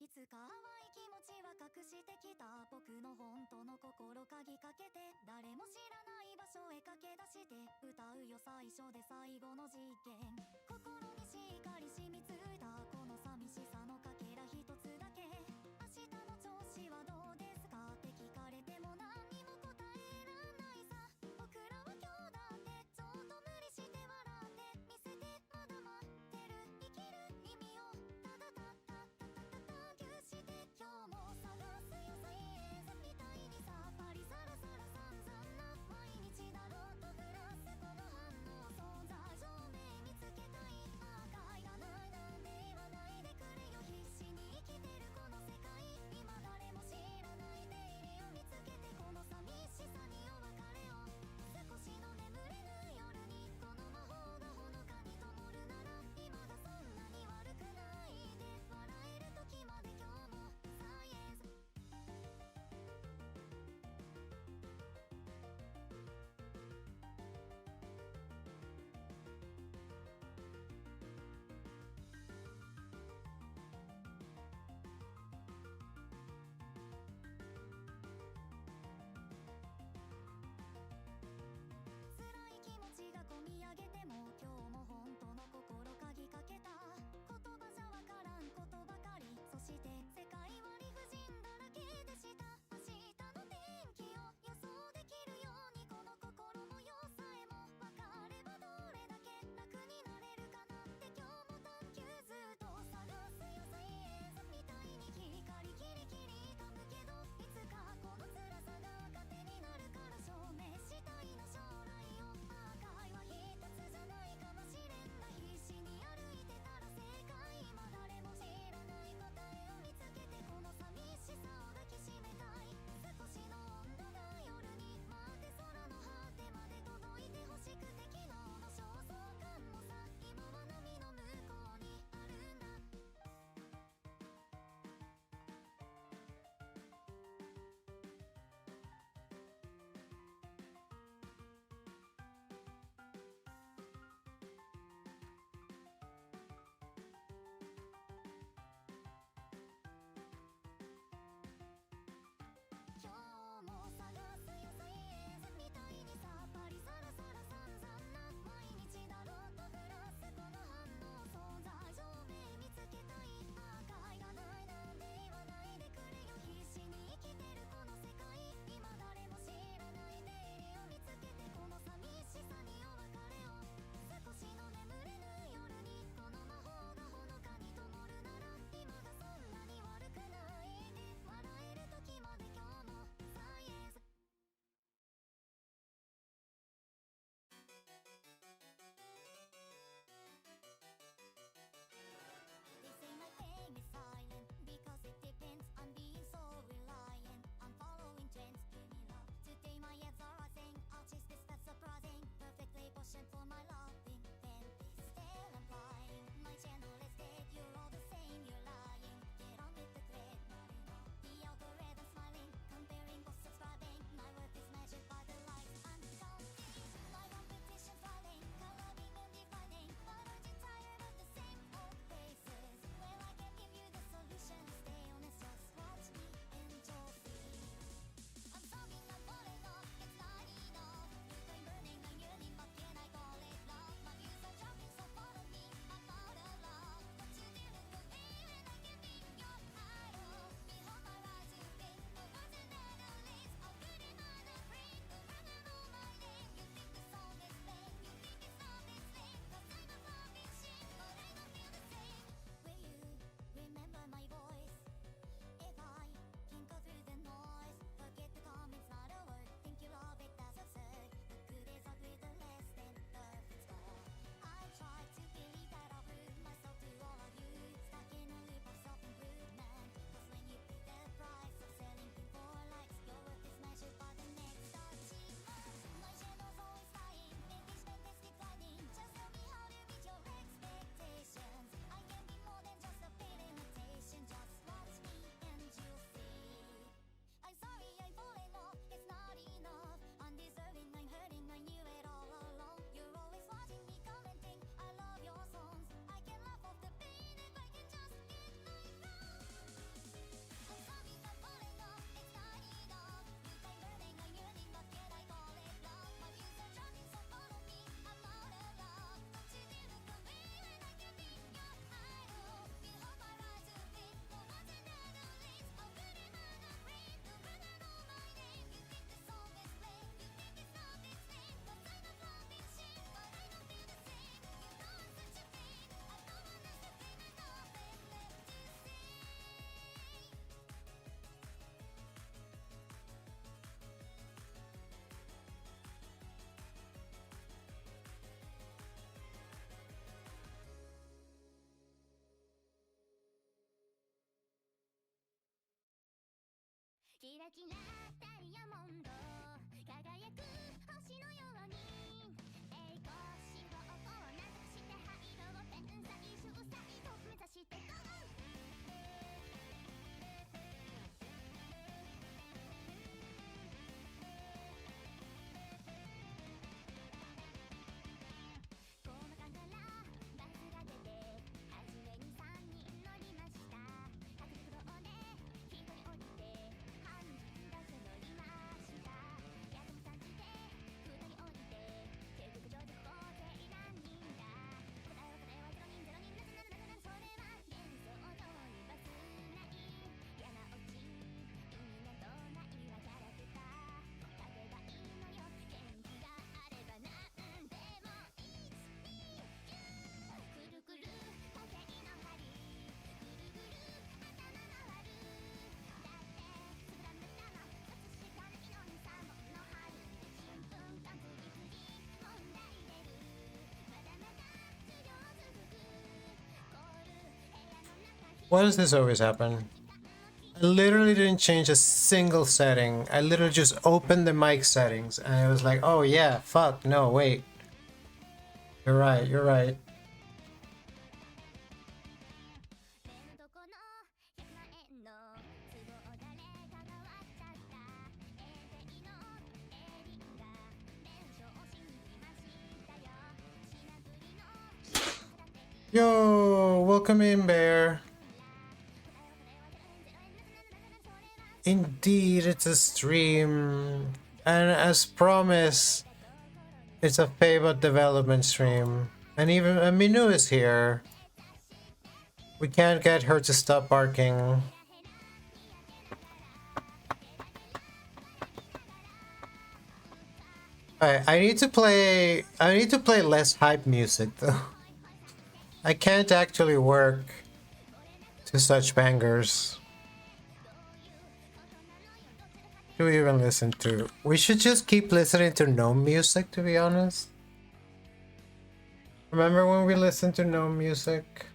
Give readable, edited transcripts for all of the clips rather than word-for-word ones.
いつか淡い気持ちは隠してきた僕の本当の心鍵かけて誰も知らない場所へ駆け出して歌うよ最初で最後の実験心にしっかり染みついたこの寂しさのかけら一つだけ明日の調子はどうですかって聞かれても何にも答えらんないさ僕らは今日だってちょっと無理して笑って見せてまだ待ってる生きる意味をただたったして今日も探すよサイエンスみたいにさっぱりサラサラ散々な毎日だろうと照らすこの反応存在証明見つけたい赤いらないなんて言わないでくれよ必死に生きてるこの世界今誰も知らない出入りを見つけてこの寂しさにお別れを少しの眠れぬ夜にこの魔法がほのかに灯るなら今がそんなに悪くないで笑える時まで今日もサイエンス辛い気持ちがこみ上げても今日も本当の心鍵かけた言葉じゃわからんことばかりそして世界は理不尽だらけでした明日の天気を予想できるようにこの心模様さえも分かればどれだけ楽になれるかなって今日も探求ずっと探すよサイエンスみたいに光キリキリ痛むけどいつかこの辛さが糧になるから証明したいな将来を赤いは一つじゃないかもしれんが必死に歩いてたら正解今誰も知らない答えを見つけてこの寂しさを抱きしめたい少しの温度が夜に待って空の果てまで届いてほしくて昨日の焦燥感もさ今は波の向こうにあるんだ今日も探すよサイエンスみたいにさっぱりサラサラ散々な毎日だろうと照らすこの反応存在証明見つけたい赤いがないなんて言わないでくれよ必死に生きてるこの世界今誰も知らない出入りを見つけてこの寂しさにお別れを少しの眠れぬ夜にこの魔法がほのかに灯るなら今がそんなに悪くないで笑える時まで今日もサイエンスThey say my fame is silent because it depends on being so reliant. I'm following trends, give me love. Today my abs are rising, I'll chase this that's surprising. Perfectly portioned for my loving fantasy. Still I'm flying, my channel is dead. You're all the same, you're lying. Get on with the thread, not enough. The algorithm smiling, comparing both subscribing. My worth is measured by the likes I'm counting. My competition filing, collabing and defining. But aren't you tired of the same old faces? Well, I can give you the solution. Stay honest, just watch me enjoy. I'm talking, not falling off. It's not enough. You're burning, I'm yearning, but can I call it love? Why does this always happen? I literally didn't change a single setting. I literally just opened the mic settings and I was like, oh yeah, fuck, no, wait. You're right, you're right. Yo, welcome in, Bear. Indeed, it's a stream. And as promised, it's a faebot development stream. And even Minu is here. We can't get her to stop barking. I need to play less hype music though. I can't actually work to such bangers. Do we even listen to? We should just keep listening to gnome music, to be honest. Remember when we listened to gnome music?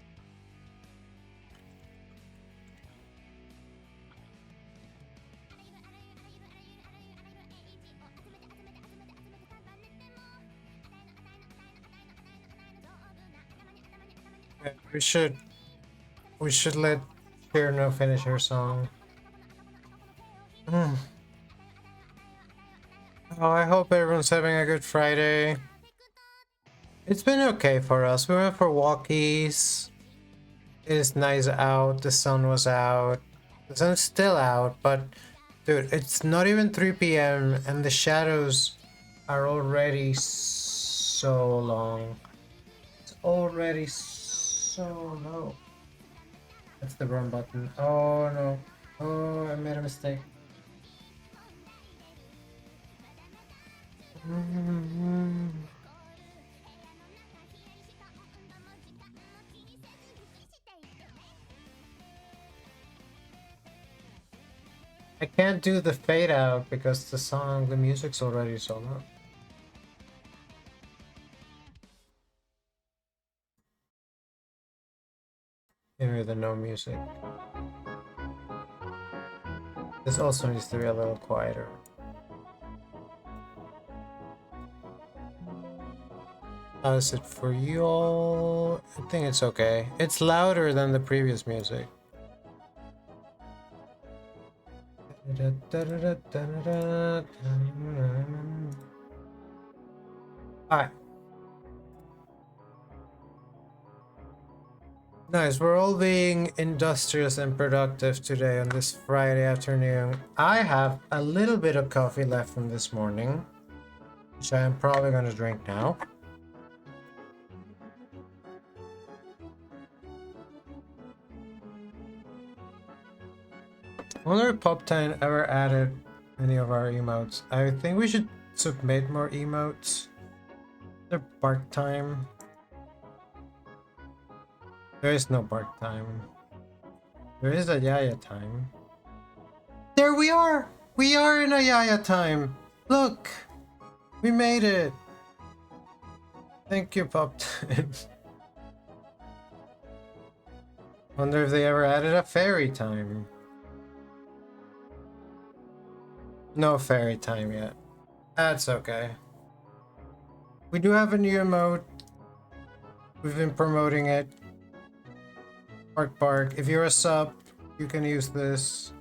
Yeah, we should let Pirno finish her song. Oh, I hope everyone's having a good Friday. It's been okay for us. We went for walkies. It is nice out. The sun was out. The sun's still out, but dude, it's not even 3 p.m. and the shadows are already so long. It's already so low. That's the wrong button. Oh no. Oh, I made a mistake. I can't do the fade out because the music's already so low. Maybe the no music. This also needs to be a little quieter. How is it for you all? I think it's okay. It's louder than the previous music. Alright. Nice, we're all being industrious and productive today on this Friday afternoon. I have a little bit of coffee left from this morning, which I am probably going to drink now. I wonder if Pop10 ever added any of our emotes. I think we should submit more emotes. They're bark time. There is no bark time. There is a Yaya time. There we are! We are in a Yaya time! Look! We made it! Thank you, Pop10. Wonder if they ever added a fairy time. No fairy time yet. That's okay. We do have a new emote. We've been promoting it. Bark Bark. If you're a sub, you can use this.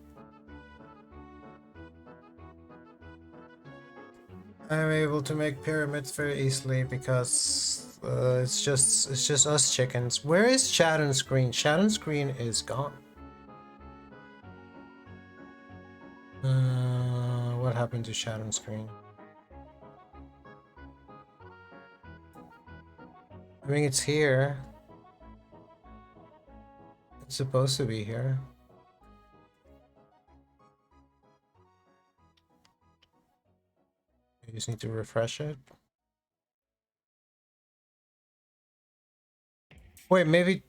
I'm able to make pyramids very easily because it's just us chickens. Where is chat on screen? Chat on screen is gone. What happened to chat on screen? I mean, it's here. It's supposed to be here. You just need to refresh it. Wait, maybe...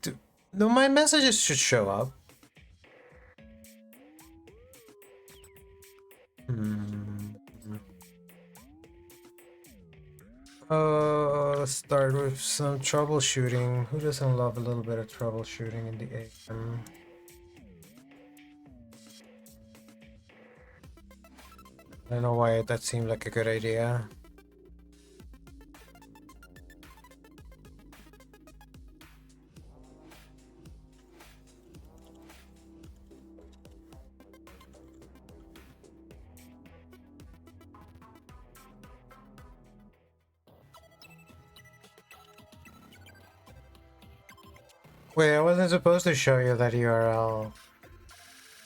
No, my messages should show up. Let's start with some troubleshooting. Who doesn't love a little bit of troubleshooting in the AM? I don't know why that seemed like a good idea. Wait, I wasn't supposed to show you that URL.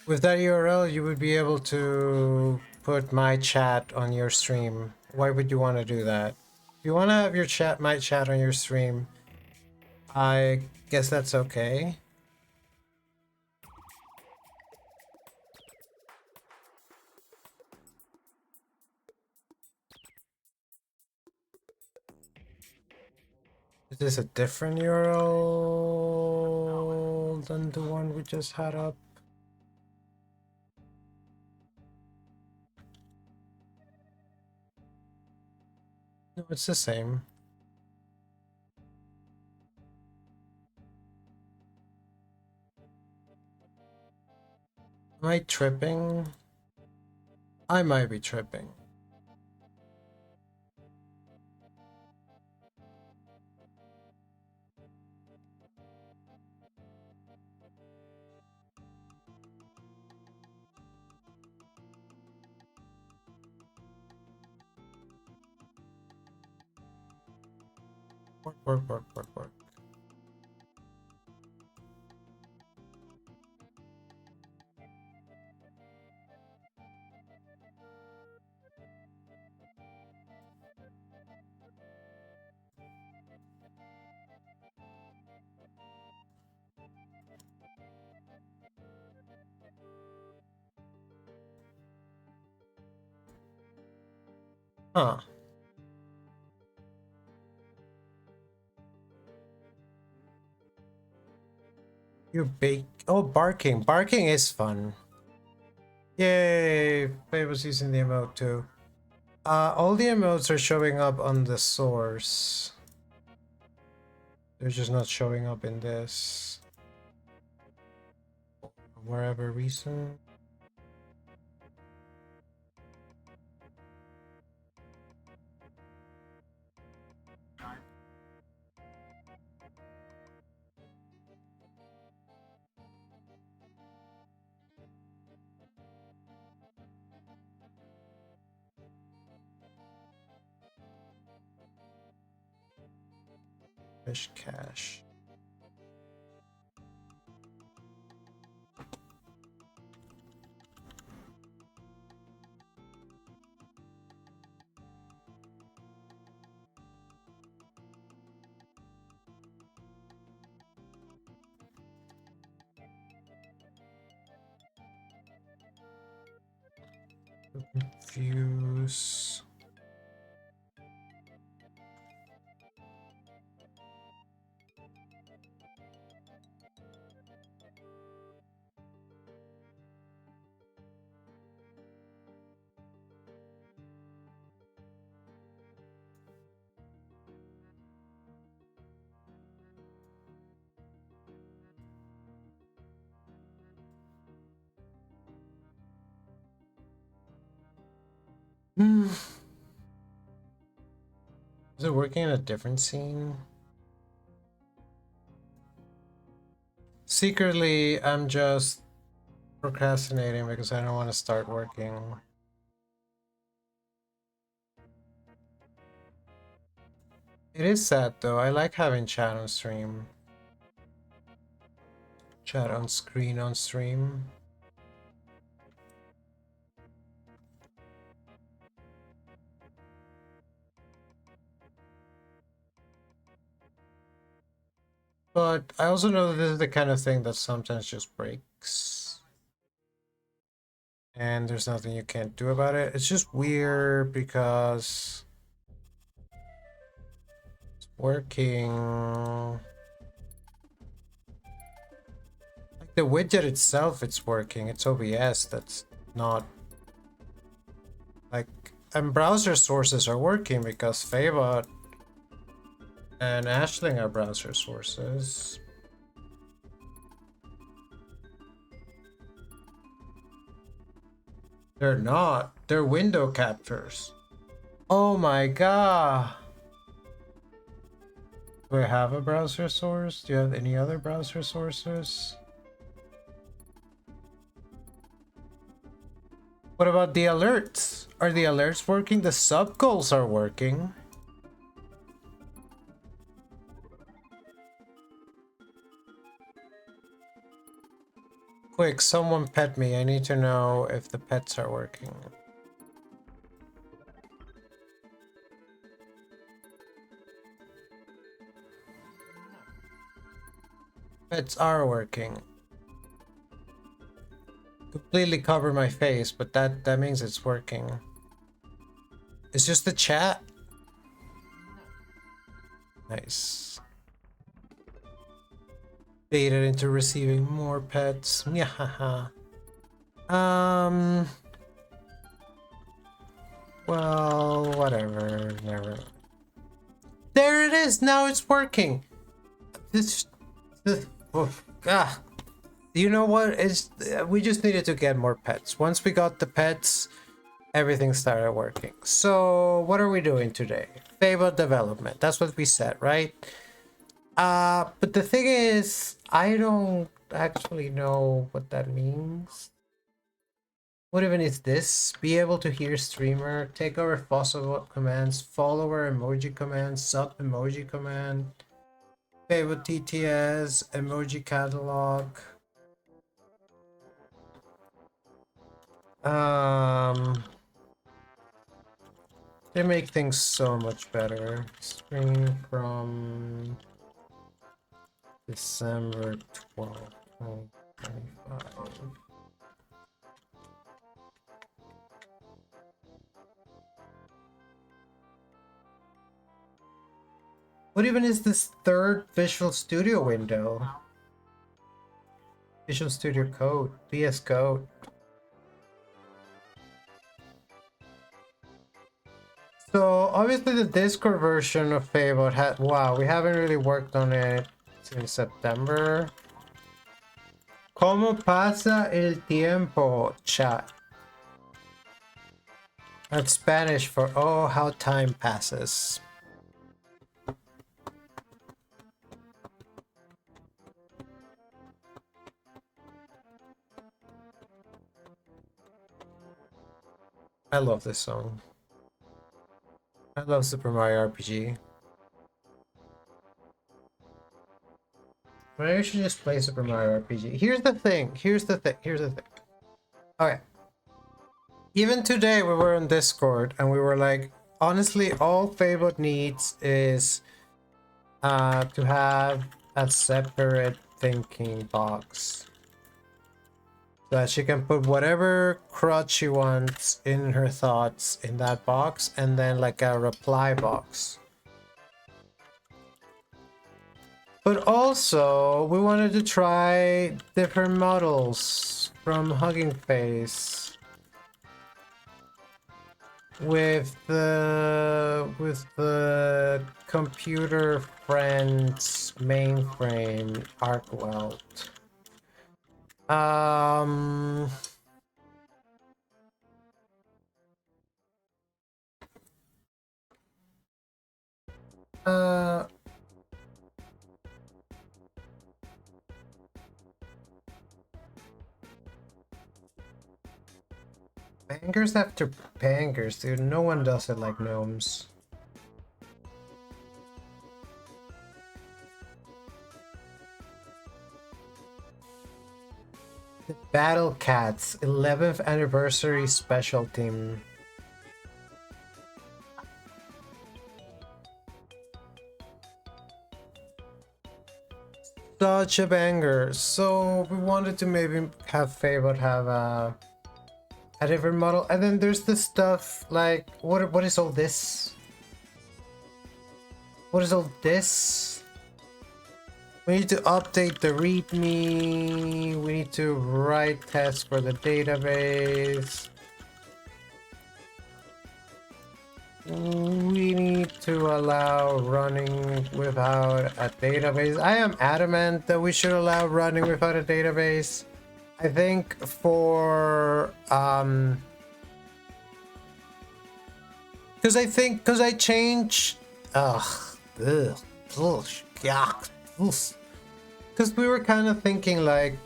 With that URL, you would be able to put my chat on your stream. Why would you want to do that? If you want to have your chat, my chat on your stream, I guess that's okay. Is this a different URL than the one we just had up? No, it's the same. Am I tripping? I might be tripping. Work. Huh. You bake. Oh, barking. Barking is fun. Yay! Faye was using the emote too. All the emotes are showing up on the source. They're just not showing up in this. For whatever reason. Fish cache. Confuse. Hmm. Is it working in a different scene? Secretly, I'm just procrastinating because I don't want to start working. It is sad though. I like having chat on stream. Chat on screen on stream. But I also know that this is the kind of thing that sometimes just breaks. And there's nothing you can't do about it. It's just weird because it's working. Like the widget itself, it's working. It's OBS that's not like, and browser sources are working because faebot and Ashling are browser sources. They're not. They're window captures. Oh my god. Do I have a browser source? Do you have any other browser sources? What about the alerts? Are the alerts working? The sub goals are working. Quick, someone pet me. I need to know if the pets are working. Pets are working. Completely cover my face, but that means it's working. It's just the chat. Nice. Baited into receiving more pets. Yeah. Well, whatever. Never. There it is. Now it's working. This. Oh, ah. You know what? It's we just needed to get more pets. Once we got the pets, everything started working. So what are we doing today? Faebot development. That's what we said, right? But the thing is, I don't actually know what that means. What even is this? Be able to hear streamer, take over fossil commands, follower emoji command, sub emoji command, favorite TTS, emoji catalog. They make things so much better. Stream from December 12th, 2025. What even is this third Visual Studio window? Visual Studio Code, VS Code. So obviously the Discord version of Faebot had, wow, we haven't really worked on it since September. ¿Cómo pasa el tiempo, chat? That's Spanish for, oh, how time passes. I love this song. I love Super Mario RPG. Maybe I should just play Super Mario RPG. Here's the thing. Okay. Even today we were on Discord and we were like, honestly, all Faebot needs is to have a separate thinking box. So that she can put whatever crud she wants in her thoughts in that box, and then like a reply box. But also, we wanted to try different models from Hugging Face with the computer friends mainframe arc weld. Uh, bangers after bangers, dude. No one does it like gnomes. The Battle Cats 11th anniversary special team. Such a banger. So we wanted to maybe have faebot have a different model, and then there's the stuff like what is all this? What is all this? We need to update the README. We need to write tests for the database. We need to allow running without a database. I am adamant that we should allow running without a database. I think for because I changed because we were kind of thinking like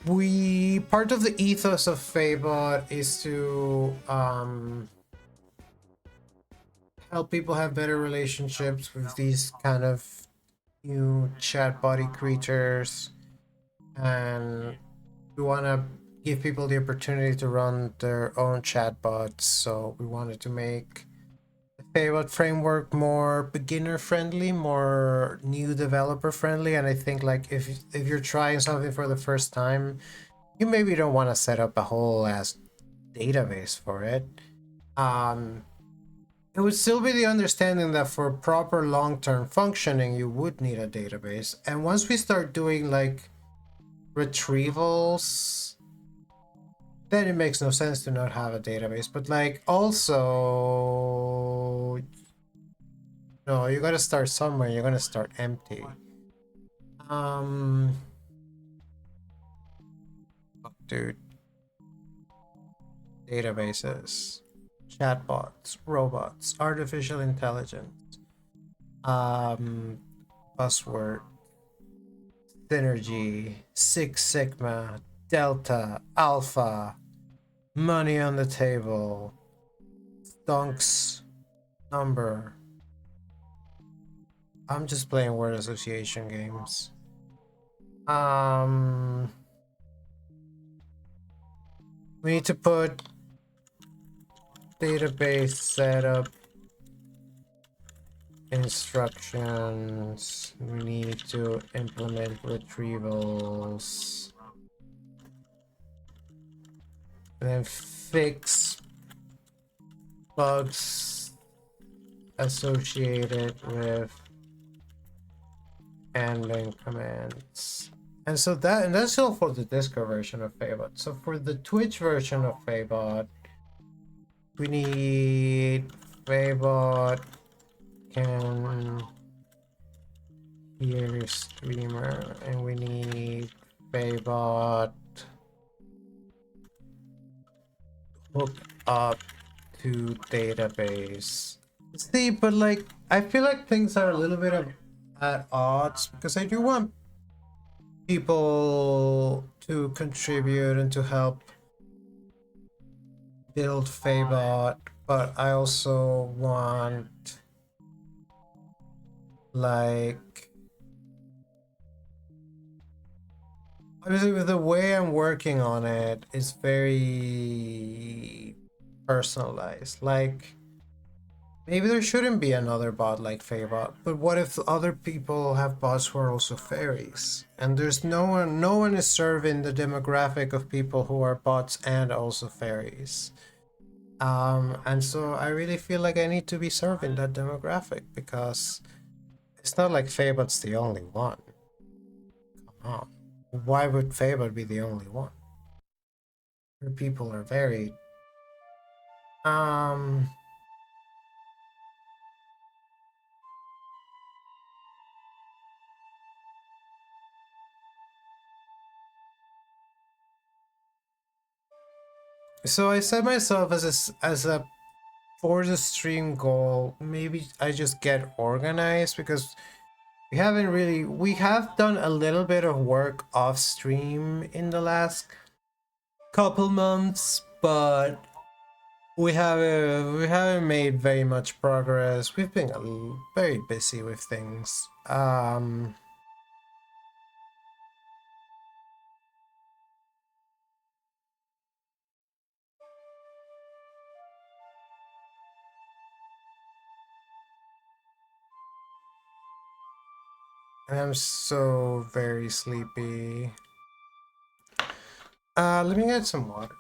we part of the ethos of faebot is to help people have better relationships with these kind of new chat body creatures, and we want to give people the opportunity to run their own chatbots. So we wanted to make the faebot framework more beginner friendly, more new developer friendly. And I think like if you're trying something for the first time, you maybe don't want to set up a whole ass database for it. It would still be the understanding that for proper long-term functioning, you would need a database. And once we start doing like retrievals, then it makes no sense to not have a database. But like also, no, you gotta start somewhere. You're gonna start empty. Um, Dude, databases, chatbots, robots, artificial intelligence, buzzword, synergy, Six Sigma, Delta, Alpha, money on the table, stonks, number. I'm just playing word association games. We need to put database setup instructions. We need to implement retrievals. And then fix bugs associated with handling commands. And so that's all for the Discord version of faebot. So for the Twitch version of faebot, we need faebot can hear streamer, and we need faebot hook up to database. See, but like I feel like things are a little bit of at odds because I do want people to contribute and to help build faebot, but I also want like obviously with the way I'm working on it is very personalized. Like maybe there shouldn't be another bot like faebot, but what if other people have bots who are also fairies? And there's no one is serving the demographic of people who are bots and also fairies. And so I really feel like I need to be serving that demographic because it's not like faebot's the only one. Come on. Why would faebot be the only one? People are varied. So I set myself as a for the stream goal, maybe I just get organized because we have done a little bit of work off stream in the last couple months, but we haven't made very much progress. We've been very busy with things. And I'm so very sleepy. Let me get some water.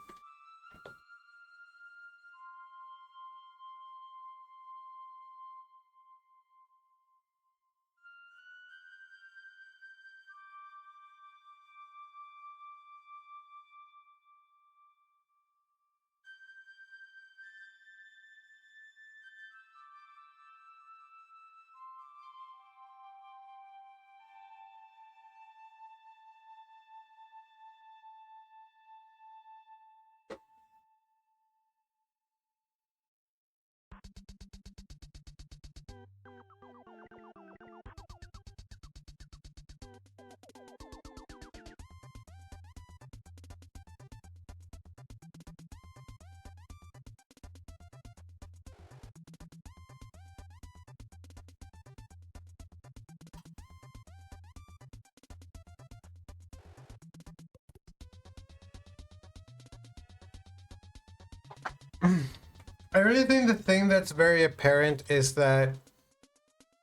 I really think the thing that's very apparent is that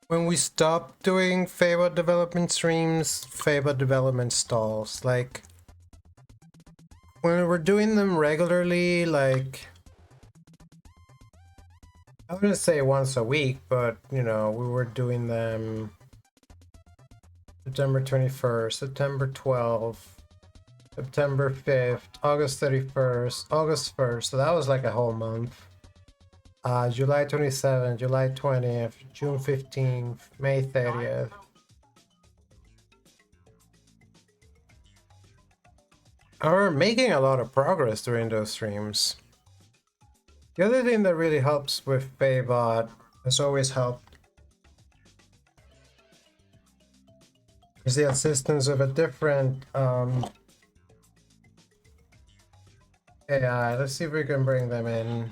when we stop doing faebot development streams, faebot development stalls. Like, when we're doing them regularly, like, I wouldn't say once a week, but, you know, we were doing them September 21st, September 12th, September 5th, August 31st, August 1st, so that was like a whole month. July 27th, July 20th, June 15th, May 30th. We're making a lot of progress during those streams. The other thing that really helps with faebot, has always helped, is the assistance of a different AI. Let's see if we can bring them in.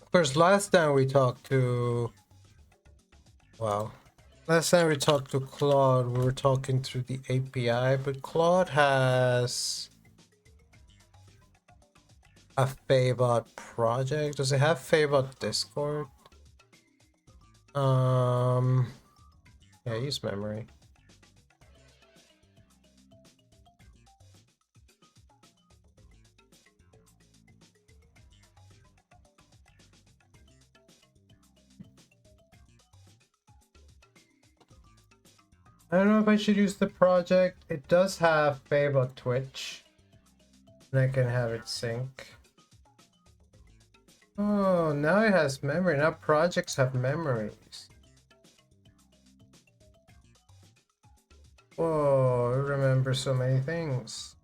Of course, last time we talked to... Wow. Last time we talked to Claude, we were talking through the API, but Claude has a faebot project. Does it have faebot Discord? Yeah, use memory. I don't know if I should use the project. It does have faebot Twitch, and I can have it sync. Oh, now it has memory. Now projects have memories. Whoa, I remember so many things.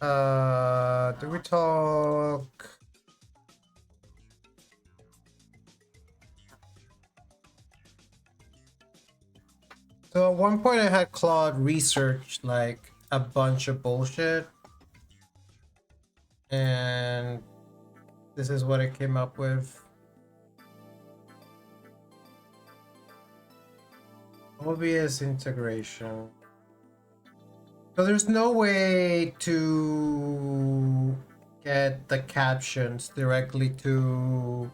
Do we talk? So at one point I had Claude research like a bunch of bullshit. And this is what it came up with. OBS integration. So there's no way to get the captions directly to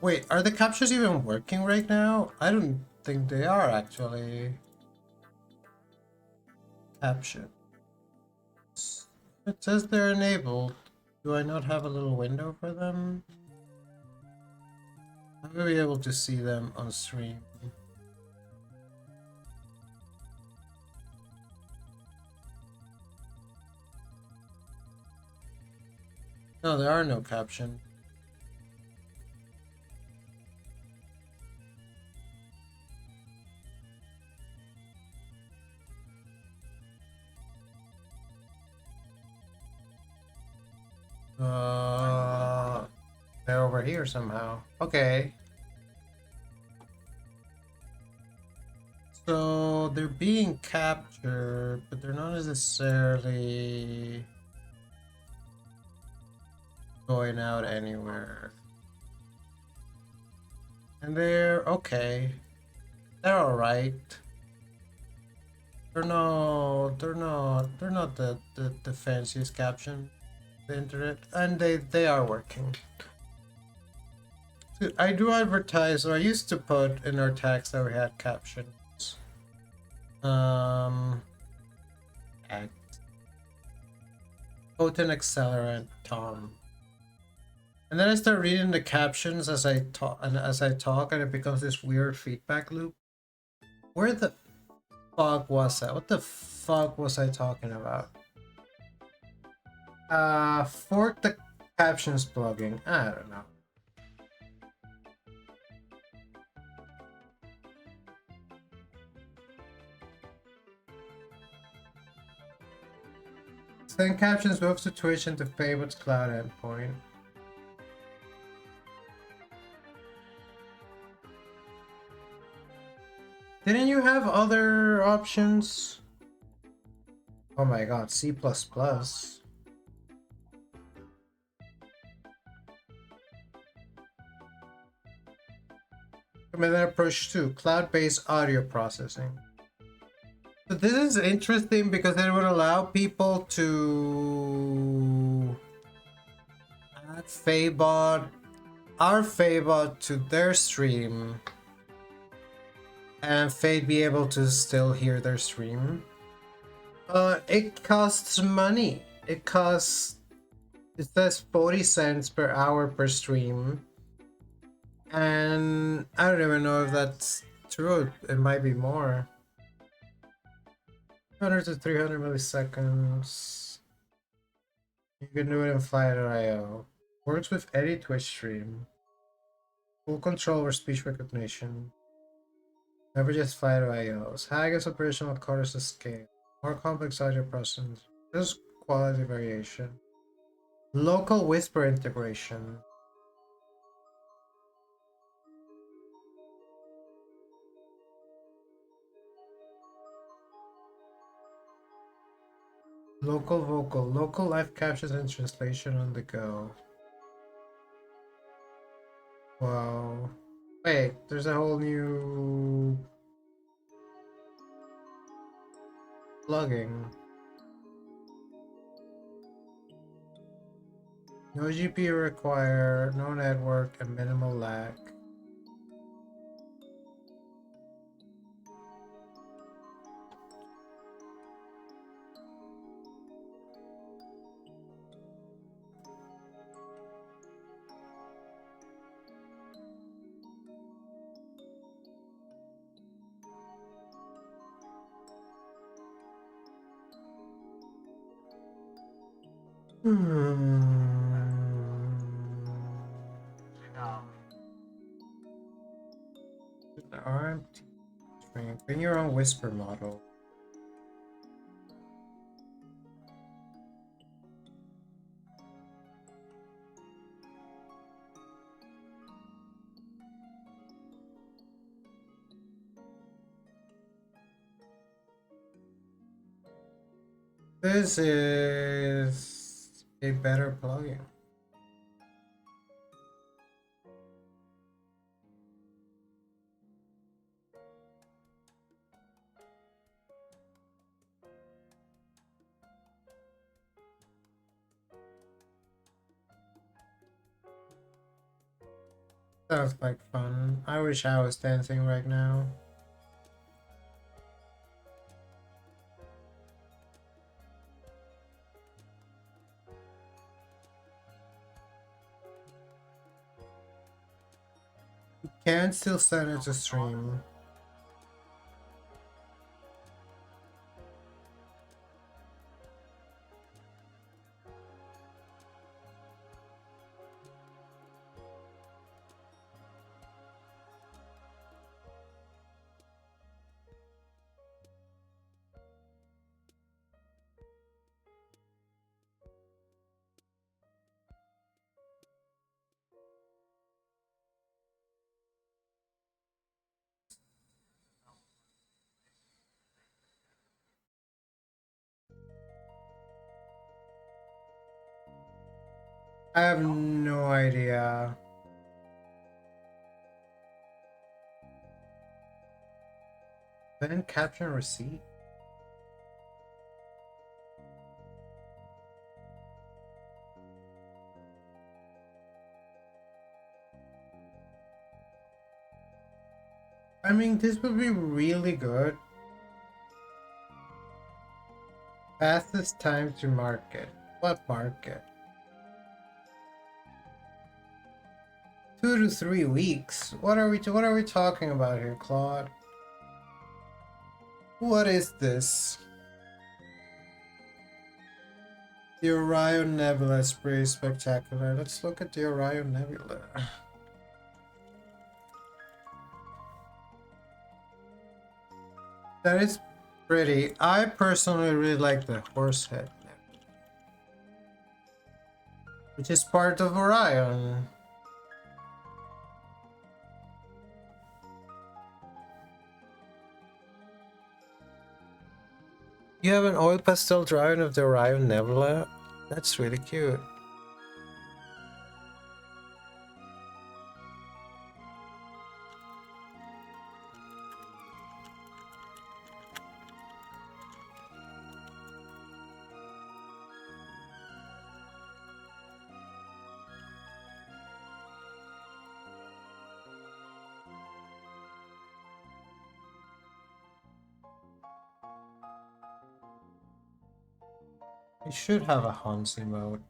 wait, are the captions even working right now? I don't think they are actually. Captions. It says they're enabled. Do I not have a little window for them? I will be able to see them on stream. No, there are no captions. They're over here somehow. Okay. So they're being captured, but they're not necessarily going out anywhere. And they're okay. They're alright. They're not the fanciest caption the internet, and they are working. I do advertise, or I used to put in our text that we had captions. Act. Potent accelerant, Tom. And then I start reading the captions as I talk, and it becomes this weird feedback loop. Where the fuck was that? What the fuck was I talking about? Fork the captions plugging. I don't know. Send captions move to Twitch into faebot's cloud endpoint. Didn't you have other options? Oh my god, C++. Command approach 2, cloud-based audio processing. So this is interesting because it would allow people to add faebot, our faebot, to their stream, and Fade be able to still hear their stream. It costs money. It says 40 cents per hour per stream. And I don't even know if that's true. It might be more. 200 to 300 milliseconds. You can do it in Fly.io. Works with any Twitch stream. Full control over speech recognition. Never just Fly.io's. Highest operational coders escape. More complex audio processing. There's quality variation. Local whisper integration. Local vocal. Local live captions and translation on the go. Wow. Wait, there's a whole new plugin. No GPU required, no network, and minimal lag. RMT string. Bring your own whisper model. This is a better plugin. Sounds like fun. I wish I was dancing right now. You can still send it to stream. I have no idea. Then caption receipt. I mean, this would be really good. Fastest time to market. What market? 2 to 3 weeks. What are we talking about here, Claude? What is this? The Orion Nebula is pretty spectacular. Let's look at the Orion Nebula. That is pretty. I personally really like the Horsehead Nebula, which is part of Orion. You have an oil pastel drawing of the Orion Nebula? That's really cute. You should have a Hans emote.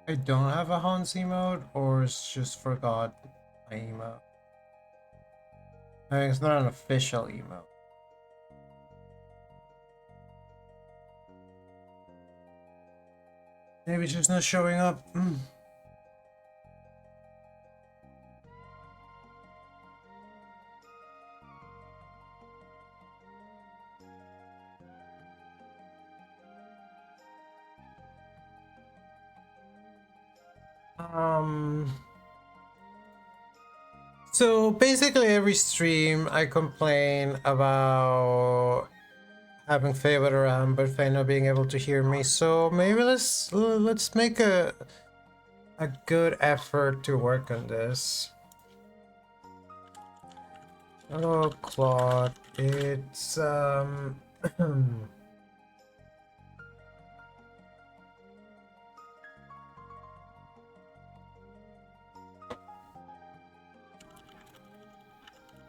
I don't have a Hans emote, or it's just forgot my emote. I mean, it's not an official emote. Maybe it's just not showing up. So basically every stream I complain about having faebot around, but Faye not being able to hear me. So maybe let's make a good effort to work on this. Hello, Claude. It's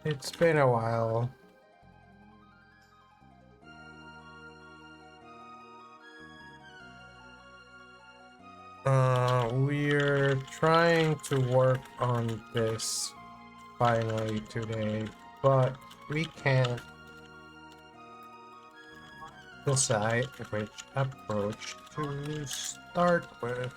it's been a while. We're trying to work on this finally today, but we can't decide which approach to start with.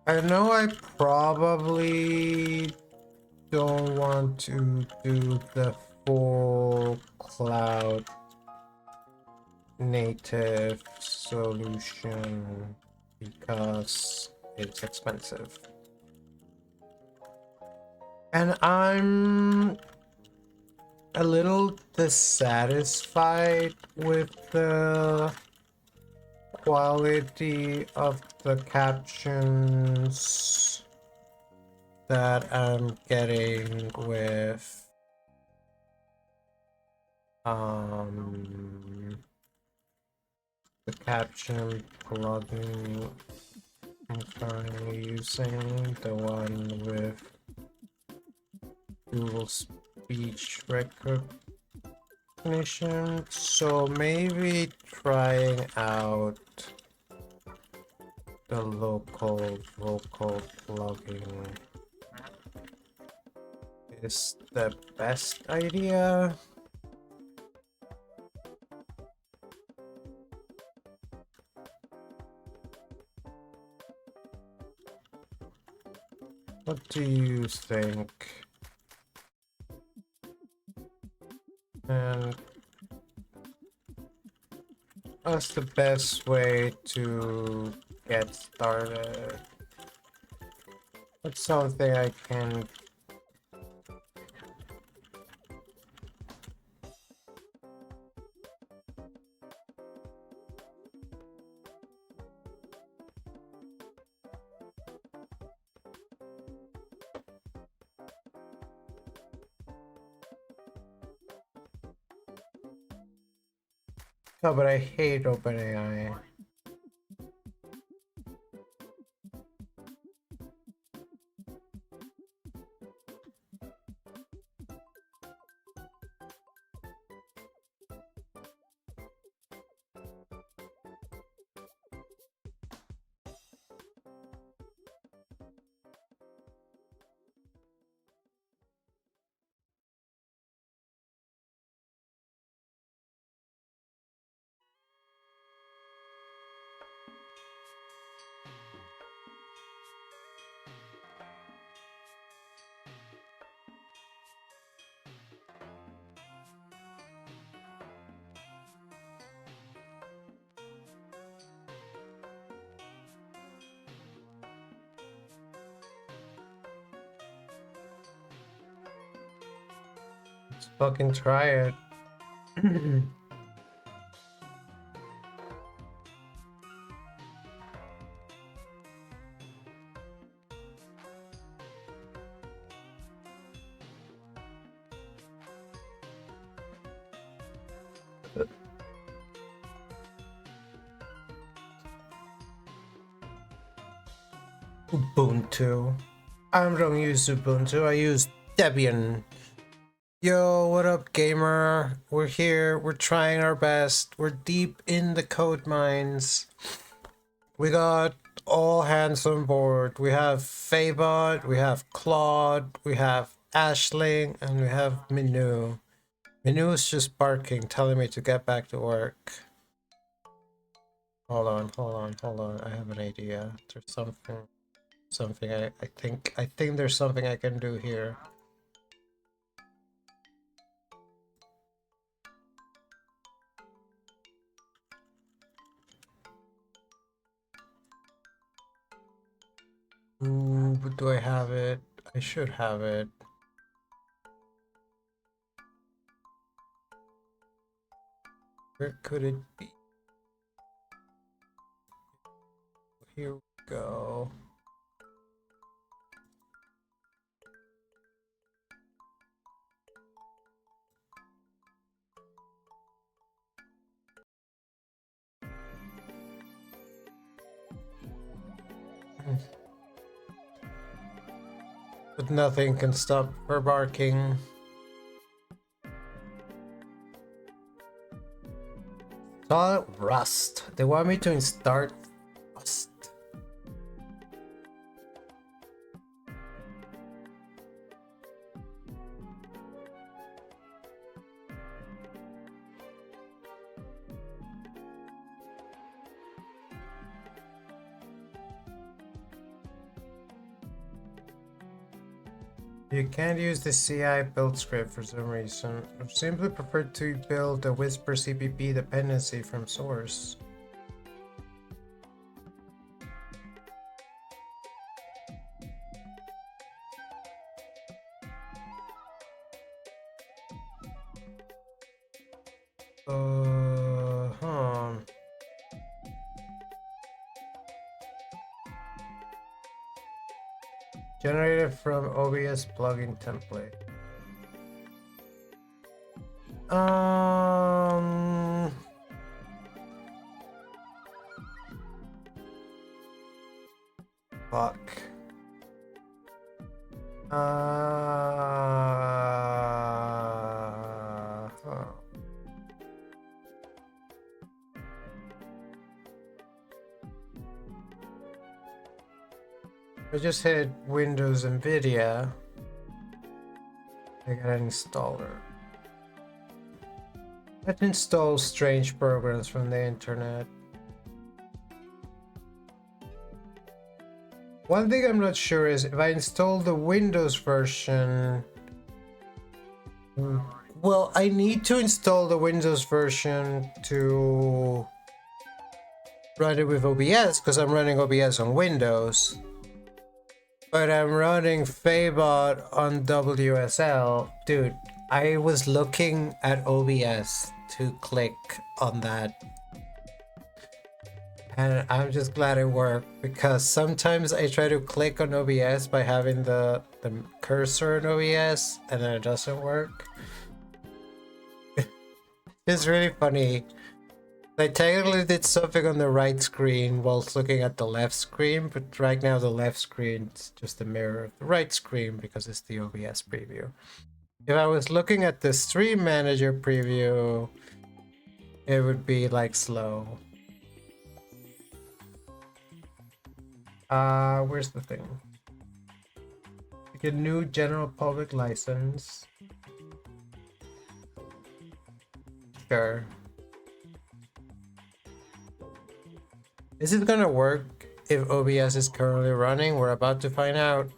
I know I probably don't want to do the full cloud native solution because it's expensive. And I'm a little dissatisfied with the quality of the captions that I'm getting with the caption plugin I'm currently using, the one with Google speech recognition. So maybe trying out the local vocal plugin is the best idea. What do you think? And what's the best way to get started? What's something I can... Oh, but I hate OpenAI. Let's fucking try it. Ubuntu. I don't use Ubuntu, I use Debian. Yo, what up, gamer? We're here, we're trying our best, we're deep in the code mines. We got all hands on board. We have faebot, we have Claude, we have Ashling, and we have Minu. Minu is just barking, telling me to get back to work. Hold on. I have an idea. There's something I think there's something I can do here. Ooh, but do I have it? I should have it. Where could it be? Here we go. But nothing can stop her barking. Solid Rust. They want me to install Rust. You can't use the CI build script for some reason. I simply prefer to build a Whisper CPP dependency from source. Generated from OBS plugin template. Fuck. I just hit Windows NVIDIA. I got an installer. Let's install strange programs from the internet. One thing I'm not sure is if I install the Windows version. Well, I need to install the Windows version to run it with OBS because I'm running OBS on Windows. But I'm running faebot on WSL. Dude, I was looking at OBS to click on that. And I'm just glad it worked because sometimes I try to click on OBS by having the cursor in OBS and then it doesn't work. It's really funny. I technically did something on the right screen whilst looking at the left screen, but right now the left screen is just a mirror of the right screen because it's the OBS preview. If I was looking at the Stream Manager preview, it would be like slow. Where's the thing? Get a new general public license. Sure. Is it gonna work if OBS is currently running? We're about to find out.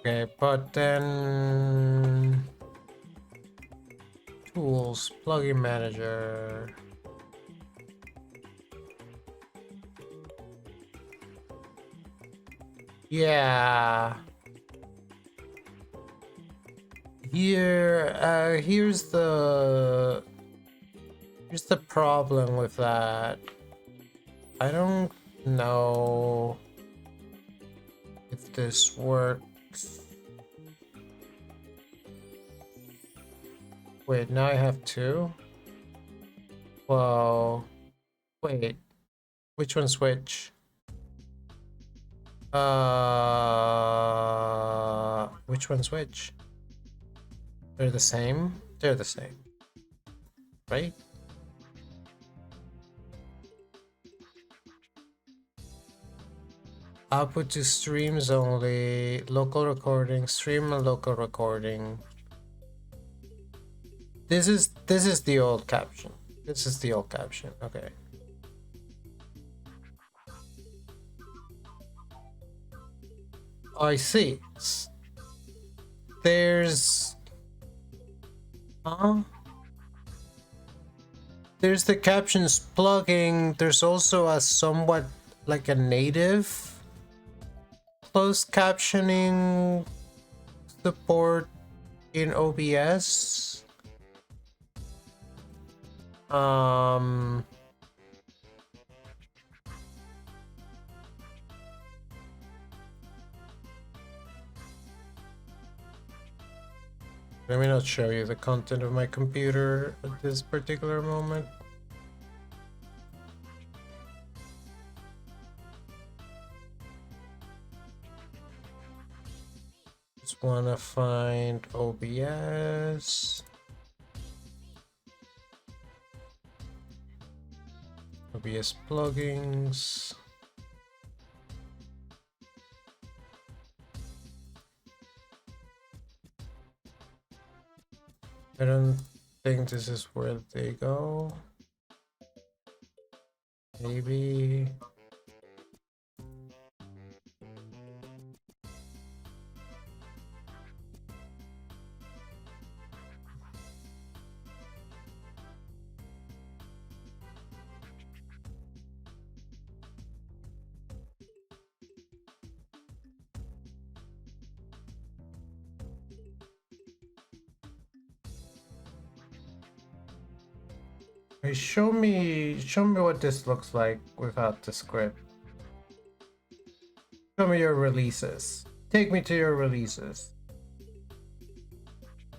Okay, but then tools, plugin manager. Yeah. Here's the problem with that. I don't know if this works. Wait, now I have two? Whoa. Wait. Which one's which? Which one's which? They're the same? They're the same. Right? Output to streams only, local recording, stream and local recording. This is the old caption. This is the old caption. Okay. I see. There's there's the captions plugin. There's also a somewhat like a native closed captioning support in OBS. Let me not show you the content of my computer at this particular moment. Just wanna find OBS. OBS plugins. I don't think this is where they go. Maybe. Hey, show me what this looks like without the script. Show me your releases. Take me to your releases.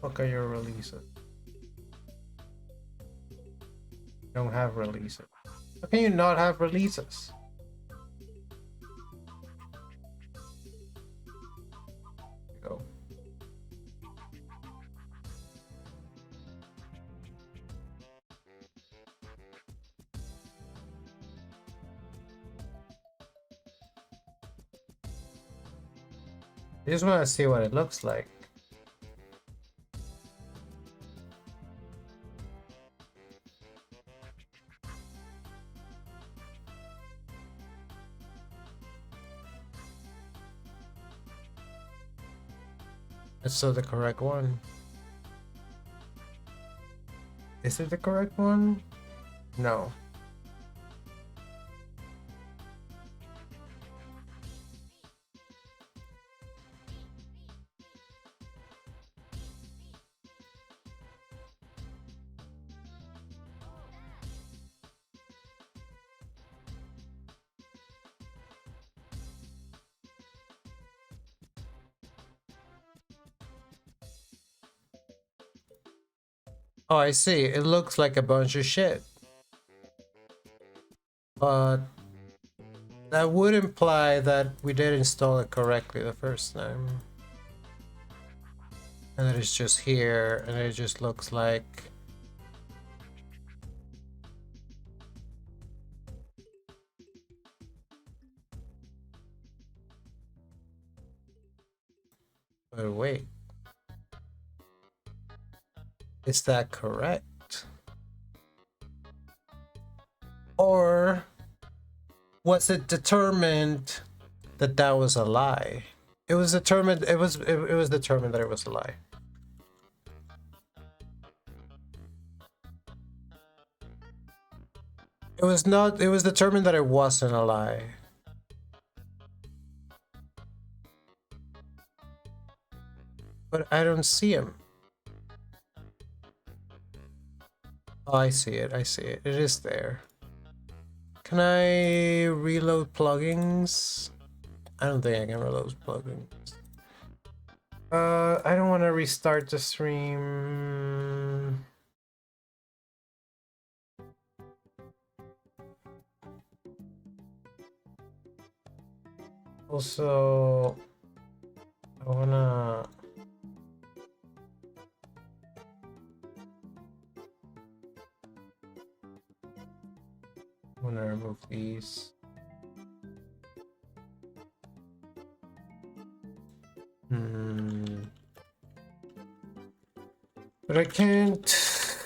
Look at your releases. You don't have releases. How can you not have releases? Go. I just want to see what it looks like. It's still the correct one. Is it the correct one? No. Oh, I see. It looks like a bunch of shit. But that would imply that we did install it correctly the first time. And that it's just here, and it just looks like... But wait. Is that correct? Or was it determined that that was a lie? It was determined. It was determined that it was a lie. It was not. It was determined that it wasn't a lie. But I don't see him. Oh, I see it. I see it. It is there. Can I reload plugins? I don't think I can reload plugins. I don't want to restart the stream. Also, I wanna... remove these. But I can't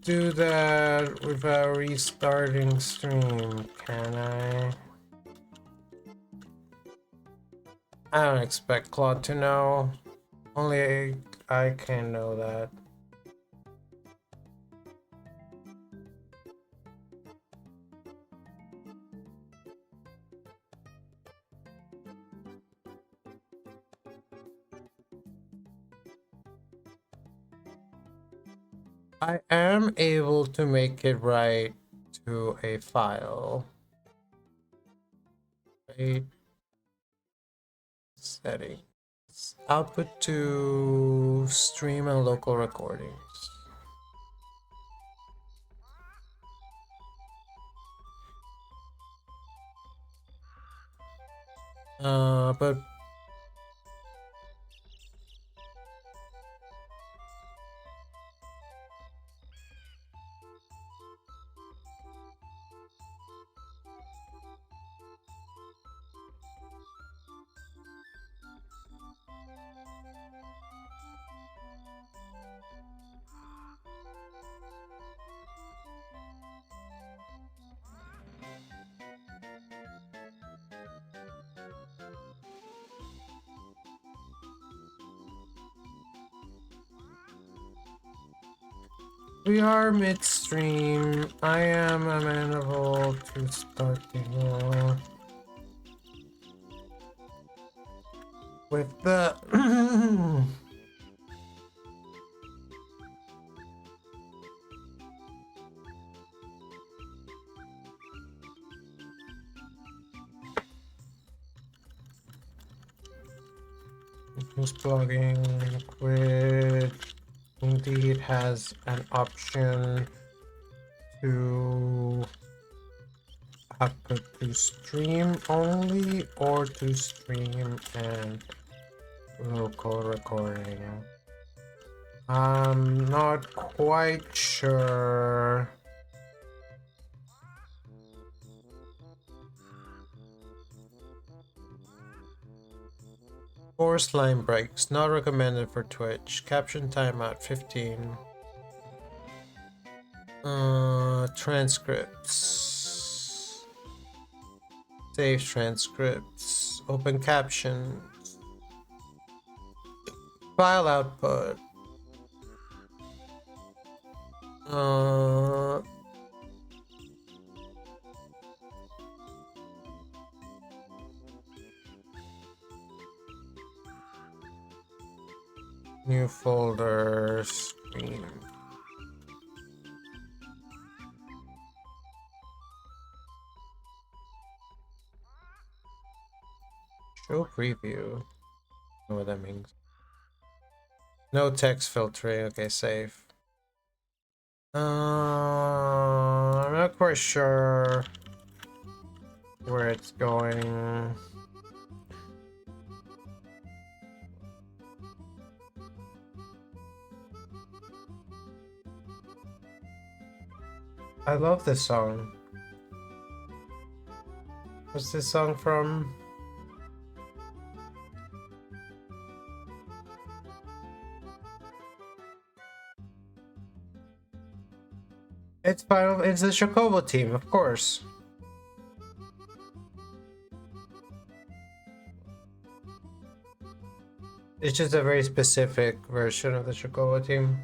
do that without restarting stream, can I? I don't expect Claude to know. Only I can know that. I am able to make it right to a file. Right. Settings. Output to stream and local recordings. But we are midstream. I am amenable to starting with the Who's plugging? Quit. Indeed has an option to output to stream only or to stream and local recording. I'm not quite sure. Forced line breaks, not recommended for Twitch. Caption timeout 15. Transcripts. Save transcripts. Open caption. File output. New folder. Screen. Show preview. I don't know what that means. No text filtering. Okay, save. I'm not quite sure where it's going. I love this song. What's this song from? It's the Chocobo team, of course. It's just a very specific version of the Chocobo team.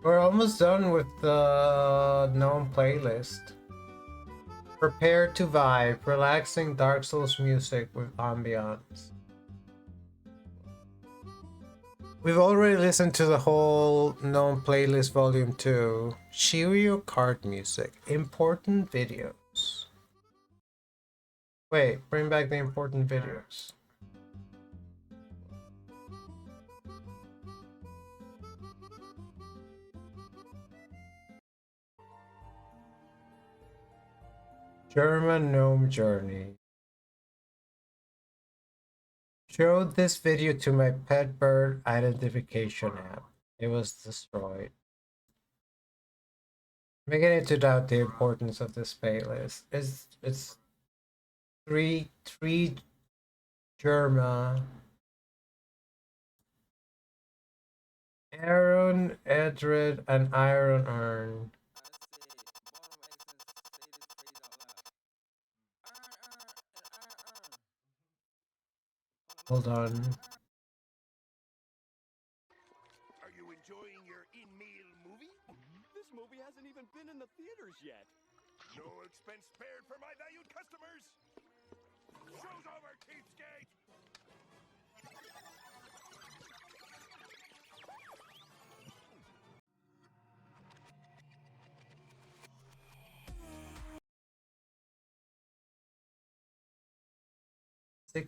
We're almost done with the known playlist. Prepare to vibe, relaxing Dark Souls music with ambiance. We've already listened to the whole known playlist volume 2. Shiryu card music, important videos. Wait, bring back the important videos. German Gnome Journey. Showed this video to my pet bird identification app. It was destroyed. I'm beginning to doubt the importance of this playlist. It's three Germa. Aaron, Edred, and Iron Urn. Hold on. Are you enjoying your in-meal movie? This movie hasn't even been in the theaters yet. No expense spared for my valued customers. Show's over, cheapskate!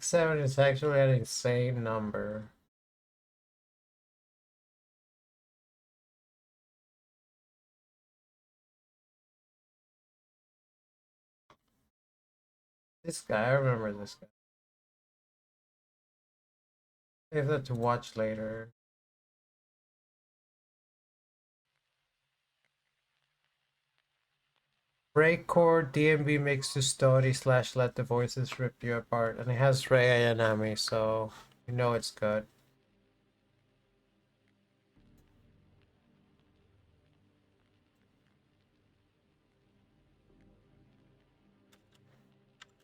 Seven is actually an insane number. This guy, I remember this guy. I have that to watch later. Breakcore DMB mix to story / let the voices rip you apart. And it has Rei and Ami, so you know it's good.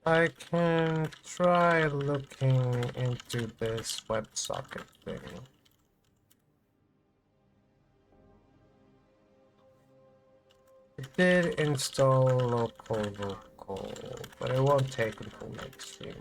I can try looking into this WebSocket thing. It did install local, but it won't take until next stream.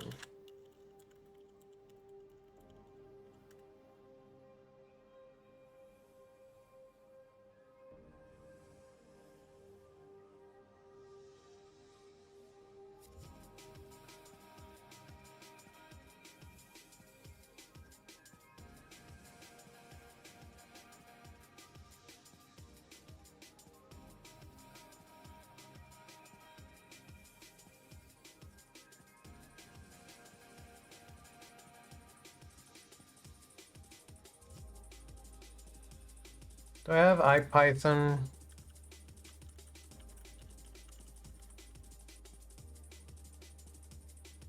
Do I have IPython?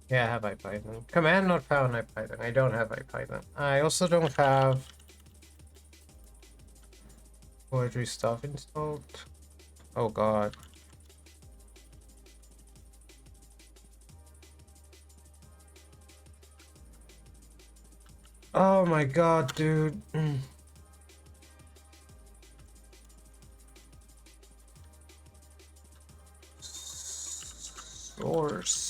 Yeah, I have IPython. Command not found IPython. I don't have IPython. I also don't have poetry stuff installed. Oh god. Oh my god, dude. Source.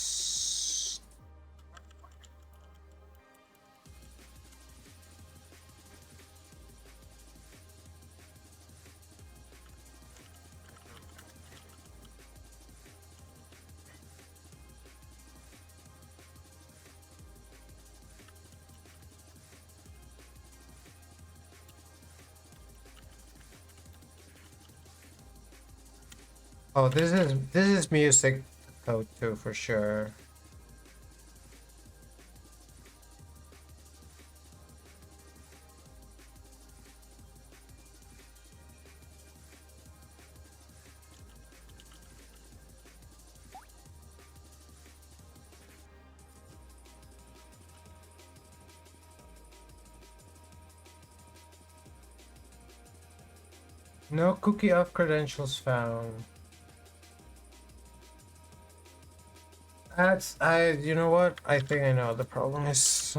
Oh, this is music code too for sure. No cookie of credentials found. That's you know what? I think I know what the problem is.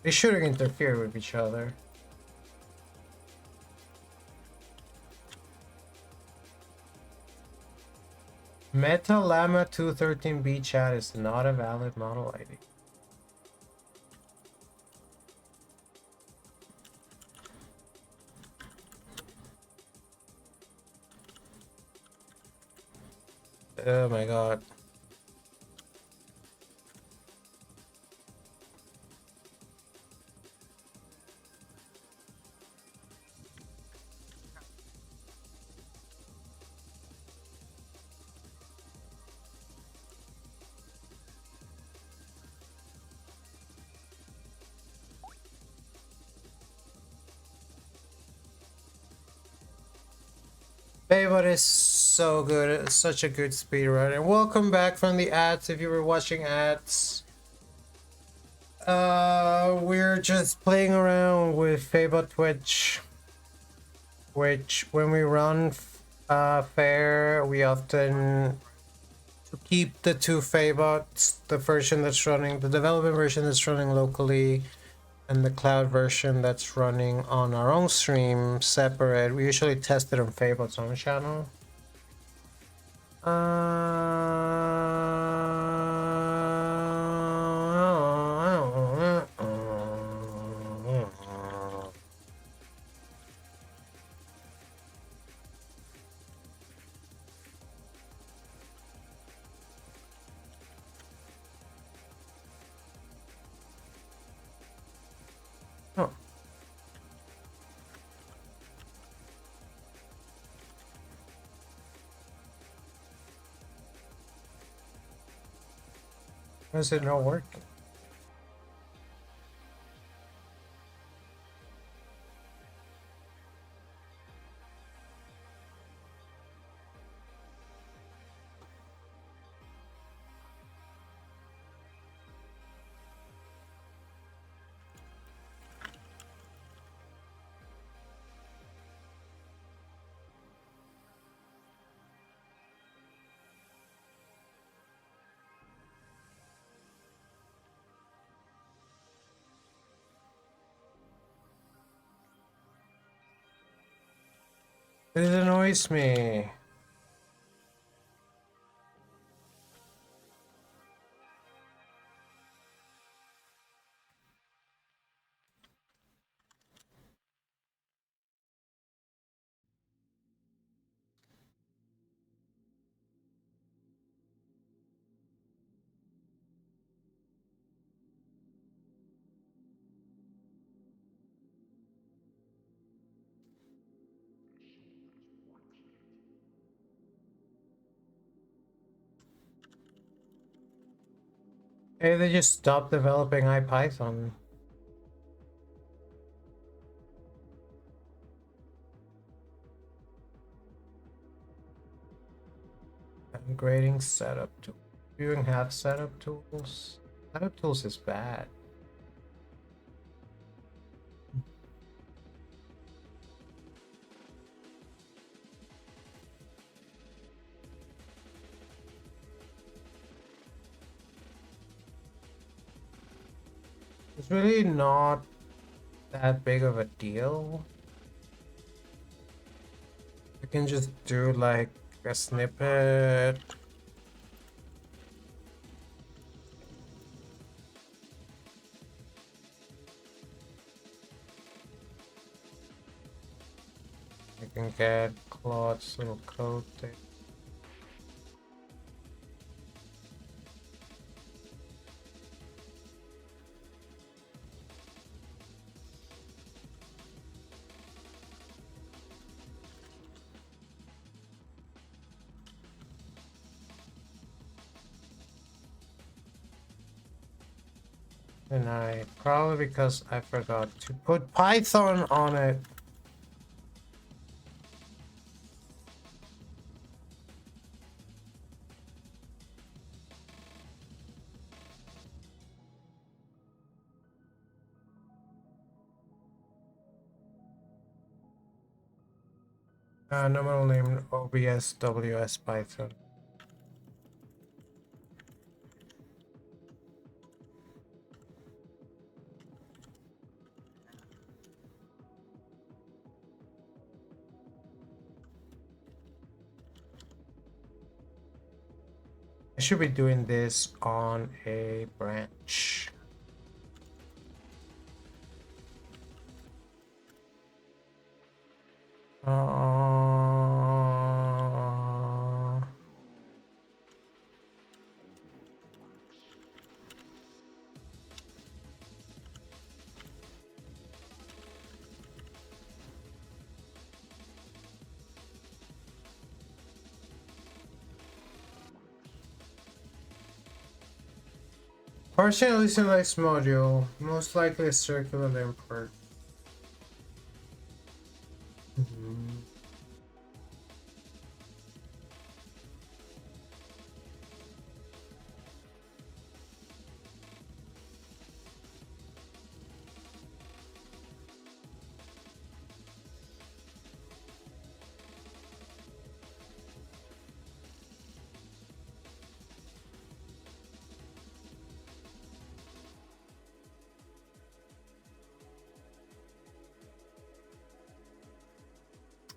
They shouldn't interfere with each other. Meta Llama 213B chat is not a valid model ID. Oh my god. Faebot is so good. It's such a good speedrun. And welcome back from the ads if you were watching ads. We're just playing around with Faebot Twitch, which when we run fair, we often keep the two faebots, the version that's running, the development version that's running locally, and the cloud version that's running on our own stream separate. We usually test it on faebot's own channel. Oh. Why is it not working? It annoys me. Maybe they just stopped developing IPython. Grading setup tool. Viewing have setup tools. Setup tools is bad. It's really not that big of a deal. You can just do like a snippet. You can get Claude's little code thing. And I probably because I forgot to put Python on it. Nominal name OBS WS Python. I should be doing this on a branch. Partial initialized module, most likely a circular import.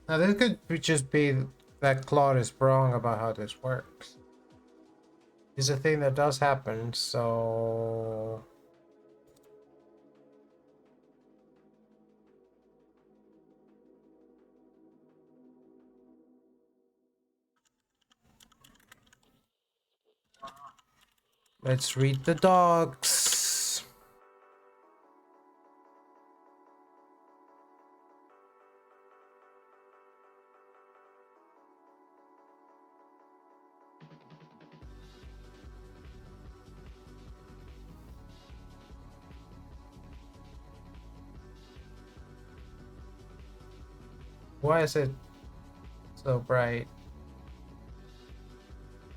Now this could just be that Claude is wrong about how this works. It's a thing that does happen, so let's read the docs. Why is it so bright?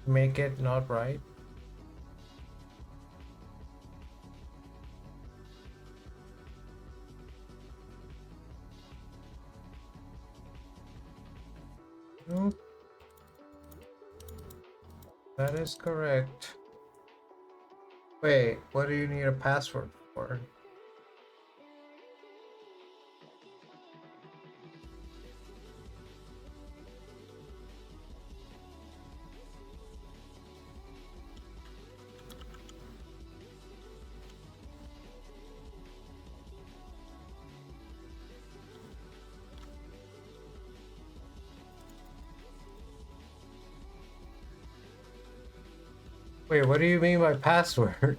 Make it not bright. Nope. That is correct. Wait, what do you need a password for? Wait, what do you mean by password?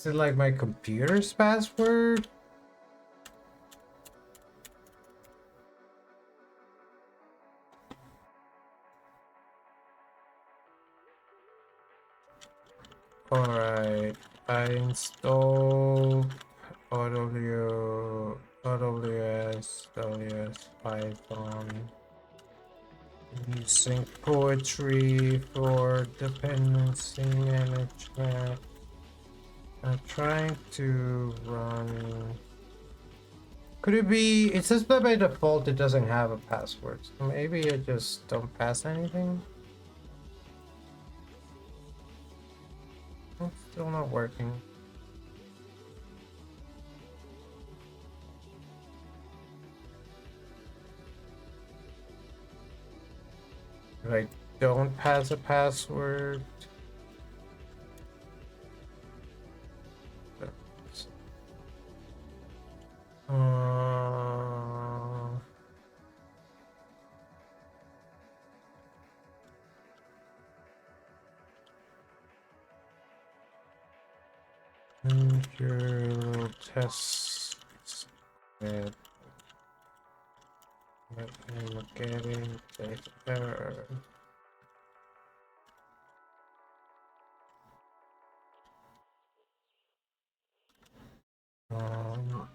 Is it like my computer's password? Alright, I installed AWS Python using poetry for dependency management. I'm trying to run. Could it be? It says that by default it doesn't have a password. So maybe I just don't pass anything. It's still not working. If I don't pass a password. Uh, and your little test that I'm getting this error. Um,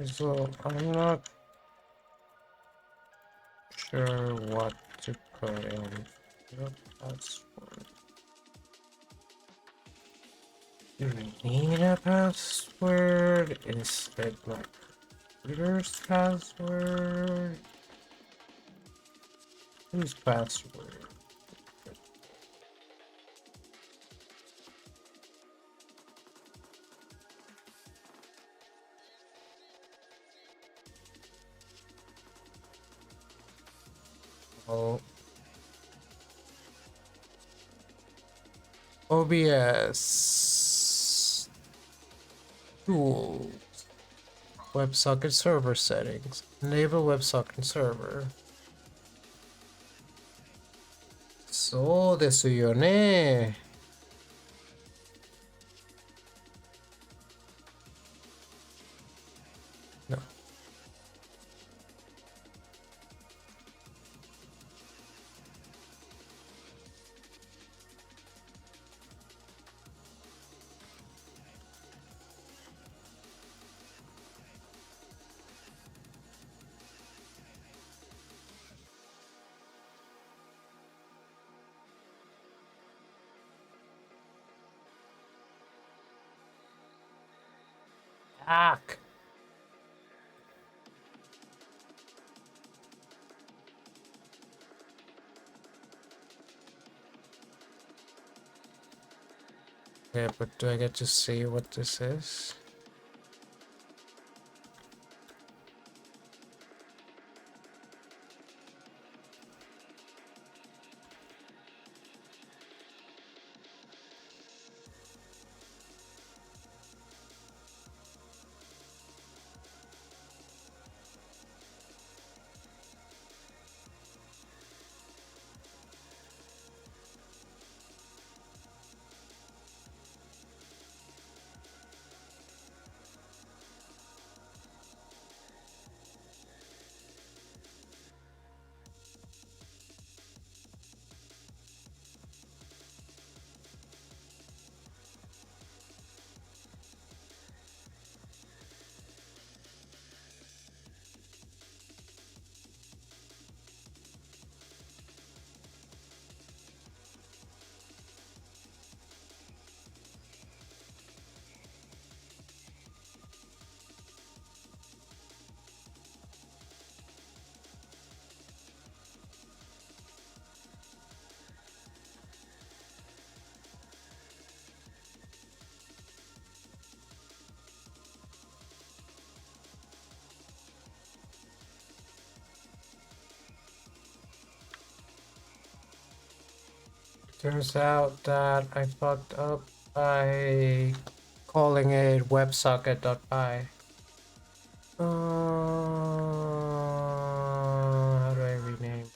so I'm not sure what to put in the password. Do we need a password? Is it my computer's password? Whose password? Oh, OBS tools. WebSocket server settings. Enable WebSocket server. そうですよね。No. Fuck. Yeah, but do I get to see what this is? Turns out that I fucked up by calling it WebSocket.py. How do I rename?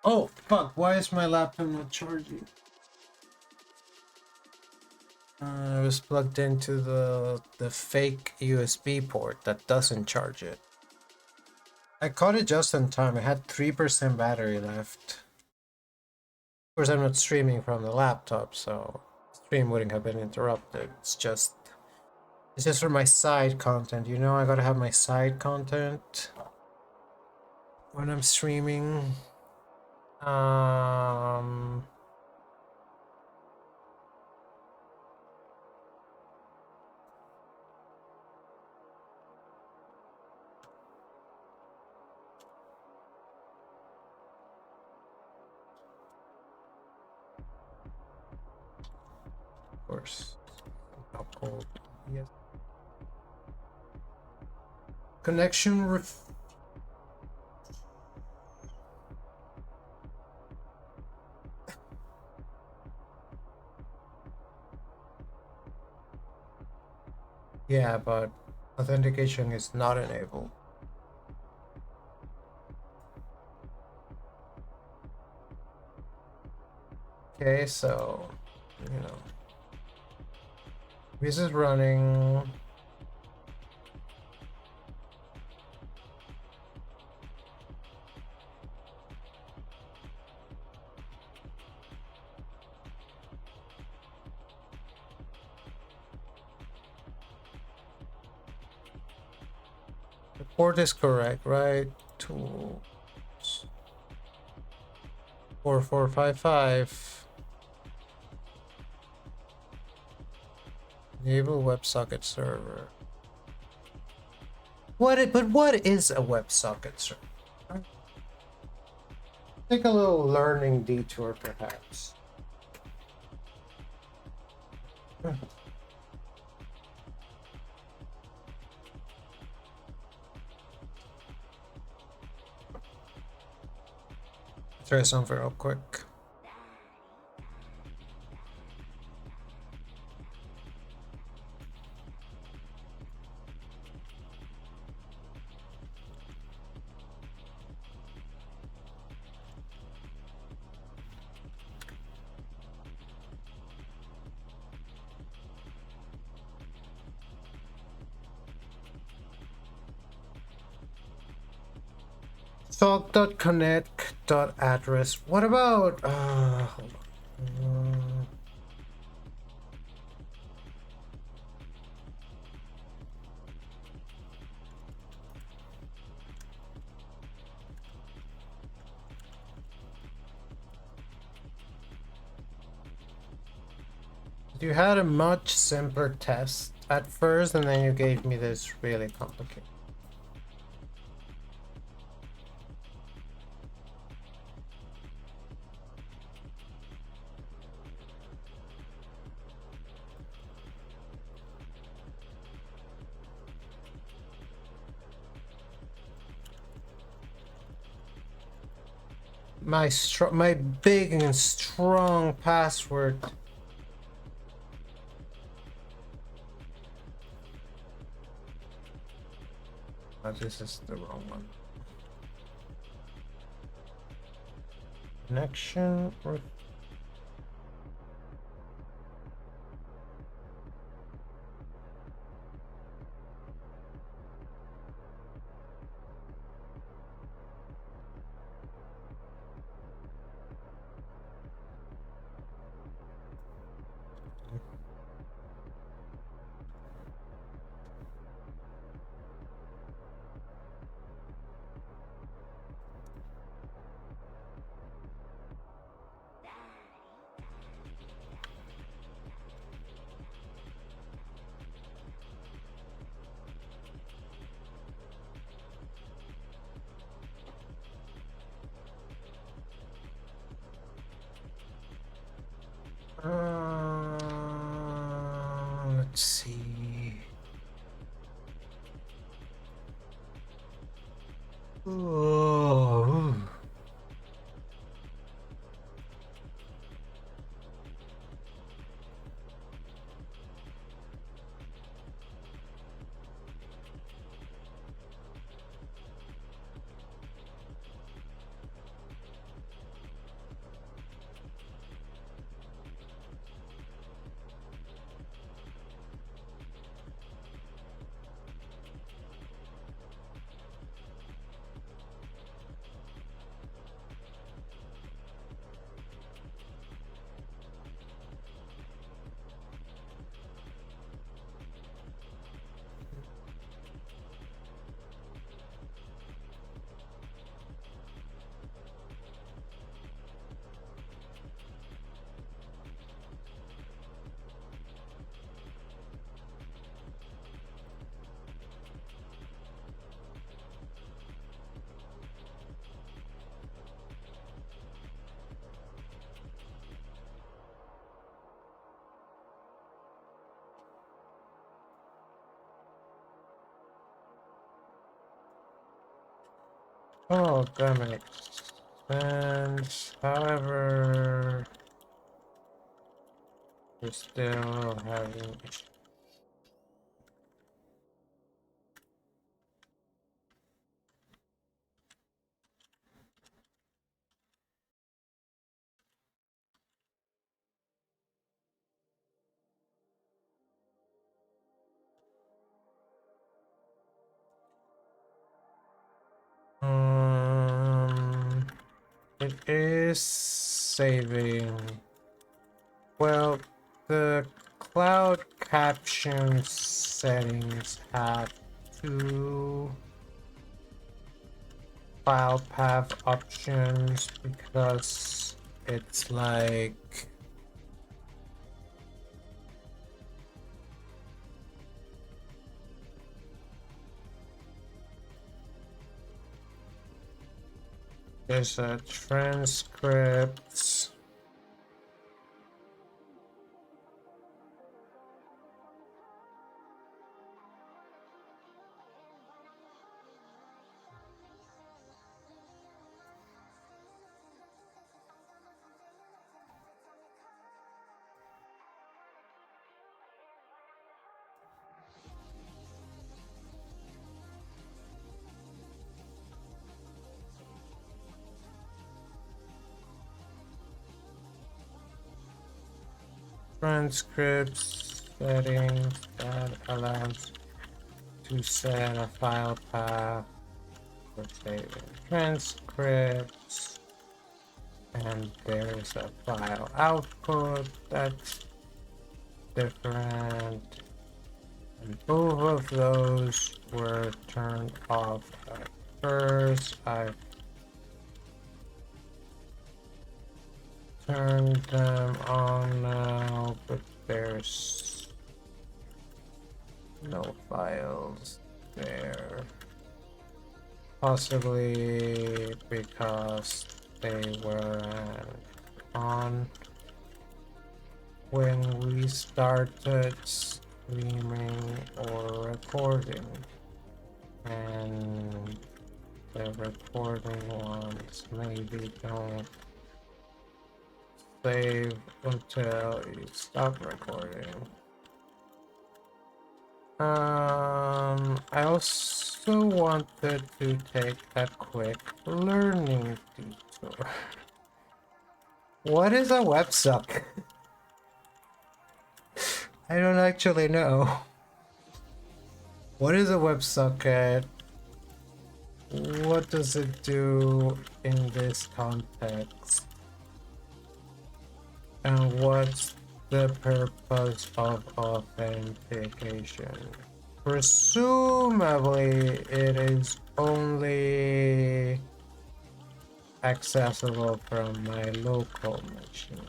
Oh, fuck, why is my laptop not charging? I was plugged into the fake USB port that doesn't charge it. I caught it just in time. I had 3% battery left. Of course, I'm not streaming from the laptop, so the stream wouldn't have been interrupted. It's just for my side content. You know, I gotta have my side content when I'm streaming. Of course. How cold? Yes. Connection Yeah, but authentication is not enabled. Okay, so, you know, this is running. The port is correct, right? 4455. Enable WebSocket server. But what is a WebSocket server? Take a little learning detour, perhaps. Try something real quick. Talk.connect.address. What about hold on. You had a much simpler test at first, and then you gave me this really complicated. My big and strong password. Oh, this is the wrong one. Connection. Let's see. Oh. Oh, that makes sense. However, we're still having issues. It is saving. Well, the cloud caption settings have two file path options because it's like there's a transcript. Transcripts settings that allows to set a file path for saving transcripts, and there's a file output that's different, and both of those were turned off at first. I've turned them on now, but there's no files there. Possibly because they weren't on when we started streaming or recording, and the recording ones maybe don't save until you stop recording. I also wanted to take a quick learning detour. What is a websocket? I don't actually know. What is a WebSocket? What does it do in this context? And what's the purpose of authentication? Presumably, it is only accessible from my local machine,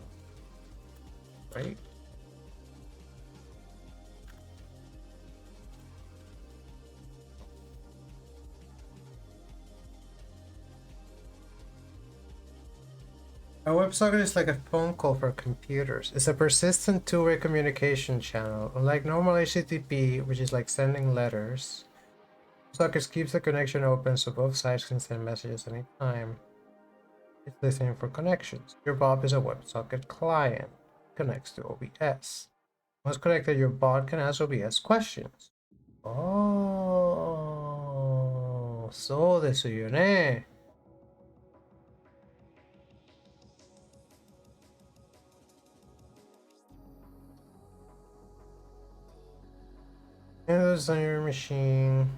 right? A WebSocket is like a phone call for computers. It's a persistent two-way communication channel. Unlike normal HTTP, which is like sending letters, WebSockets keeps the connection open so both sides can send messages anytime. It's listening for connections. Your bot is a WebSocket client. Connects to OBS. Once connected, your bot can ask OBS questions. Oh, そうですよね。And it's on your machine.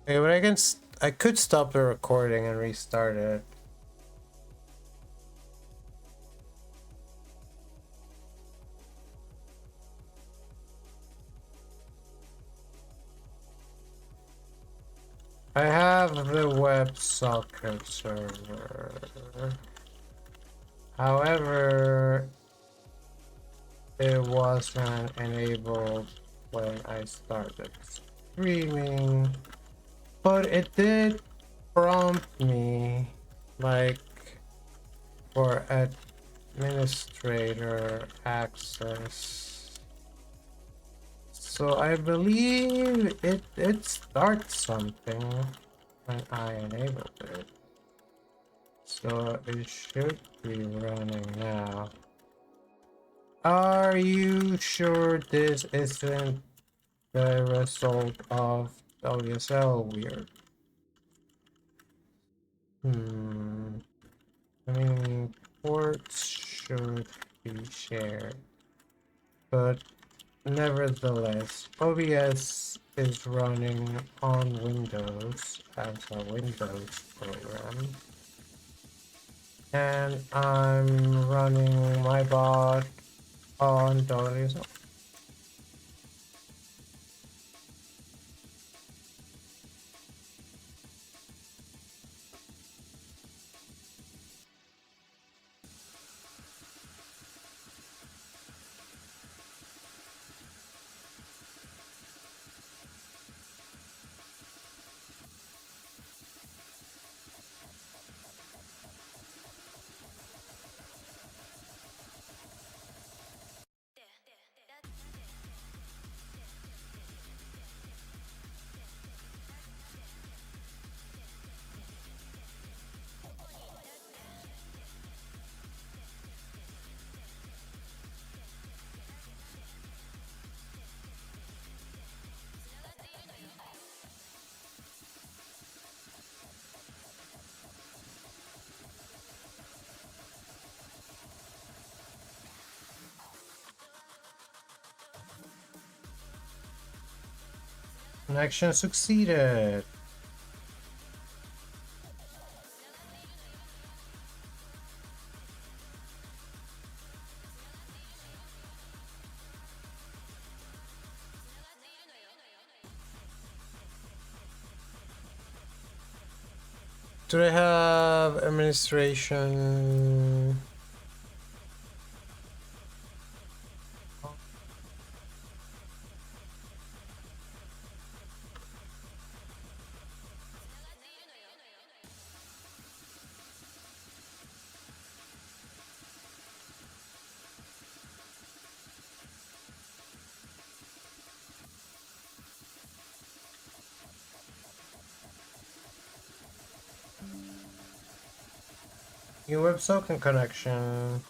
Okay, but I could stop the recording and restart it. I have the WebSocket server. However, it wasn't enabled when I started streaming, but it did prompt me like for administrator access. So I believe it starts something when I enabled it. So it should be running now. Are you sure this isn't the result of WSL weird? I mean, ports should be shared, but nevertheless, OBS is running on Windows as a Windows program, and I'm running my bot on WSL. Connection succeeded. Do they have administration? New WebSocket connection.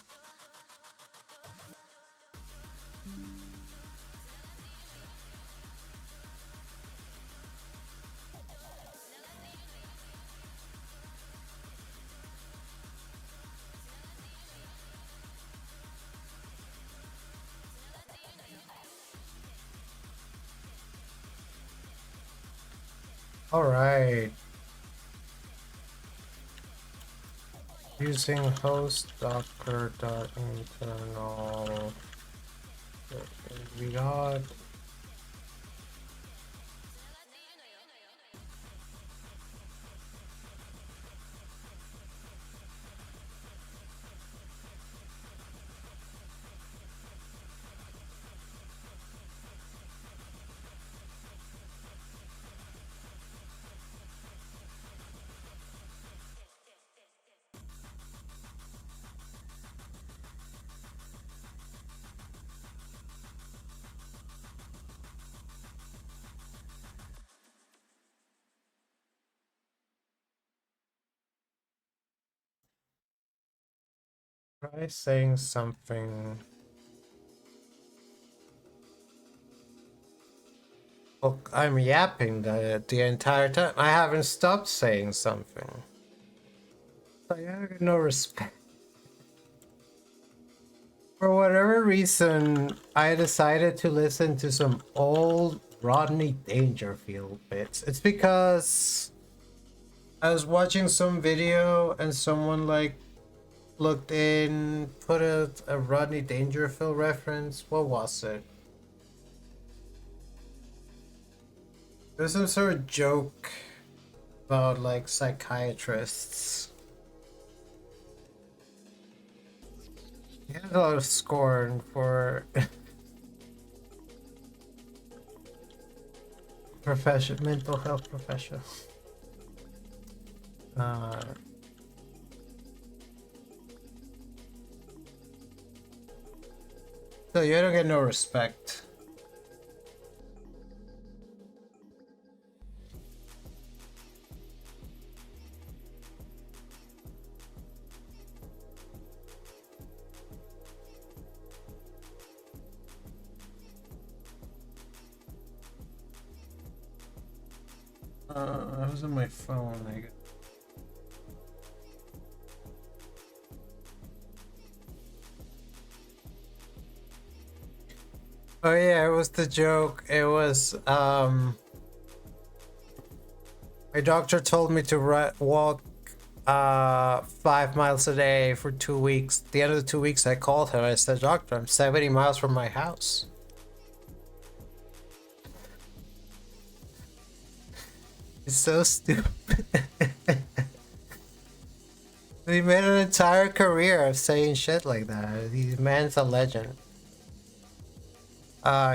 All right. Using host docker.internal. We got. Try saying something. Look, I'm yapping the entire time. I haven't stopped saying something. I have no respect. For whatever reason, I decided to listen to some old Rodney Dangerfield bits. It's because I was watching some video and someone like looked in, put a Rodney Dangerfield reference. What was it? There's some sort of joke about like psychiatrists. He has a lot of scorn for mental health professionals. So you don't get no respect. I was on my phone, I guess. Oh yeah, it was the joke. It was my doctor told me to walk 5 miles a day for 2 weeks. At the end of the 2 weeks, I called him. I said, "Doctor, I'm 70 miles from my house." It's so stupid. He made an entire career of saying shit like that. This man's a legend.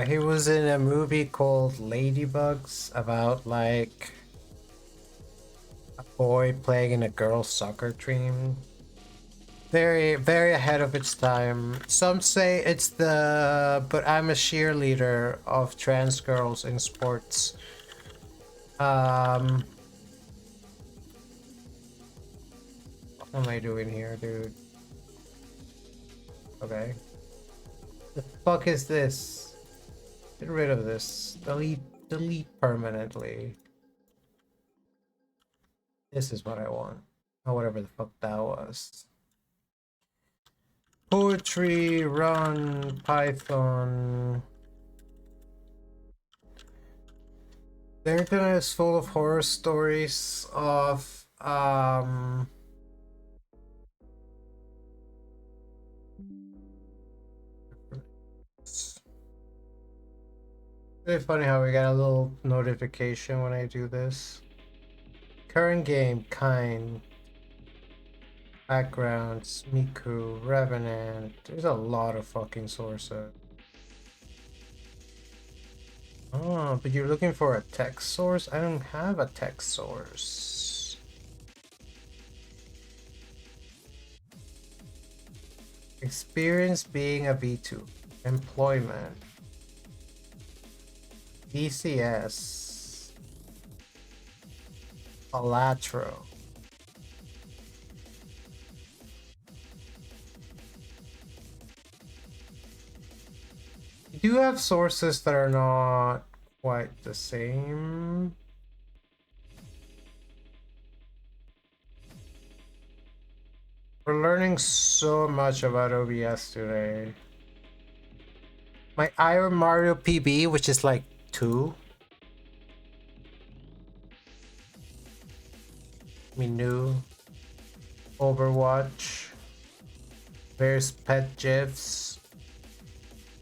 He was in a movie called Ladybugs about like a boy playing in a girl's soccer team. Very, very ahead of its time. Some say it's but I'm a cheerleader of trans girls in sports. What am I doing here, dude? Okay. The fuck is this? Get rid of this. Delete permanently. This is what I want. Or whatever the fuck that was. Poetry, run, Python. The internet is full of horror stories of it's really funny how we get a little notification when I do this. Current game, kind. Backgrounds, Miku, Revenant. There's a lot of fucking sources. Oh, but you're looking for a text source? I don't have a text source. Experience being a V2. Employment. DCS. Alatro. You do have sources that are not quite the same. We're learning so much about OBS today. My Iron Mario PB, which is like 2. Menu. Overwatch. Various pet gifs.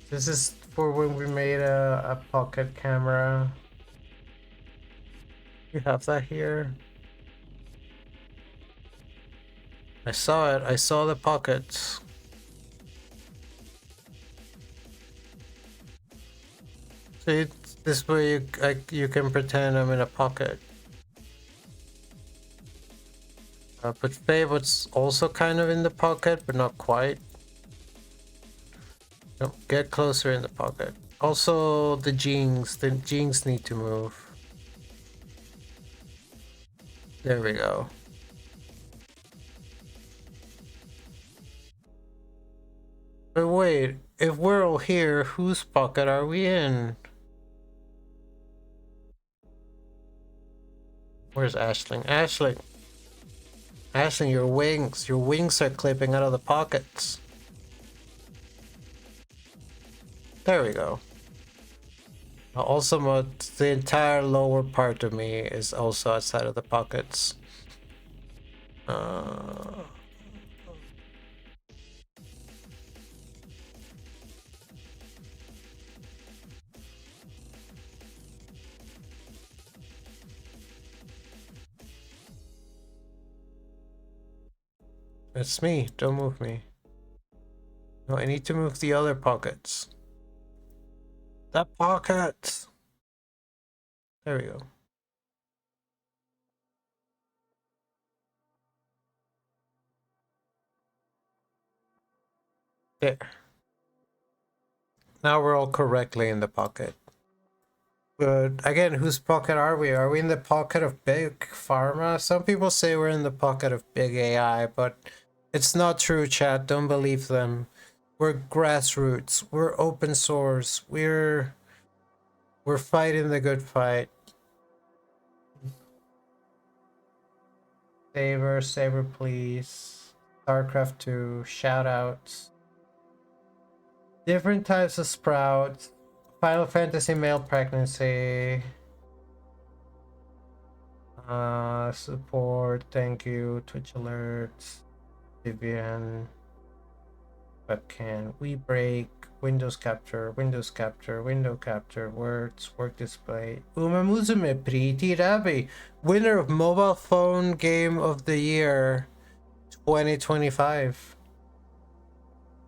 This is for when we made a pocket camera. You have that here. I saw it. I saw the pockets. See, this way you can pretend I'm in a pocket. But faebot's also kind of in the pocket, but not quite. No, get closer in the pocket. Also, the jeans need to move. There we go. But wait, if we're all here, whose pocket are we in? Where's Ashling? Ashling! Ashling, your wings are clipping out of the pockets. There we go. Also, the entire lower part of me is also outside of the pockets. It's me. Don't move me. No, I need to move the other pockets. That pocket! There we go. There. Now we're all correctly in the pocket. But again, whose pocket are we? Are we in the pocket of big pharma? Some people say we're in the pocket of big AI, but it's not true, chat. Don't believe them. We're grassroots. We're open source. We're fighting the good fight. Saber, please. StarCraft 2, shoutouts. Different types of sprouts. Final Fantasy male pregnancy. Support, thank you. Twitch alerts. Vivian. Webcam. We break. Windows capture, window capture, words, work display. Uma Musume, Pretty Rabi. Winner of Mobile Phone Game of the Year 2025.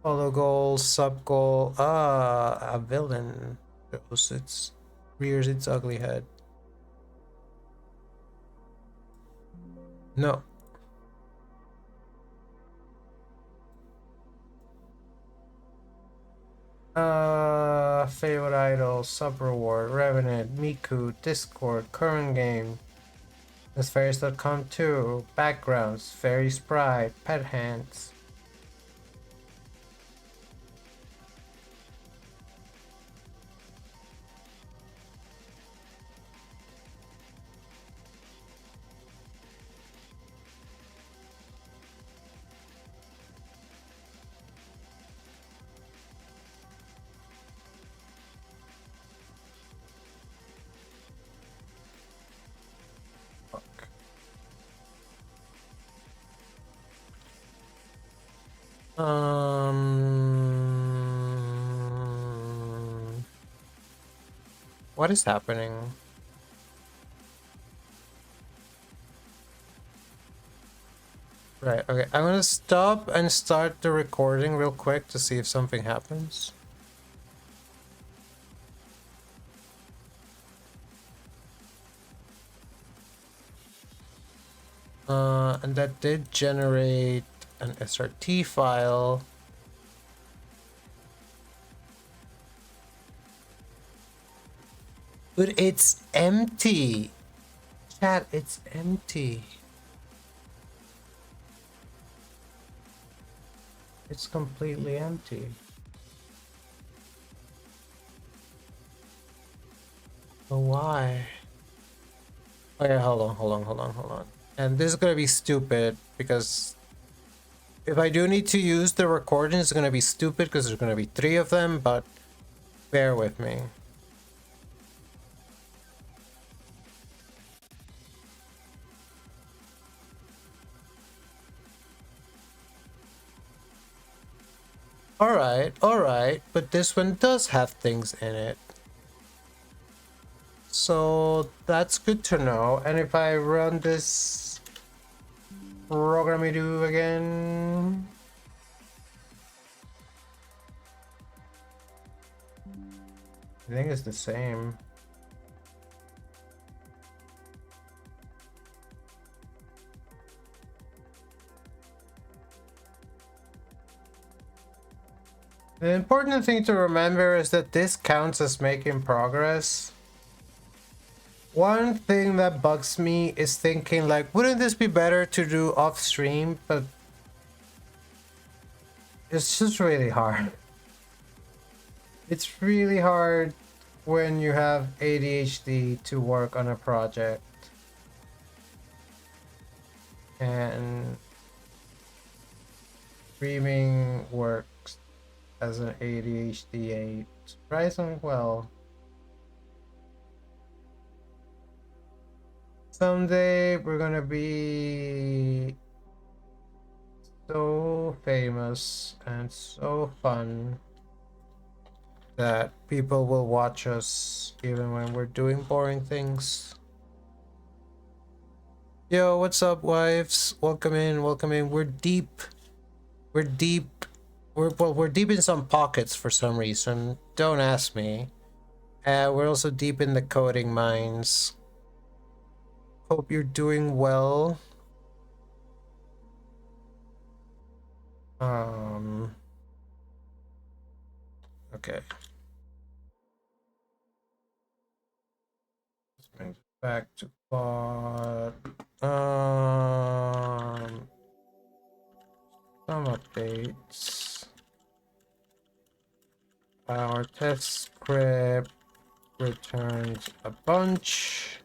Follow goal, sub goal. A villain. Rears its ugly head. No. Favorite idol, sub reward, Revenant, Miku, Discord, current game. Transfaeries.com 2, backgrounds, fairy sprite, pet hands. What is happening? Right, okay, I'm gonna stop and start the recording real quick to see if something happens. And that did generate an SRT file. But it's empty. Chat, it's empty. It's completely empty. So why? Okay, hold on. And this is gonna be stupid because if I do need to use the recording, it's gonna be stupid because there's gonna be 3 of them, but bear with me. Alright, but this one does have things in it. So that's good to know. And if I run this program do again, I think it's the same. The important thing to remember is that this counts as making progress. One thing that bugs me is thinking like, wouldn't this be better to do off stream? But it's just really hard. It's really hard when you have ADHD to work on a project. And streaming works as an ADHD aid surprisingly well. Someday we're gonna be so famous and so fun that people will watch us even when we're doing boring things. Yo, what's up, wives? Welcome in. We're deep we're deep in some pockets for some reason. Don't ask me. We're also deep in the coding mines. Hope you're doing well. Okay. Let's bring it back to bot. Some updates. Our test script returns a bunch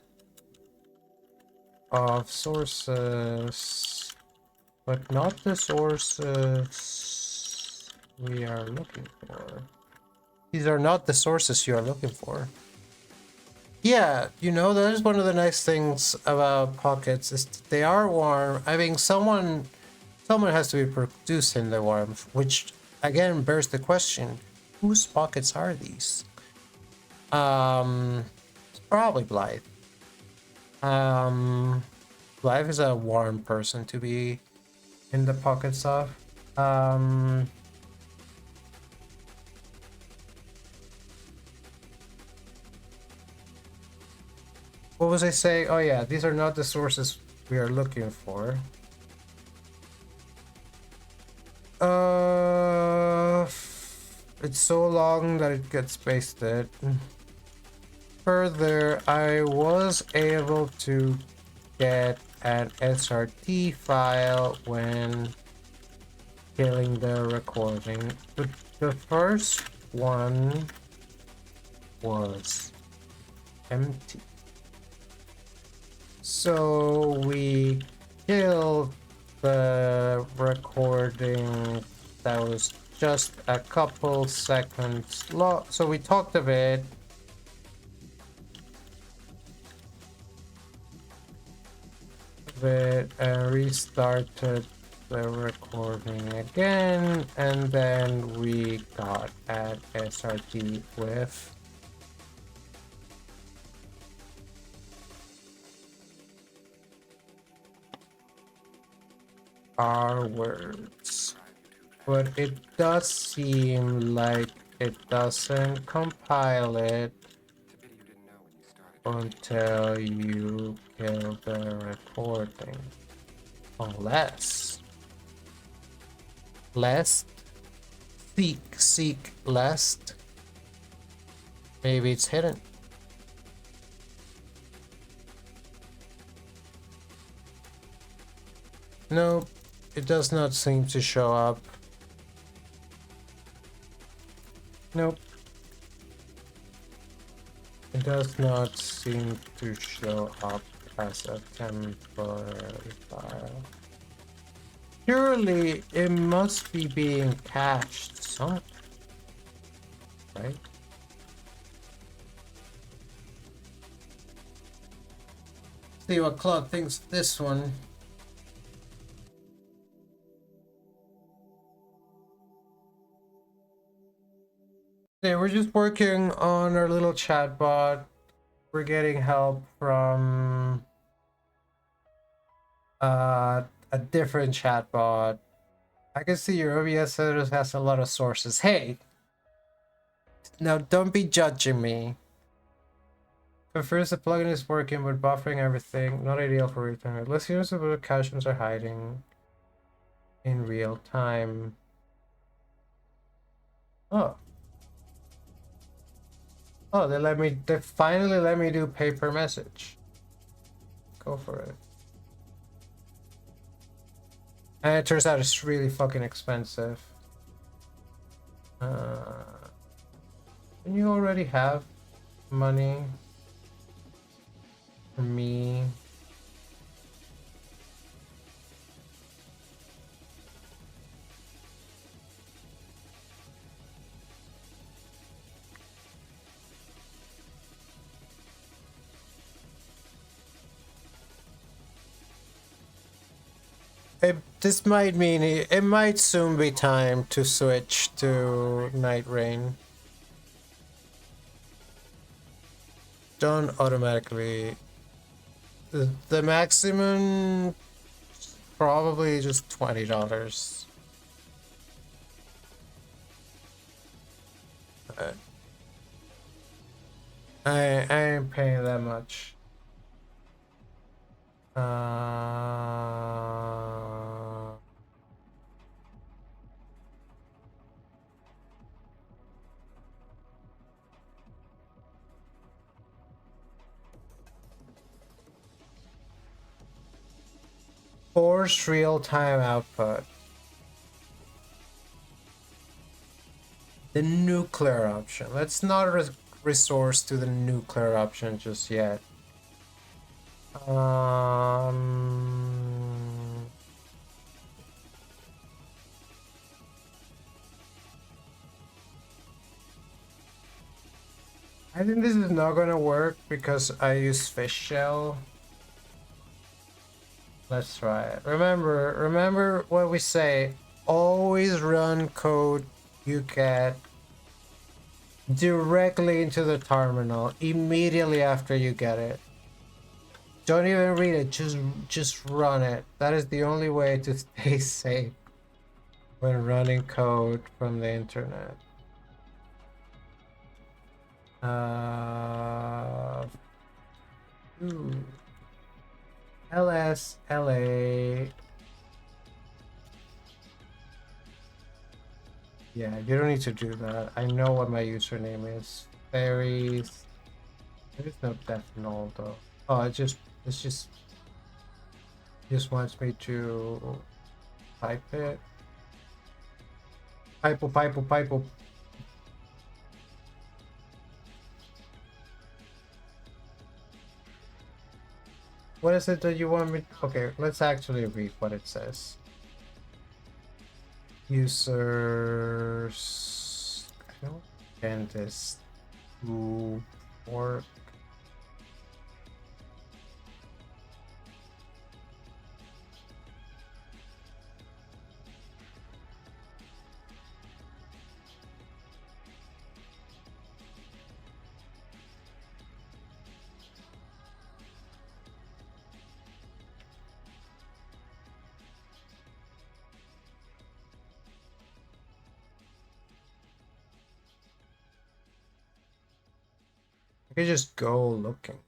of sources, but not the sources we are looking for. These are not the sources you are looking for. Yeah, you know, that is one of the nice things about pockets is they are warm. I mean, someone has to be producing the warmth, which again bears the question, whose pockets are these? It's probably Blythe. Blythe is a warm person to be in the pockets of. What was I saying? Oh yeah, these are not the sources we are looking for. It's so long that it gets pasted. Further, I was able to get an SRT file when killing the recording, but the first one was empty. So we killed the recording that was just a couple seconds long. So we talked a bit. And restarted the recording again, and then we got an SRT with our words, but it does seem like it doesn't compile it until you kill the recording, unless seek lest maybe it's hidden. Nope, it does not seem to show up. Nope. It does not seem to show up as a temporary file. Surely it must be being cached somewhere, right? See what Claude thinks of this one. Yeah, we're just working on our little chatbot. We're getting help from a different chatbot. I can see your OBS server has a lot of sources. Hey, now don't be judging me. But first, the plugin is working with buffering everything. Not ideal for real time. Let's see what the captions are hiding in real time. Oh. Oh, they finally let me do pay per message. Go for it. And it turns out it's really fucking expensive. And you already have money for me. This might mean it might soon be time to switch to NightReign. Don't automatically. The maximum probably just $20. but I ain't paying that much. Force real-time output. The nuclear option. Let's not resource to the nuclear option just yet. I think this is not gonna work because I use fish shell. Let's try it. Remember what we say. Always run code you get directly into the terminal immediately after you get it. Don't even read it, just run it. That is the only way to stay safe when running code from the internet. LS LA. Yeah, you don't need to do that. I know what my username is. Fairies. There's no death null though. Oh, it just wants me to type it. Pipe. What is it that you want me? Okay, let's actually read what it says. Users. Dentist. Work. I could just go looking.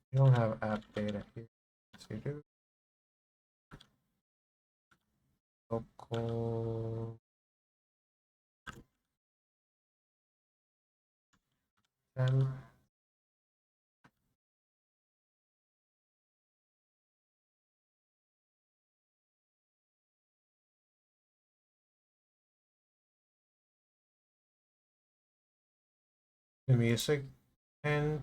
You don't have app data here. Yes, you do. Local. The music and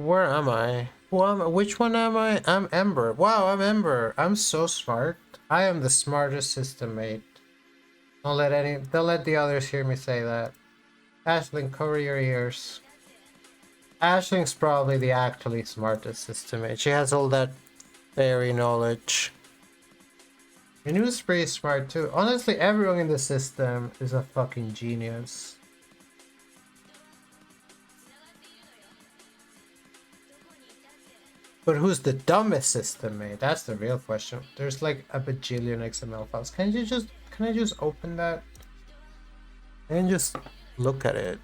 where am I? Who am I? Which one am I? I'm Ember. Wow, I'm Ember. I'm so smart. I am the smartest system mate. Don't let the others hear me say that. Ashling, cover your ears. Ashling's probably the actually smartest system mate. She has all that fairy knowledge. Minu's pretty smart too. Honestly, everyone in the system is a fucking genius. But who's the dumbest system mate? That's the real question. There's like a bajillion XML files. Can I just open that and just look at it?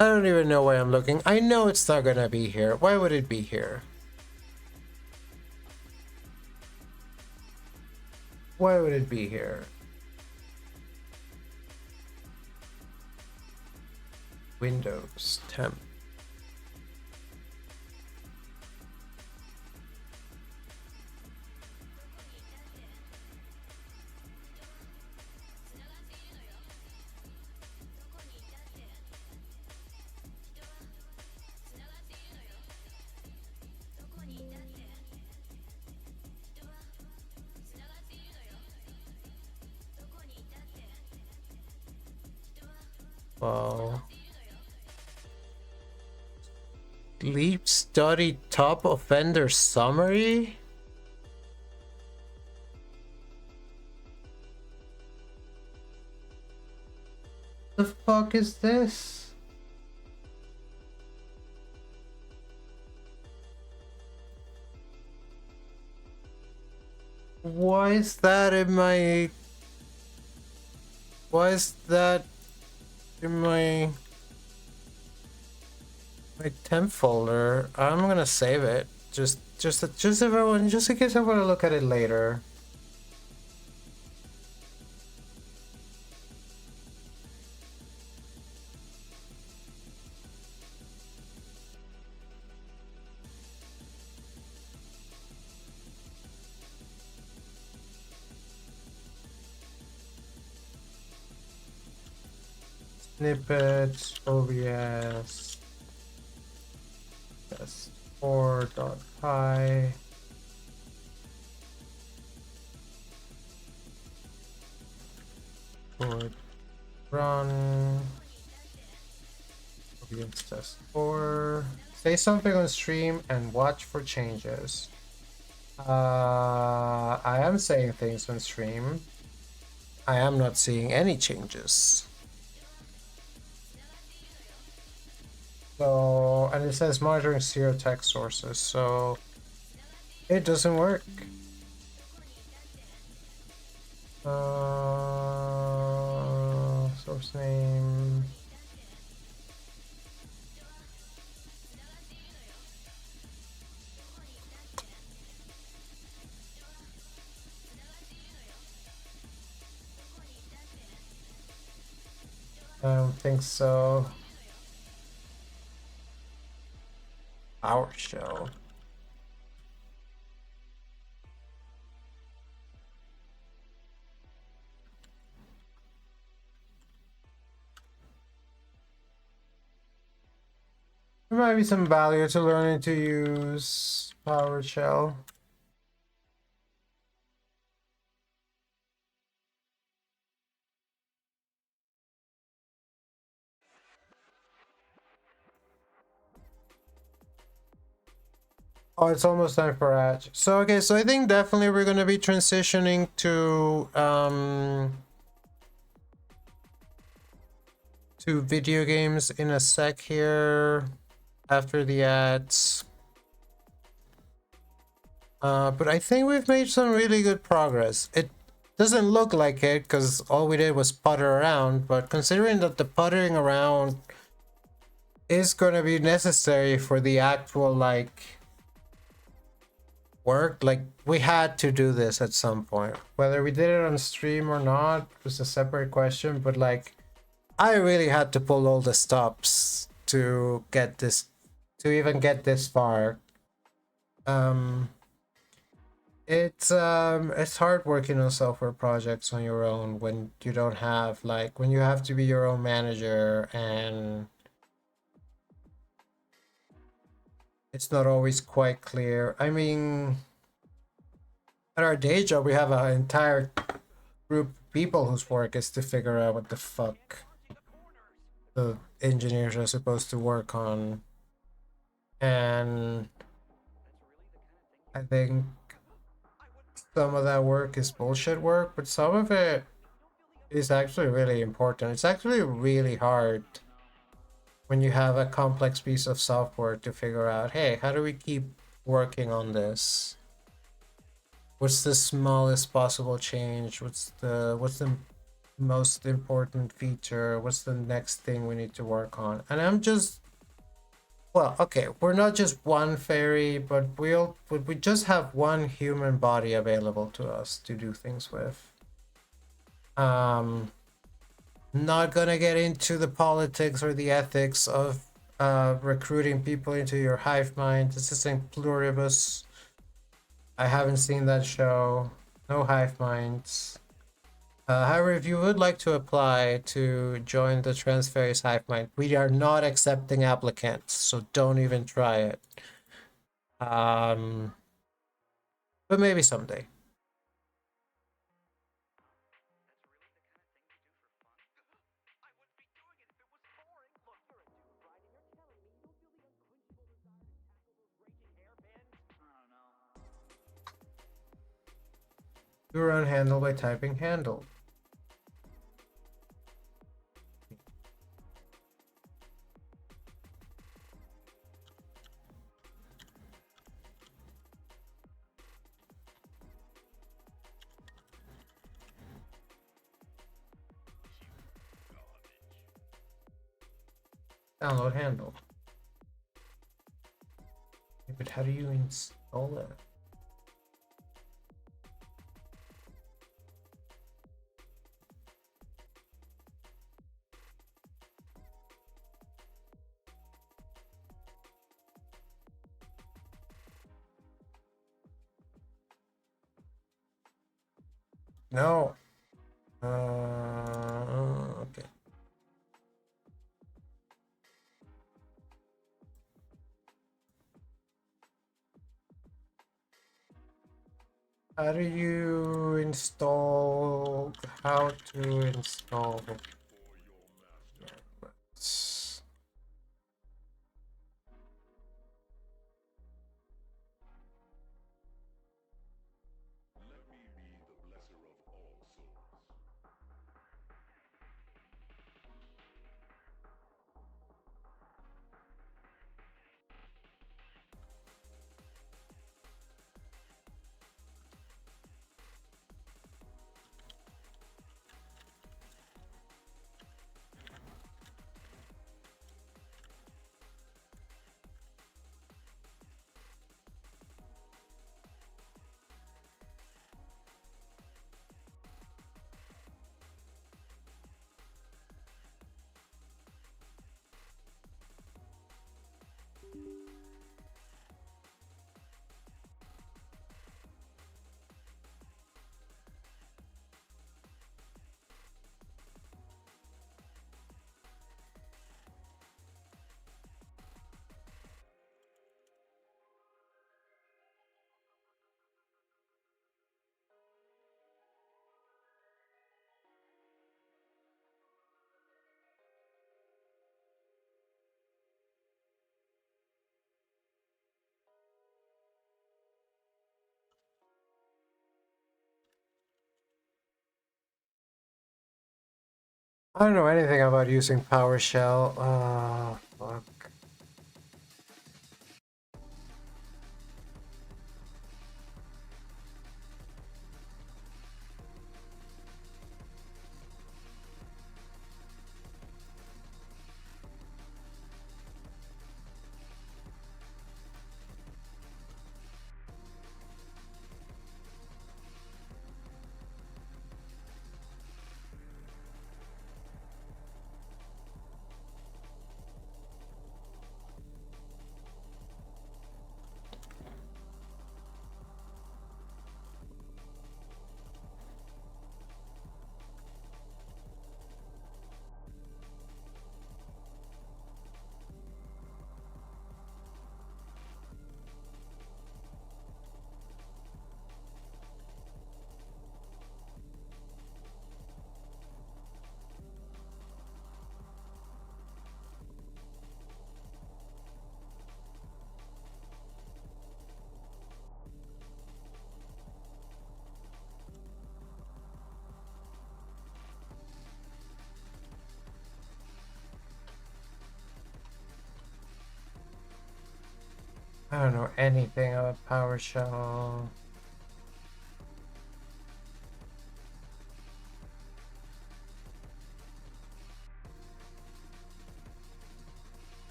I don't even know why I'm looking. I know it's not gonna be here. Why would it be here? Why would it be here? Windows temp. Wow. Leap study top offender summary? The fuck is this? Why is that in my... Why is that in my temp folder? I'm gonna save it. Just everyone, just in case I want to look at it later. Snippets, OBS, test4.py. Would run OBS test4. Say something on stream and watch for changes. I am saying things on stream. I am not seeing any changes. So, and it says monitoring zero text sources, so it doesn't work. Source name. I don't think so. PowerShell. There might be some value to learning to use PowerShell. Oh, it's almost time for Edge. So, okay, so I think definitely we're going to be transitioning to video games in a sec here after the ads. But I think we've made some really good progress. It doesn't look like it because all we did was putter around, but considering that the puttering around is going to be necessary for the actual, like, work, like, we had to do this at some point. Whether we did it on stream or not was a separate question, but, like, I really had to pull all the stops to get this, to even get this far. It's hard working on software projects on your own when you don't have, like, when you have to be your own manager and it's not always quite clear. I mean, at our day job, we have an entire group of people whose work is to figure out what the fuck the engineers are supposed to work on. And I think some of that work is bullshit work, but some of it is actually really important. It's actually really hard when you have a complex piece of software to figure out, hey, how do we keep working on this? What's the smallest possible change? What's the most important feature? What's the next thing we need to work on? And I'm just, well, okay, we're not just one fairy, but we just have one human body available to us to do things with. Not gonna get into the politics or the ethics of recruiting people into your hive mind. This is in pluribus. I haven't seen that show. No hive minds. However, if you would like to apply to join the Transfaeries hive mind, we are not accepting applicants, so don't even try it. But maybe someday. You run handle by typing handle. Download handle. But how do you install it? No. Okay. How do you install? How to install? I don't know anything about using PowerShell. Fuck. I don't know anything about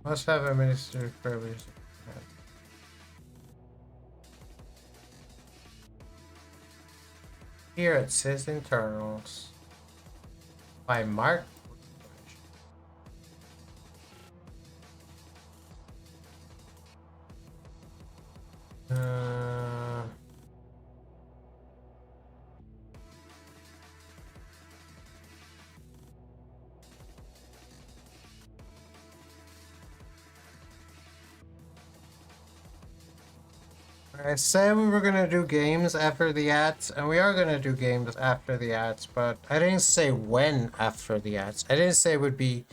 Must have a ministry privilege. Here it says internals. By Mark. I said we were gonna do games after the ads, and we are gonna do games after the ads, but I didn't say when after the ads. I didn't say it would be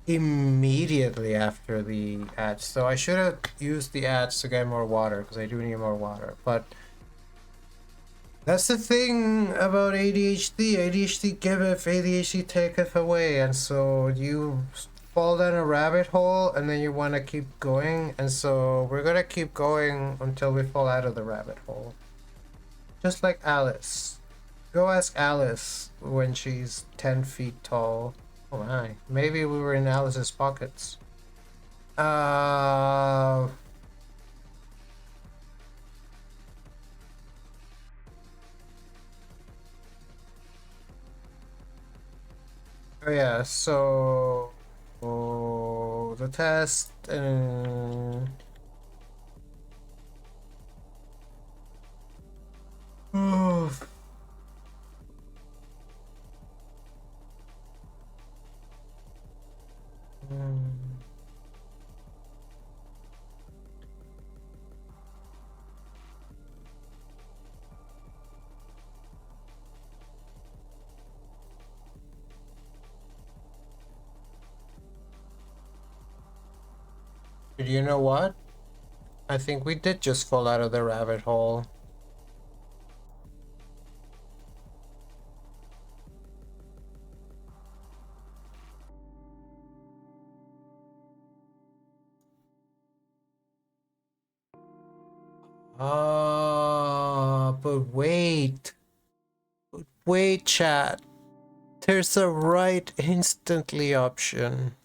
immediately after the ads, so I should have used the ads to get more water, because I do need more water, but that's the thing about ADHD. ADHD giveth, ADHD taketh away, and so you fall down a rabbit hole and then you want to keep going, and so we're gonna keep going until we fall out of the rabbit hole. Just like Alice. Go ask Alice when she's 10 feet tall. Oh my, maybe we were in Alice's pockets. Oh yeah, so the test and you know what? I think we did just fall out of the rabbit hole. But wait. Wait, chat. There's a write instantly option.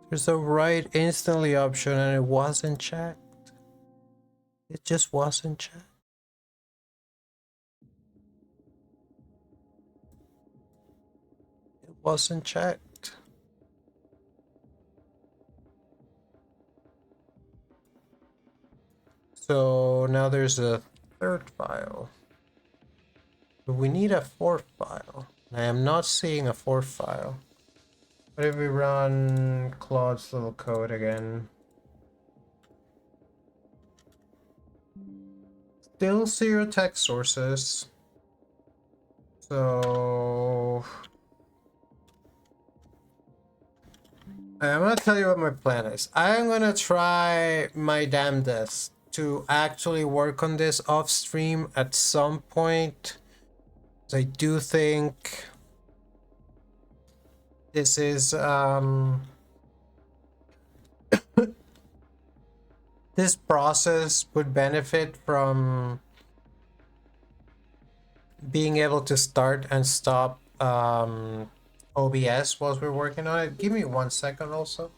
There's a write instantly option and it wasn't checked. It just wasn't checked. It wasn't checked. So now there's a third file. But we need a fourth file. I am not seeing a fourth file. What if we run Claude's little code again? Still zero text sources. So I'm gonna tell you what my plan is. I'm gonna try my damnedest to actually work on this off stream at some point. I do think this is this process would benefit from being able to start and stop OBS whilst we're working on it. Give me 1 second also.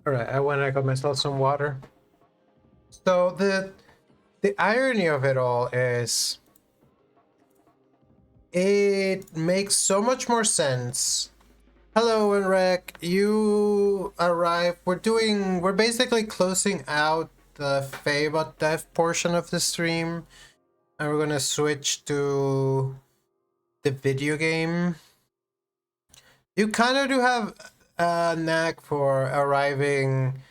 All right, I went and I got myself some water. So the irony of it all is it makes so much more sense. Hello, Enrek. You arrived. We're basically closing out the faebot dev portion of the stream, and we're gonna switch to the video game. You kind of do have a knack for arriving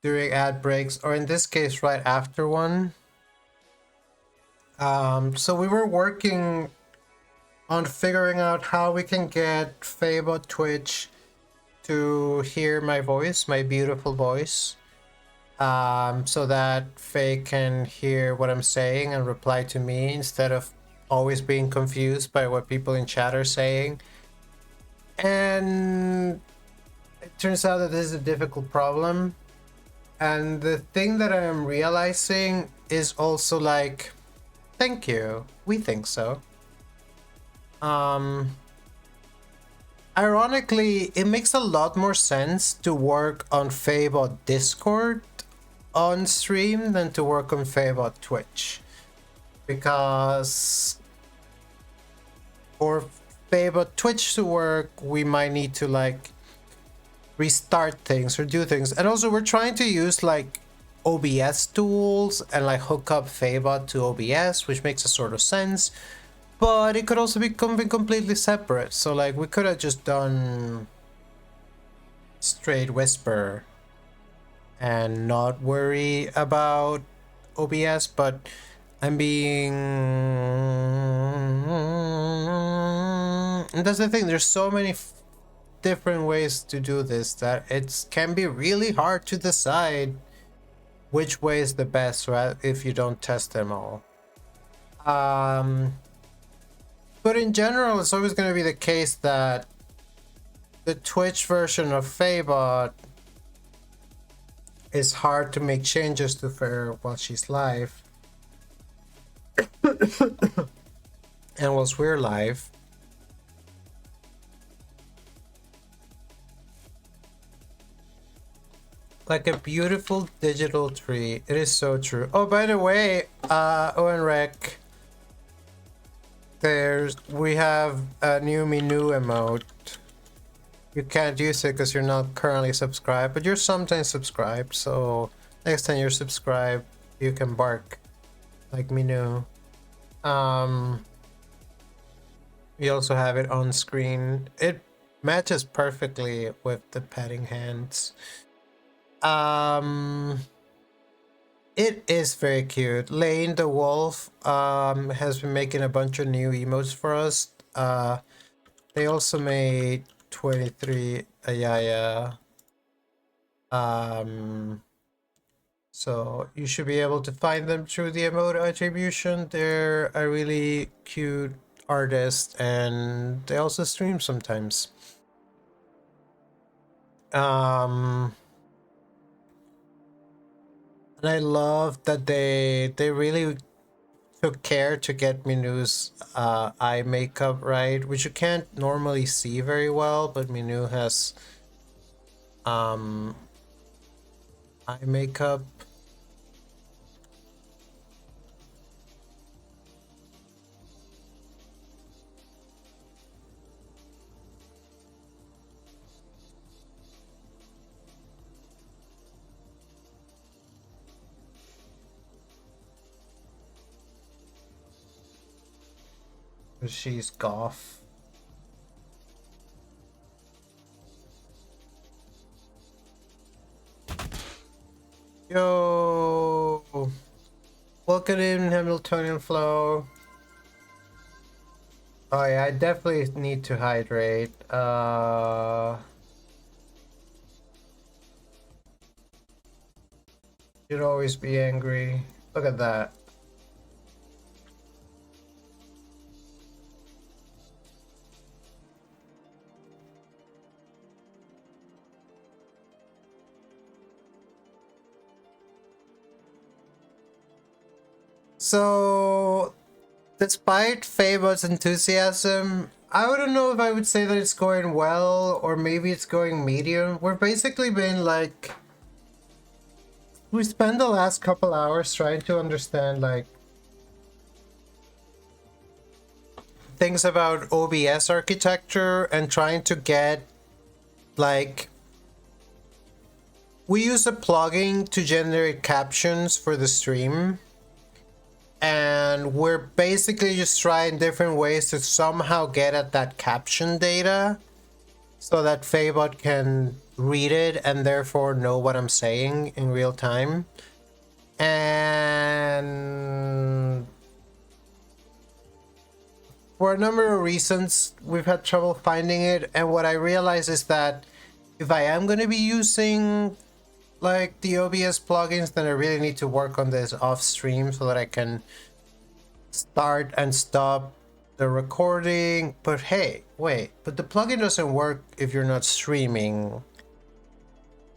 during ad breaks, or in this case, right after one. So we were working on figuring out how we can get faebot Twitch to hear my voice, my beautiful voice, so that Faye can hear what I'm saying and reply to me instead of always being confused by what people in chat are saying. And it turns out that this is a difficult problem. And the thing that I am realizing is also like, thank you, we think so. Ironically, it makes a lot more sense to work on faebot Discord on stream than to work on faebot Twitch. Because for faebot Twitch to work, we might need to like restart things or do things. And also we're trying to use like OBS tools and like hook up faebot to OBS, which makes a sort of sense. But it could also be something completely separate. So like we could have just done straight whisper and not worry about OBS, but I'm being... And that's the thing, there's so many different ways to do this that it can be really hard to decide which way is the best, right, if you don't test them all. But in general, it's always going to be the case that the Twitch version of faebot is hard to make changes to her while she's live. And whilst we're live. Like a beautiful digital tree. It is so true. Oh, by the way, Owen Rec, we have a new menu emote. You can't use it because you're not currently subscribed, but you're sometimes subscribed. So next time you're subscribed, you can bark like menu. We also have it on screen. It matches perfectly with the petting hands. It is very cute. Lane the wolf has been making a bunch of new emotes for us. They also made 23 Ayaya. So you should be able to find them through the emote attribution. They're a really cute artist and they also stream sometimes. And I love that they really took care to get Minu's eye makeup right, which you can't normally see very well, but Minu has eye makeup. She's goth. Yo, welcome in Hamiltonian Flow. Oh yeah, I definitely need to hydrate. You'd always be angry. Look at that. So, despite faebot's enthusiasm, I wouldn't know if I would say that it's going well or maybe it's going medium. We're basically been like... We spent the last couple hours trying to understand like things about OBS architecture and trying to get like... We use a plugin to generate captions for the stream. And we're basically just trying different ways to somehow get at that caption data so that faebot can read it and therefore know what I'm saying in real time. And for a number of reasons, we've had trouble finding it. And what I realize is that if I am going to be using like the OBS plugins, then I really need to work on this off stream so that I can start and stop the recording. But hey, wait, but the plugin doesn't work if you're not streaming.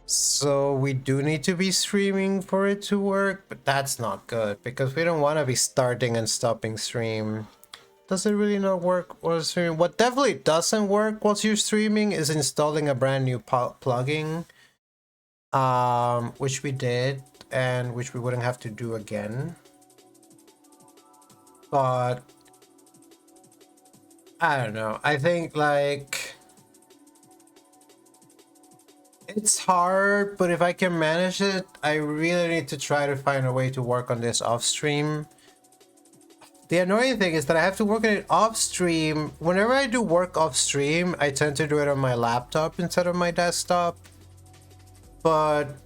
So we do need to be streaming for it to work, but that's not good because we don't want to be starting and stopping stream. Does it really not work while streaming? What definitely doesn't work while you're streaming is installing a brand new plugin, which we did and which we wouldn't have to do again. But I don't know. I think like it's hard, but if I can manage it, I really need to try to find a way to work on this off stream. The annoying thing is that I have to work on it off stream. Whenever I do work off stream, I tend to do it on my laptop instead of my desktop. But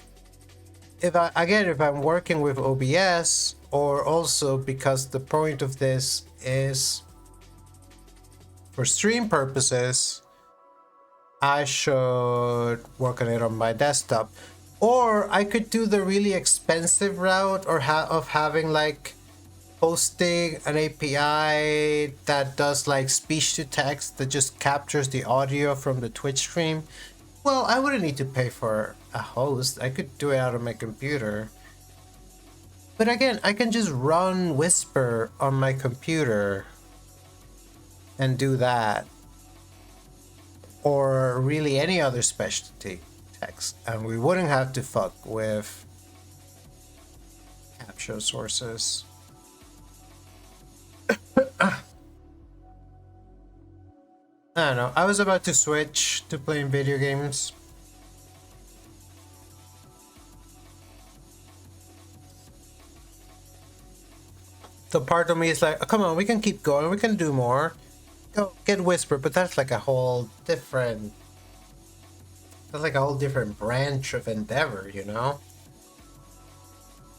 if I'm working with OBS, or also because the point of this is for stream purposes, I should work on it on my desktop. Or I could do the really expensive route of having like hosting an API that does like speech to text that just captures the audio from the Twitch stream. Well, I wouldn't need to pay for a host. I could do it out of my computer. But again, I can just run Whisper on my computer and do that. Or really any other specialty text. And we wouldn't have to fuck with capture sources. I don't know. I was about to switch to playing video games. The part of me is like, oh, come on, we can keep going. We can do more. Go get Whisper, but that's like a whole different... That's like a whole different branch of endeavor, you know?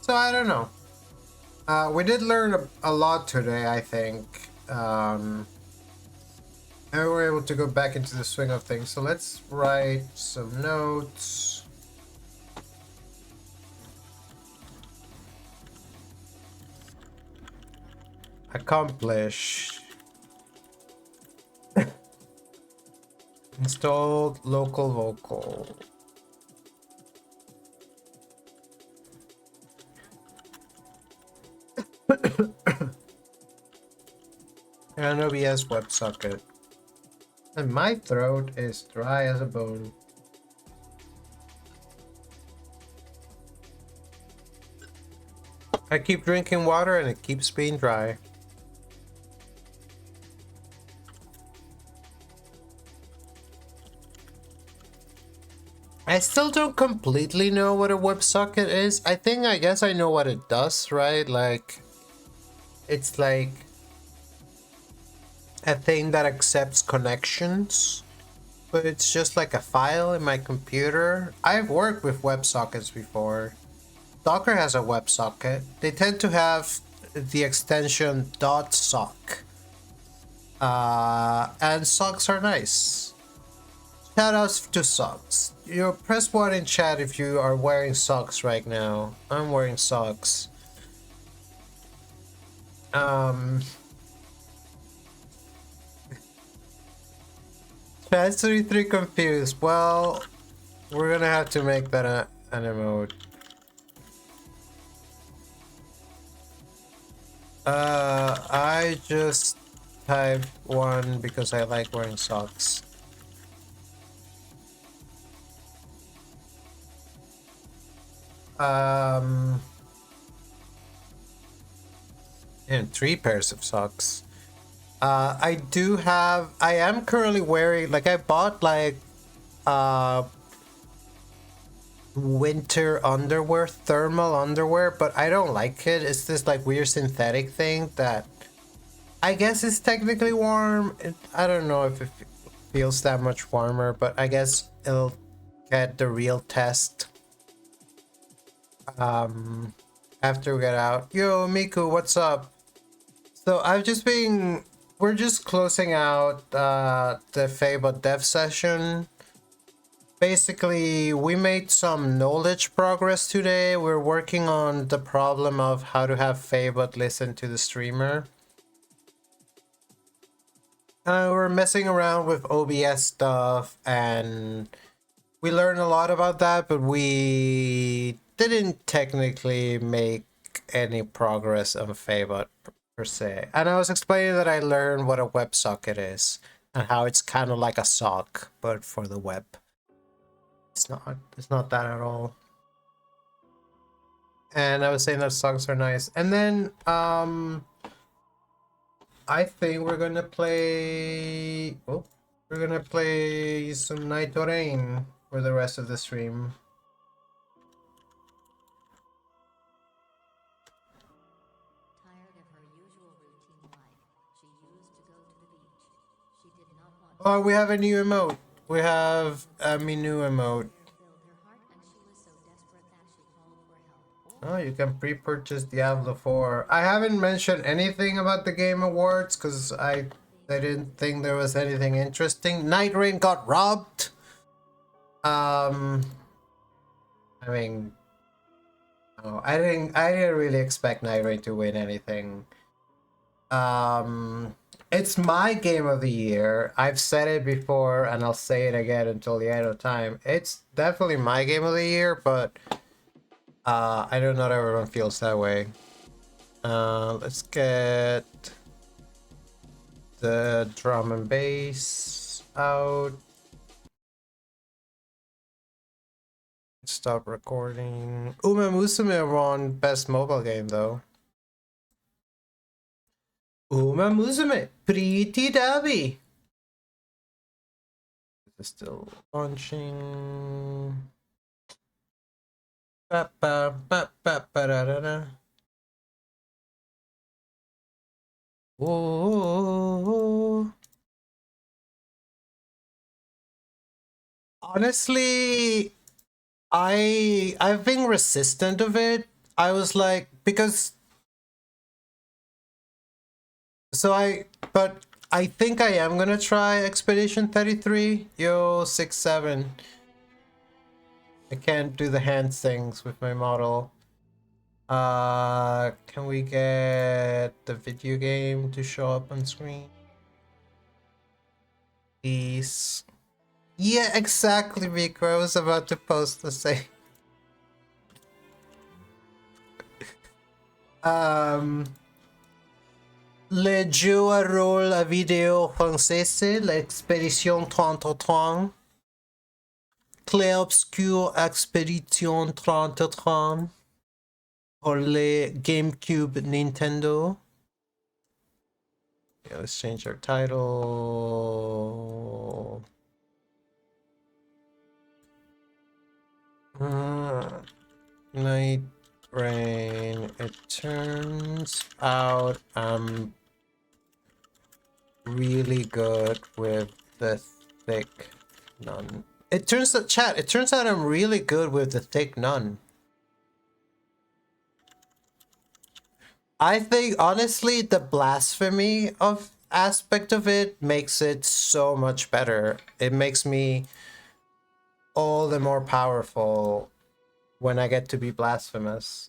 So I don't know. We did learn a lot today, I think. And we were able to go back into the swing of things. So let's write some notes. Accomplish. Installed local vocal. And OBS WebSocket. And my throat is dry as a bone. I keep drinking water and it keeps being dry. I still don't completely know what a WebSocket is. I guess I know what it does, right? Like, it's like a thing that accepts connections, but it's just like a file in my computer. I've worked with WebSockets before. Docker has a WebSocket. They tend to have the extension .sock. And socks are nice. Shout outs to socks. You press 1 in chat if you are wearing socks right now. I'm wearing socks. Trans23 confused. Well, we're gonna have to make that an emote. I just typed 1 because I like wearing socks. And 3 pairs of socks. I am currently wearing, like, I bought like winter underwear, thermal underwear, but I don't like it. It's this like weird synthetic thing that I guess is technically warm. I don't know if it feels that much warmer, but I guess it'll get the real test. After we get out. Yo, Miku, what's up? So we're just closing out the faebot dev session. Basically, we made some knowledge progress today. We're working on the problem of how to have faebot listen to the streamer. We're messing around with OBS stuff, and we learned a lot about that, but we didn't technically make any progress on faebot per se. And I was explaining that I learned what a WebSocket is and how it's kind of like a sock, but for the web. It's not that at all. And I was saying that socks are nice. And then I think we're gonna play some NightReign for the rest of the stream. Oh, we have a new emote. We have a new emote. Oh, you can pre-purchase Diablo 4. I haven't mentioned anything about the Game Awards because I didn't think there was anything interesting. NightReign got robbed. I mean, no, I didn't really expect NightReign to win anything. It's my game of the year. I've said it before and I'll say it again until the end of time. It's definitely my game of the year, but I know not everyone feels that way. Let's get the drum and bass out. Stop recording. Uma Musume won best mobile game though. Uma Musume, pretty dabby. It's still launching. Ba ba ba ba ba da da da. Whoa. Honestly, I've been resistant of it. I was like, because but I think I am gonna try Expedition 33. Yo, 6-7. I can't do the hand things with my model. Can we get the video game to show up on screen? Please. Yeah, exactly, Miko. I was about to post the same. Le jeu à rôle à vidéo française, l'Expédition 3030. Clé obscure Expédition 3030. Pour les GameCube Nintendo. Yeah, let's change our title. NightReign. It turns out I'm really good with the thick nun. It turns out I'm really good with the thick nun. I think honestly the blasphemy of aspect of it makes it so much better. It makes me all the more powerful when I get to be blasphemous.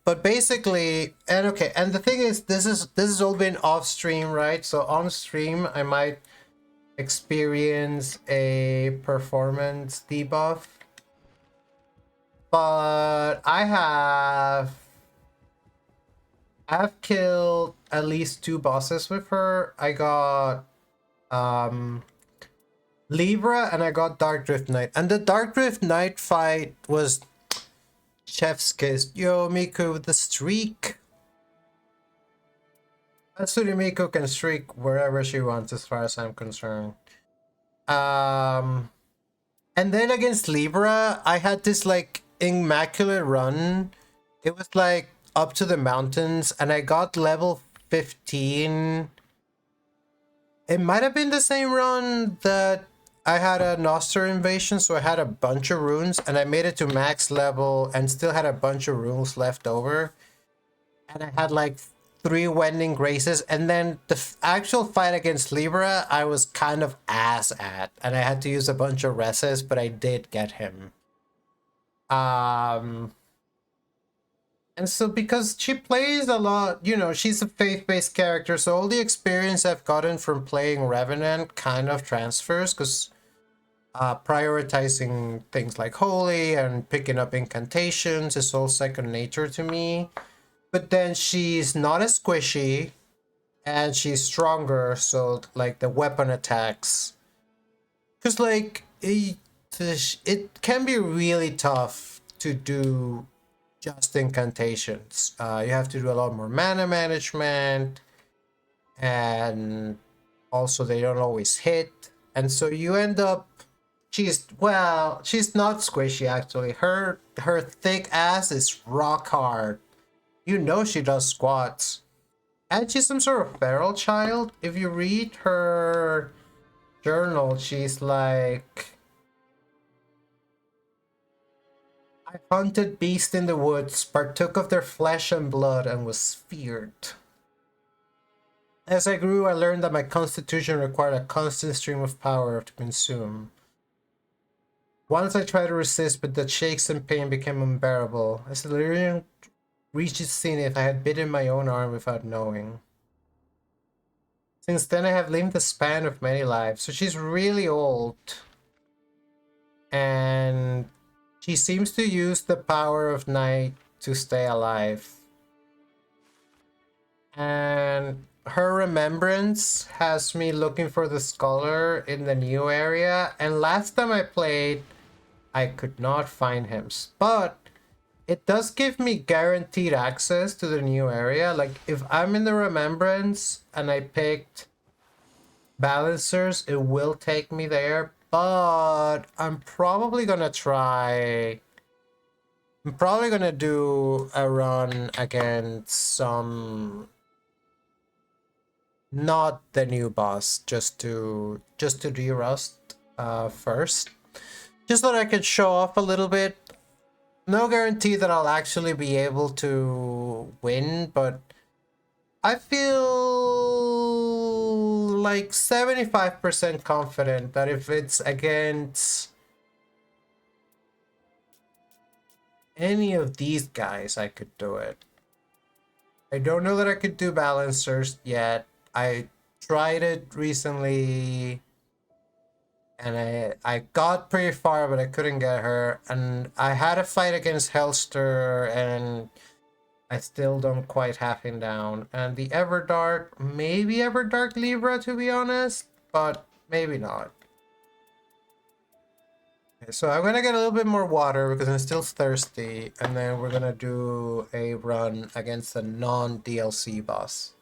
But basically, and the thing is, this has all been off stream, right? So on stream, I might experience a performance debuff, but I have killed at least 2 bosses with her. I got Libra and I got Dark Drift Knight. And the Dark Drift Knight fight was chef's kiss. Yo, Miku with the streak. Atsuri Miku can streak wherever she wants as far as I'm concerned. And then against Libra, I had this like immaculate run. It was like up to the mountains and I got level 15. It might have been the same run that I had a Noster invasion, so I had a bunch of runes, and I made it to max level and still had a bunch of runes left over. And I had like 3 Wending Graces, and then the actual fight against Libra, I was kind of ass at, and I had to use a bunch of reses, but I did get him. And so because she plays a lot, you know, she's a faith-based character, so all the experience I've gotten from playing Revenant kind of transfers, because prioritizing things like Holy and picking up incantations is all second nature to me. But then she's not as squishy, and she's stronger, so like the weapon attacks. Because like, it can be really tough to do just incantations. You have to do a lot more mana management, and also they don't always hit, and so you end up. She's not squishy actually. Her thick ass is rock hard. You know she does squats, and she's some sort of feral child. If you read her journal, she's like, I hunted beasts in the woods, partook of their flesh and blood, and was feared. As I grew, I learned that my constitution required a constant stream of power to consume. Once I tried to resist, but the shakes and pain became unbearable. As the delirium reached its zenith, I had bitten my own arm without knowing. Since then, I have lived the span of many lives. So she's really old. And she seems to use the power of night to stay alive. And her remembrance has me looking for the scholar in the new area. And last time I played, I could not find him. But it does give me guaranteed access to the new area. Like, if I'm in the remembrance and I picked balancers, it will take me there. But I'm probably gonna do a run against some, not the new boss, just to de-rust first. Just so that I can show off a little bit. No guarantee that I'll actually be able to win, but I feel like 75% confident that if it's against any of these guys, I could do it. I don't know that I could do balancers yet. I tried it recently, and I got pretty far, but I couldn't get her. And I had a fight against Hellster, and I still don't quite have him down. And the Everdark, maybe Everdark Libra, to be honest, but maybe not. Okay, so I'm gonna get a little bit more water because I'm still thirsty, and then we're gonna do a run against the non-DLC boss.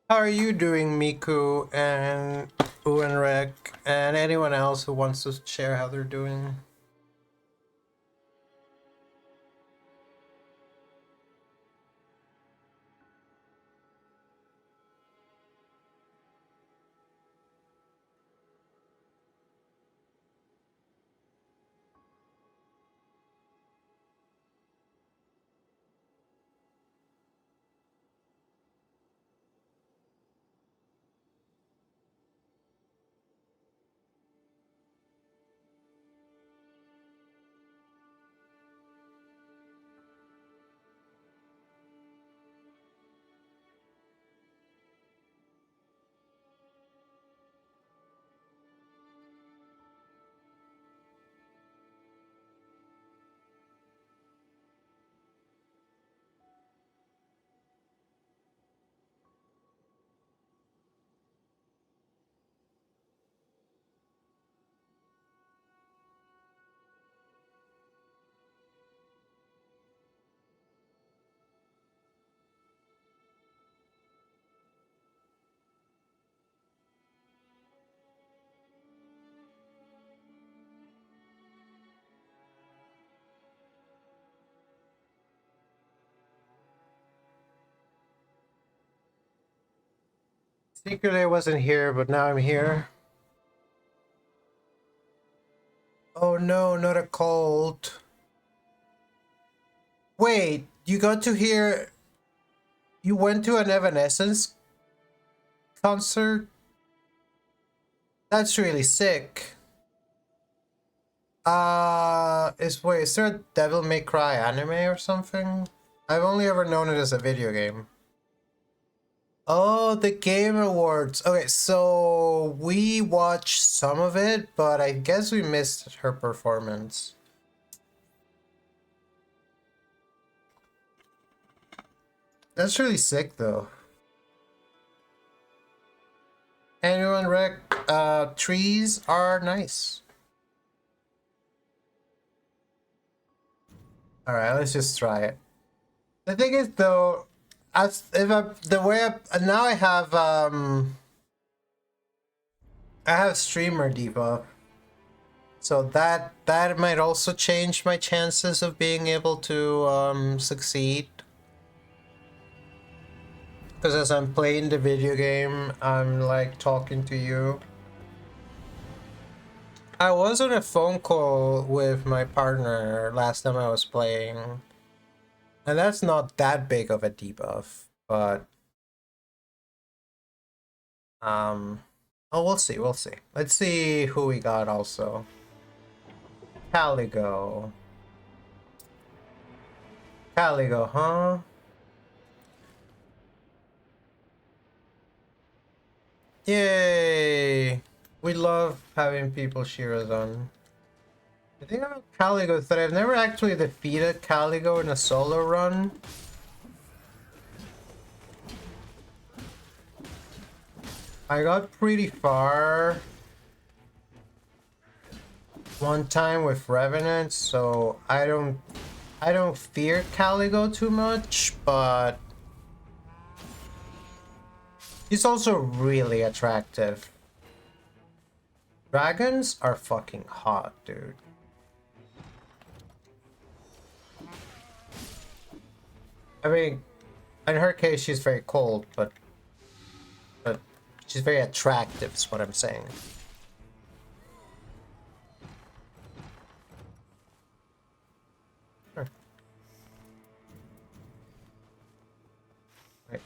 How are you doing, Miku and Uenrek, and anyone else who wants to share how they're doing? Secretly I wasn't here, but now I'm here. Oh no, not a cold. Wait, you got to hear... You went to an Evanescence concert? That's really sick. Is there a Devil May Cry anime or something? I've only ever known it as a video game. Oh, the Game Awards. Okay, so we watched some of it, but I guess we missed her performance. That's really sick, though. Anyone rec? Trees are nice. All right, let's just try it. The thing is, though, as if I the way I now I have streamer debuff, so that might also change my chances of being able to succeed. Because as I'm playing the video game, I'm like talking to you. I was on a phone call with my partner last time I was playing. And that's not that big of a debuff, but oh, we'll see, we'll see. Let's see who we got also. Caligo. Caligo, huh? Yay! We love having people cheer us on. The thing about Caligo is that I've never actually defeated Caligo in a solo run. I got pretty far one time with Revenant, so I don't fear Caligo too much, but he's also really attractive. Dragons are fucking hot, dude. I mean, in her case, she's very cold, but she's very attractive, is what I'm saying. Sure. Right.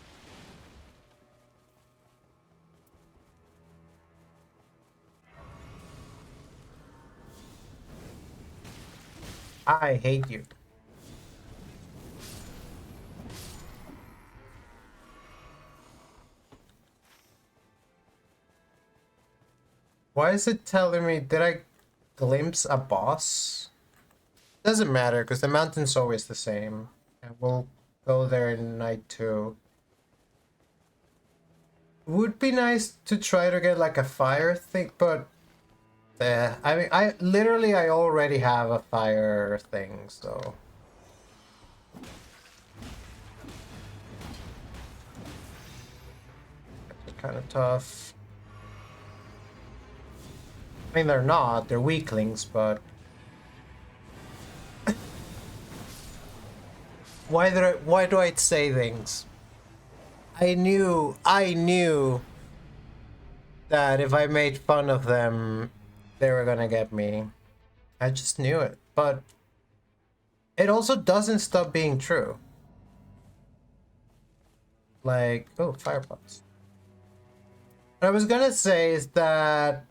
I hate you. Why is it telling me, did I glimpse a boss? Doesn't matter, because the mountain's always the same. And we'll go there in night 2. Would be nice to try to get like a fire thing, but I mean, I already have a fire thing, so it's kind of tough. I mean, they're weaklings, but why do I say things? I knew that if I made fun of them, they were gonna get me. I just knew it, but it also doesn't stop being true. Like, oh, firepots. What I was gonna say is that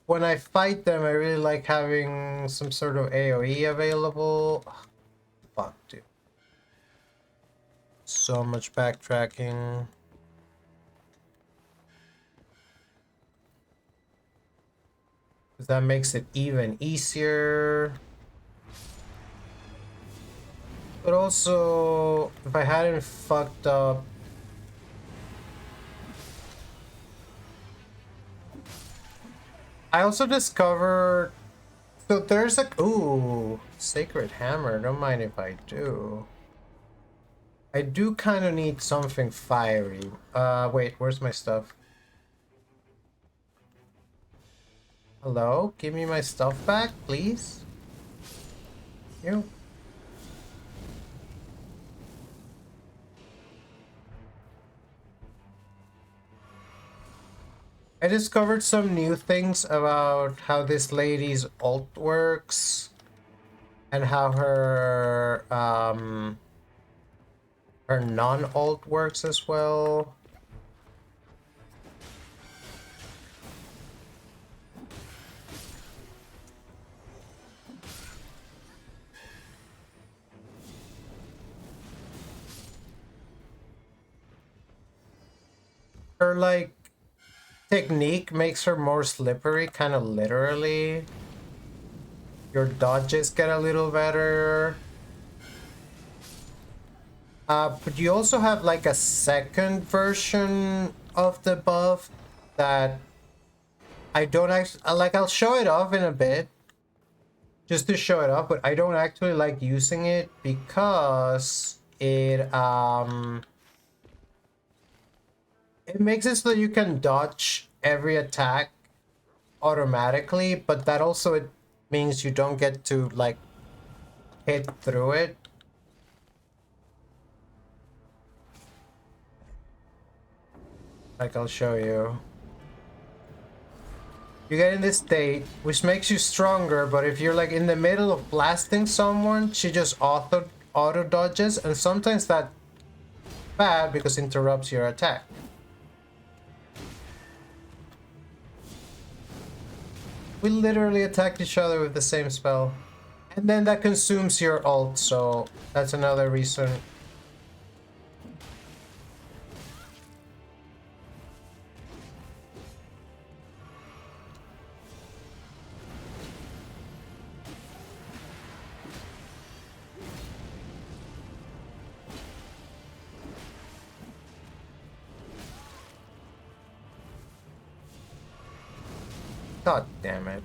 when I fight them, I really like having some sort of AoE available. Ugh, fuck, dude. So much backtracking. Because that makes it even easier. But also, if I hadn't fucked up... I also discovered... So there's a... Ooh, Sacred Hammer. Don't mind if I do. I do kind of need something fiery. Wait, where's my stuff? Hello? Give me my stuff back, please? You? I discovered some new things about how this lady's ult works and how her non-ult works as well. Her like technique makes her more slippery, kind of literally. Your dodges get a little better. But you also have like a second version of the buff that I don't actually like. I'll show it off in a bit just to show it off, but I don't actually like using it because it makes it so that you can dodge every attack automatically, but that also it means you don't get to like hit through it. Like I'll show you. You get in this state, which makes you stronger, but if you're like in the middle of blasting someone, she just auto dodges, and sometimes that's bad because it interrupts your attack. We literally attacked each other with the same spell. And then that consumes your ult, so that's another reason. God damn it.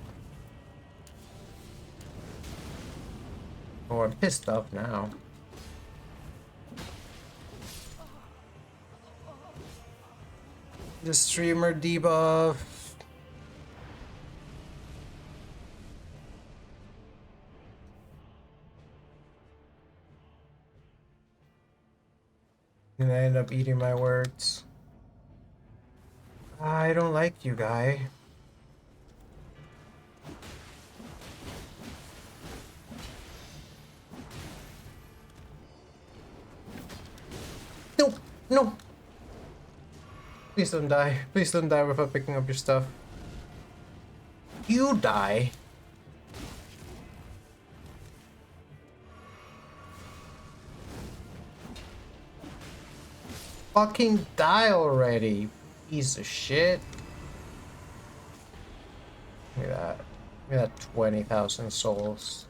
Oh, I'm pissed off now. The streamer debuff. And I end up eating my words. I don't like you, guy. No, no. Please don't die. Please don't die without picking up your stuff. You die. Fucking die already, piece of shit. Look at that. Look at that 20,000 souls.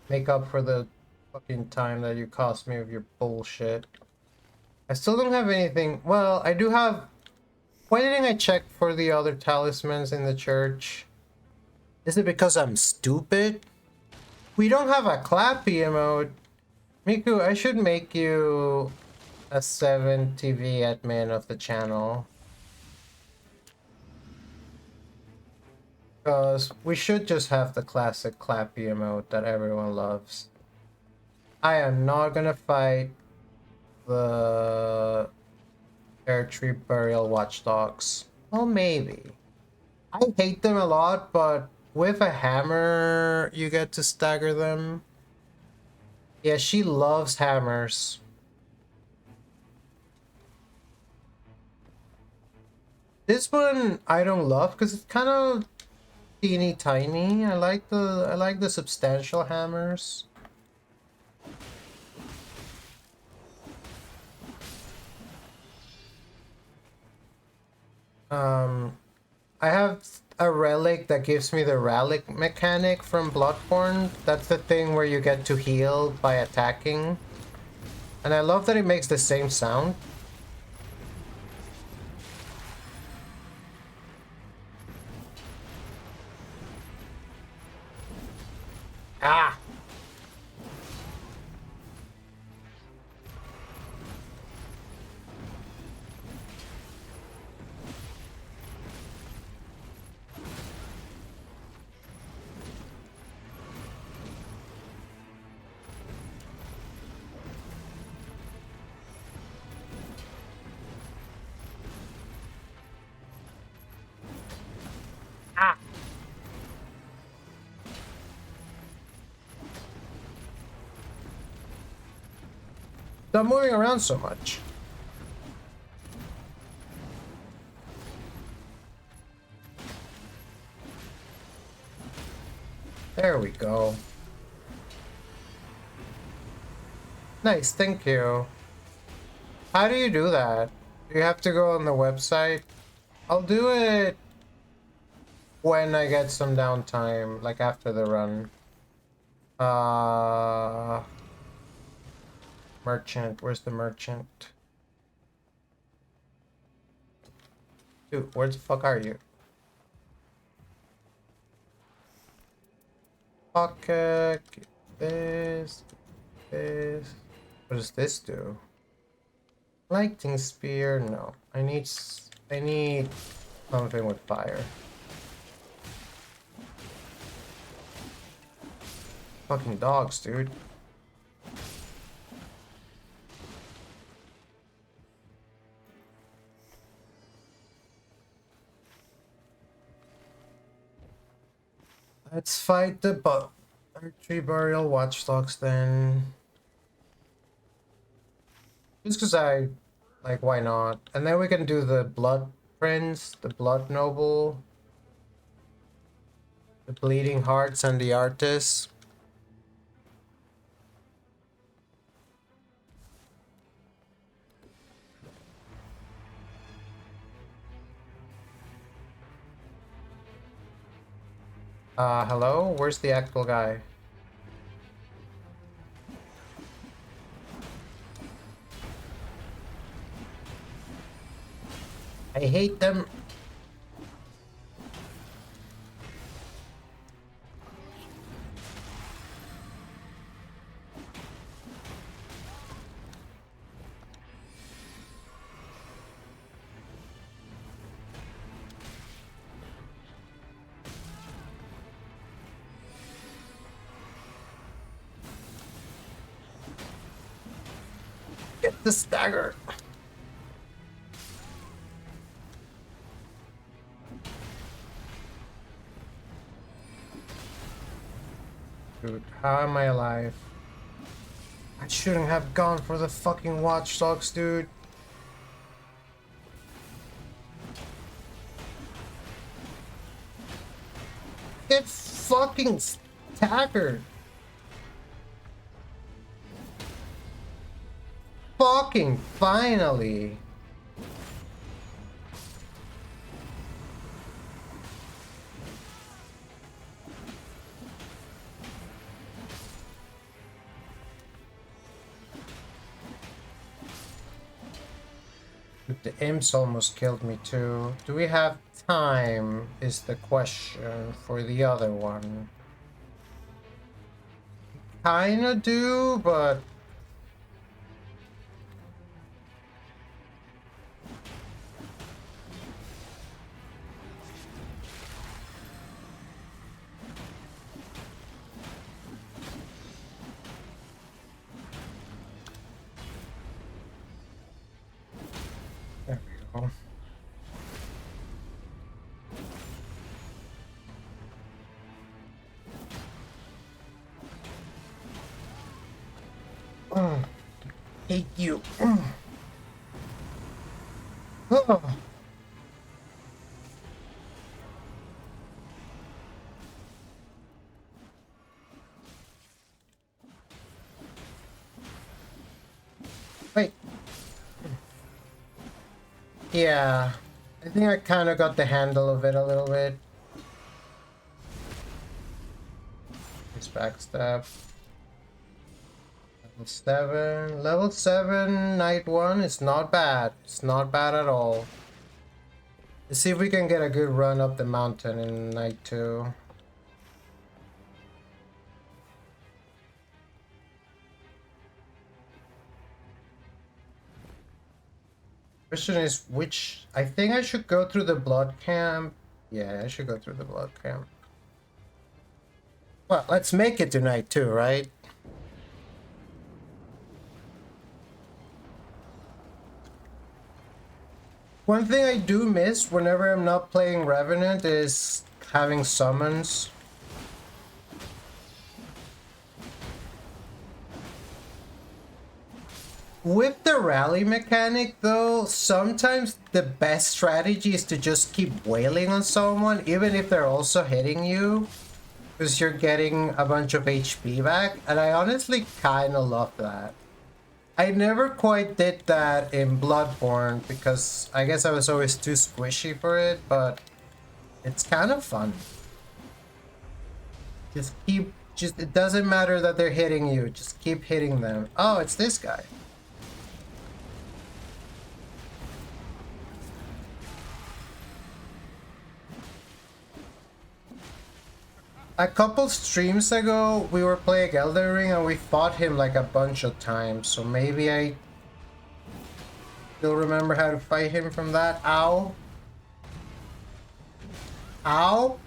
Make up for the fucking time that you cost me with your bullshit. I still don't have anything. Well, I do have. Why didn't I check for the other talismans in the church? Is it because I'm stupid? We don't have a clappy emote. Miku, I should make you a 7 TV admin of the channel. Because we should just have the classic clappy emote that everyone loves. I am not gonna fight the Air Tree Burial Watchdogs. Well, maybe. I hate them a lot, but with a hammer, you get to stagger them. Yeah, she loves hammers. This one I don't love because it's kind of teeny tiny. I like the substantial hammers. I have a relic that gives me the relic mechanic from Bloodborne. That's the thing where you get to heal by attacking. And I love that it makes the same sound. Ah! Stop moving around so much. There we go. Nice, thank you. How do you do that? Do you have to go on the website? I'll do it when I get some downtime, like after the run. Merchant, where's the merchant? Dude, where the fuck are you? Pocket, get this, this. What does this do? Lightning spear, no. I need something with fire. Fucking dogs, dude. Let's fight the tree burial watchdogs then. Just because I like, why not? And then we can do the blood prince, the blood noble, the bleeding hearts, and the artist. Hello? Where's the actual guy? I hate them. Get the stagger. Dude, how am I alive? I shouldn't have gone for the fucking watchdogs, dude. Get fucking staggered. Fucking finally. The imps almost killed me too. Do we have time is the question for the other one. Kinda do, but there we go. Hate you. Oh. Wait. Yeah. I think I kind of got the handle of it a little bit. This backstab. Level 7. Level 7, night 1 is not bad. It's not bad at all. Let's see if we can get a good run up the mountain in night 2. Question is which... I think I should go through the blood camp. Yeah, I should go through the blood camp. Well, let's make it to night 2, right? One thing I do miss whenever I'm not playing Revenant is having summons. With the rally mechanic though, sometimes the best strategy is to just keep wailing on someone, even if they're also hitting you, because you're getting a bunch of HP back, and I honestly kind of love that. I never quite did that in Bloodborne, because I guess I was always too squishy for it, but it's kind of fun. Just it doesn't matter that they're hitting you, just keep hitting them. Oh, it's this guy. A couple streams ago, we were playing Elden Ring and we fought him like a bunch of times, so maybe I still remember how to fight him from that. Ow. Ow.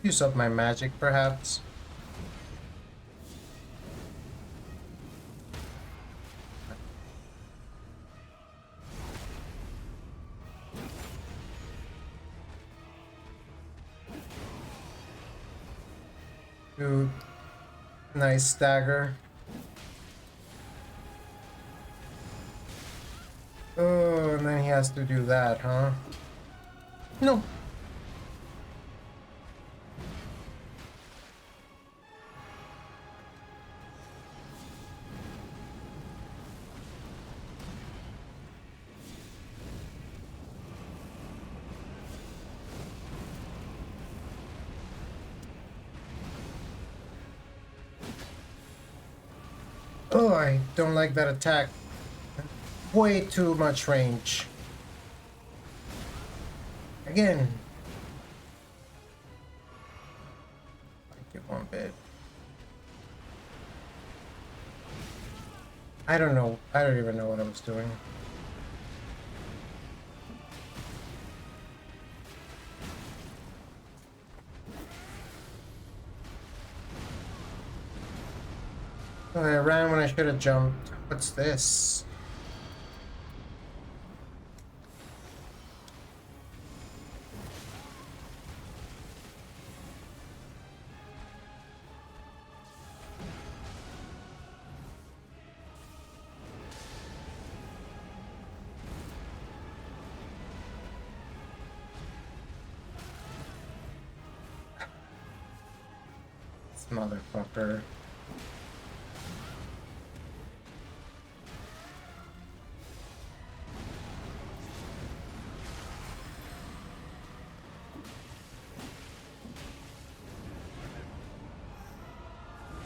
Use up my magic, perhaps. Dude, nice stagger. Oh, and then he has to do that, huh? No. Oh, I don't like that attack. Way too much range. Again. Like it one bit. I don't know. I don't even know what I was doing. Oh, I ran when I should have jumped. What's this? This motherfucker.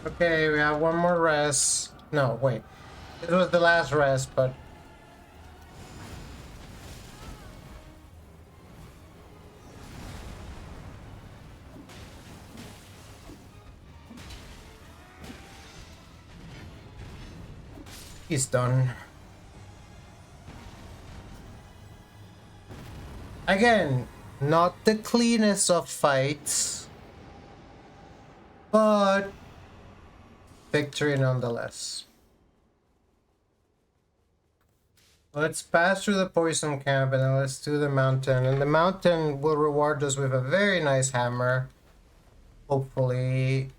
Okay, we have one more rest. No, wait. This was the last rest, but... he's done. Again, not the cleanest of fights, but victory nonetheless. Let's pass through the poison camp and then let's do the mountain. And the mountain will reward us with a very nice hammer. Hopefully.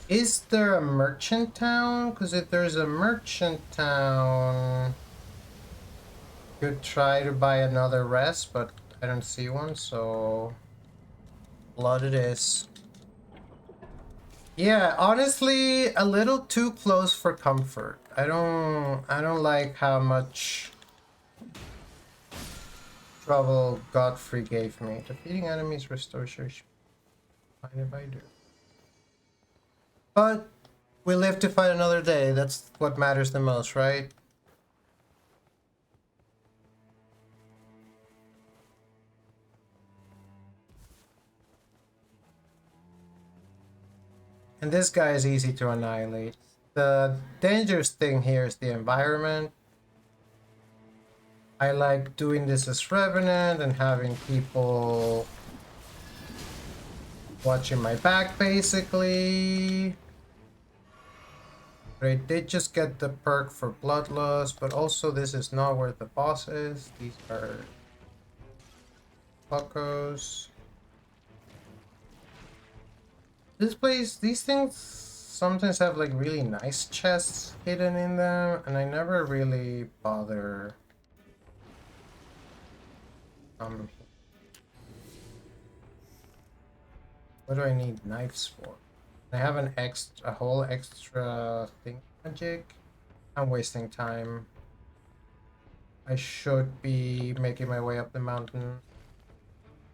Is there a merchant town? Because if there's a merchant town, could try to buy another rest, but I don't see one, so blood it is. Yeah, honestly, a little too close for comfort. I don't like how much trouble Godfrey gave me. Defeating enemies restores your... Mind if I do? But we live to fight another day. That's what matters the most, right? And this guy is easy to annihilate. The dangerous thing here is the environment. I like doing this as Revenant and having people Watching my back, basically. But I did just get the perk for Bloodlust, but also this is not where the boss is. These are fuckos. This place, these things sometimes have like really nice chests hidden in them, and I never really bother. What do I need knives for? I have a whole extra thing magic. I'm wasting time. I should be making my way up the mountain.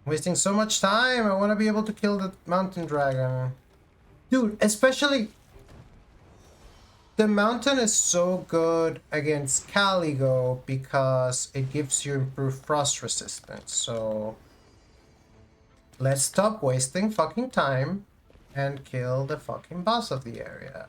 Wasting so much time. I want to be able to kill the mountain dragon. Dude, especially the mountain is so good against Caligo because it gives you improved frost resistance. So let's stop wasting fucking time and kill the fucking boss of the area.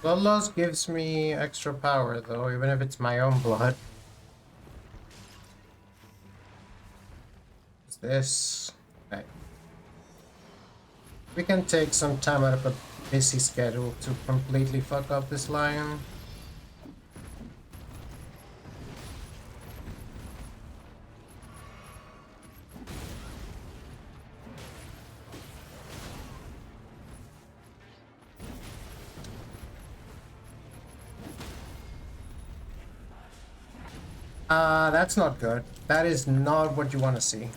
Bloodlust gives me extra power though, even if it's my own blood. What's this? Okay. We can take some time out of a busy schedule to completely fuck up this lion. That's not good. That is not what you want to see.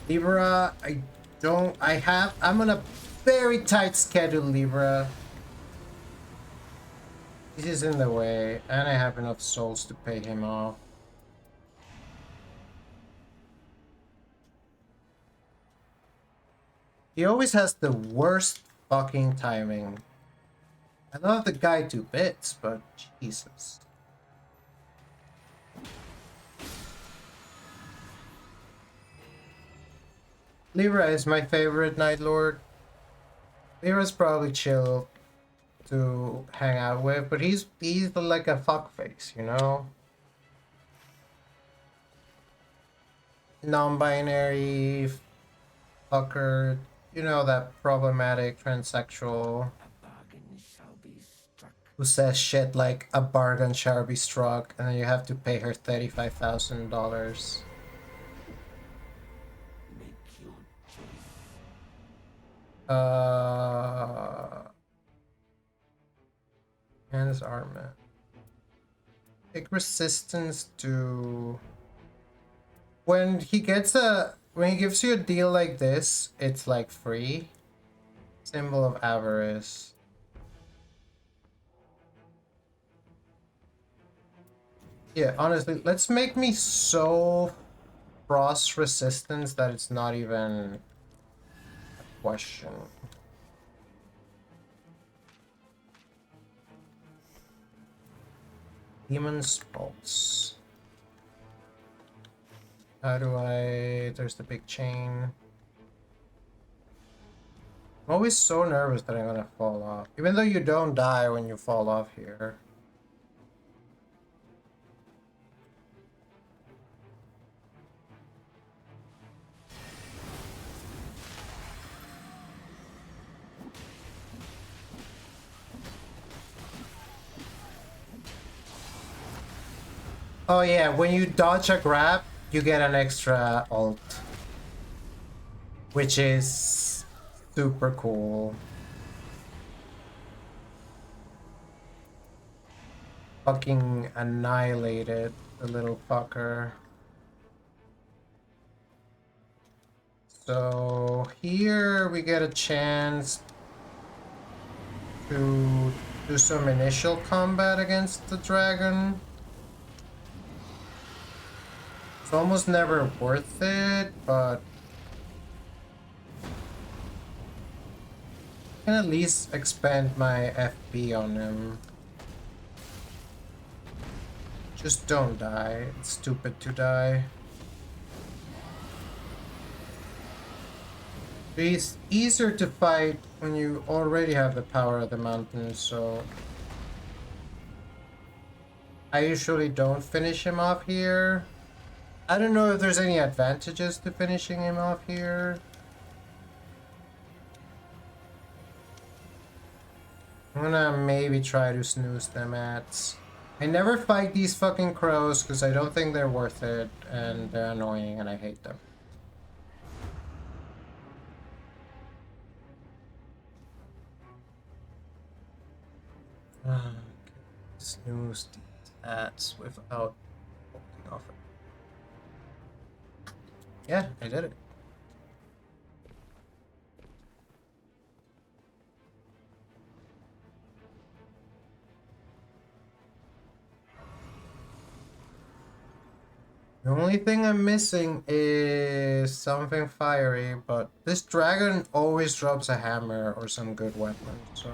Libra, I'm on a very tight schedule, Libra. This is in the way, and I have enough souls to pay him off. He always has the worst fucking timing. I love the guy to bits, but Jesus. Libra is my favorite Night Lord. Libra's probably chill to hang out with, but he's like a fuckface, you know? Non-binary fucker, you know, that problematic transsexual who says shit like a bargain shall be struck and then you have to pay her $35,000. Hands armor. Take resistance to when he gives you a deal like this, it's like free. Symbol of avarice. Yeah, honestly, let's make me so frost resistance that it's not even a question. Demon's Pulse. How do I... There's the big chain. I'm always so nervous that I'm gonna fall off. Even though you don't die when you fall off here. Oh yeah, when you dodge a grab, you get an extra ult. Which is super cool. Fucking annihilated the little fucker. So here we get a chance to do some initial combat against the dragon. It's almost never worth it, but I can at least expand my FP on him. Just don't die. It's stupid to die. It's easier to fight when you already have the power of the mountain, so I usually don't finish him off here. I don't know if there's any advantages to finishing him off here. I'm gonna maybe try to snooze them at. I never fight these fucking crows because I don't think they're worth it, and they're annoying and I hate them. Snooze these ads without holding off. Yeah, I did it. The only thing I'm missing is something fiery, but this dragon always drops a hammer or some good weapon, so...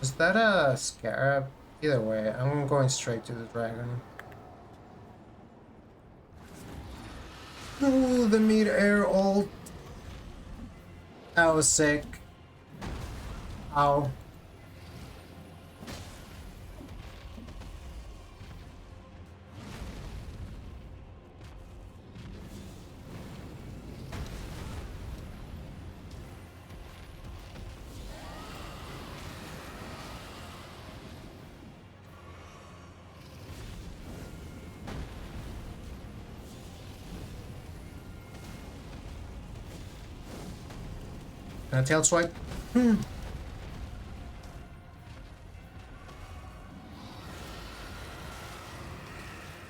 Is that a scarab? Either way, I'm going straight to the dragon. Ooh, the mid-air ult. That was sick. Ow. Can I tail swipe?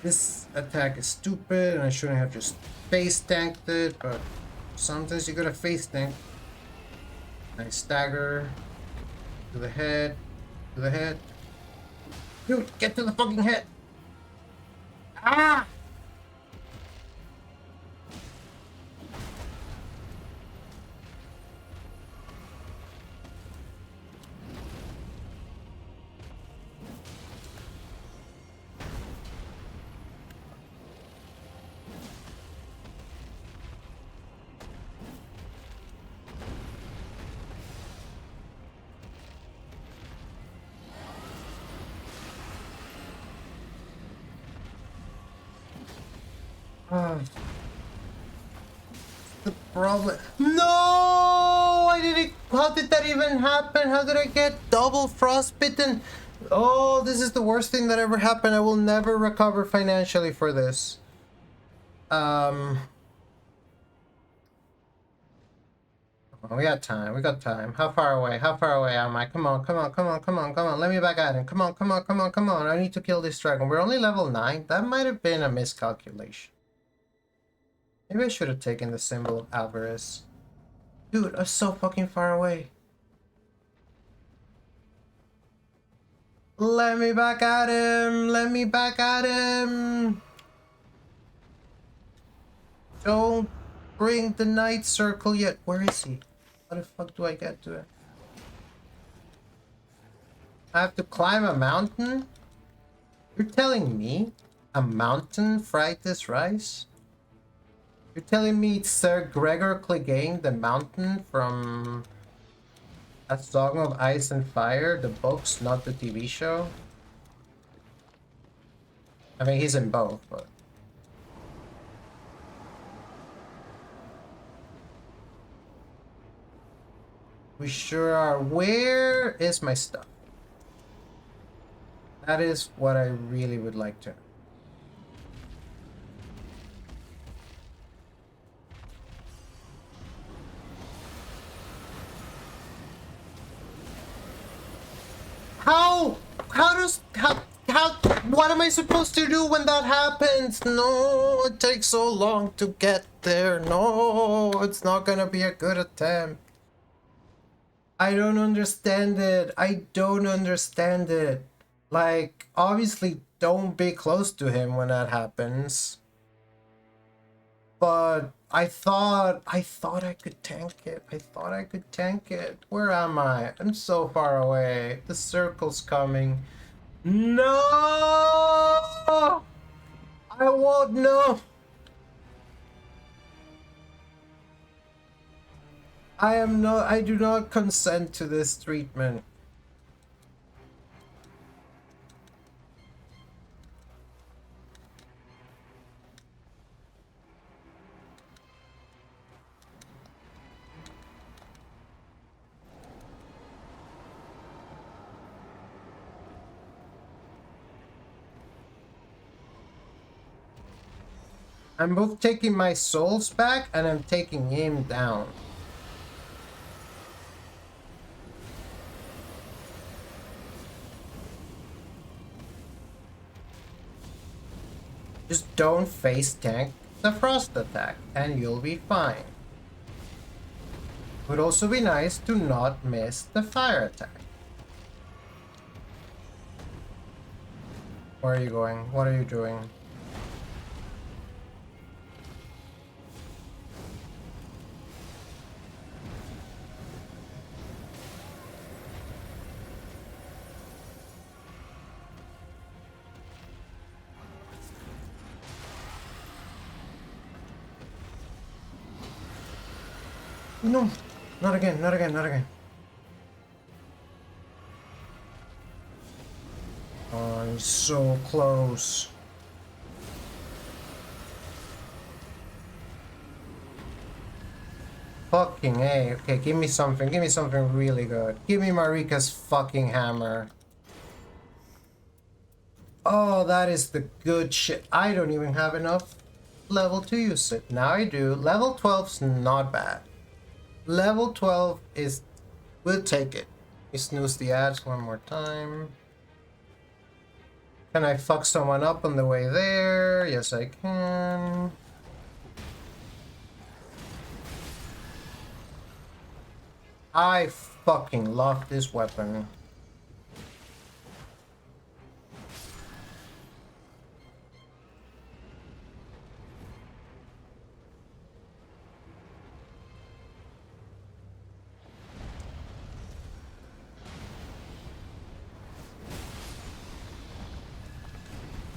This attack is stupid and I shouldn't have just face tanked it, but sometimes you gotta face tank. Nice stagger. To the head. To the head. Dude, get to the fucking head! Ah! The problem. No! I didn't. How did that even happen? How did I get double frostbitten? Oh, this is the worst thing that ever happened. I will never recover financially for this. We got time. We got time. How far away? How far away am I? Come on, come on, come on, come on, come on. Let me back at him. Come on, come on, come on, come on. I need to kill this dragon. We're only level 9. That might have been a miscalculation. Maybe I should have taken the symbol of Alvarez. Dude, I'm so fucking far away. Let me back at him. Let me back at him. Don't bring the night circle yet. Where is he? How the fuck do I get to it? I have to climb a mountain? You're telling me a mountain fried this rice? You're telling me it's Sir Gregor Clegane, the mountain from A Song of Ice and Fire, the books, not the TV show? I mean, he's in both, but... We sure are. Where is my stuff? That is what I really would like to know. What am I supposed to do when that happens? No, it takes so long to get there. No, it's not gonna be a good attempt. I don't understand it. I don't understand it. Like, obviously, don't be close to him when that happens. But I thought I could tank it. I thought I could tank it. Where am I? I'm so far away. The circle's coming. No! I won't know. I do not consent to this treatment. I'm both taking my souls back and I'm taking him down. Just don't face tank the frost attack and you'll be fine. Would also be nice to not miss the fire attack. Where are you going? What are you doing? No, not again, not again, not again. Oh, he's so close. Fucking A. Okay, give me something really good. Give me Marika's fucking hammer. Oh, that is the good shit. I don't even have enough level to use it. Now I do. Level 12's not bad. Level 12 is... We'll take it. We snooze the ads one more time. Can I fuck someone up on the way there? Yes, I can. I fucking love this weapon.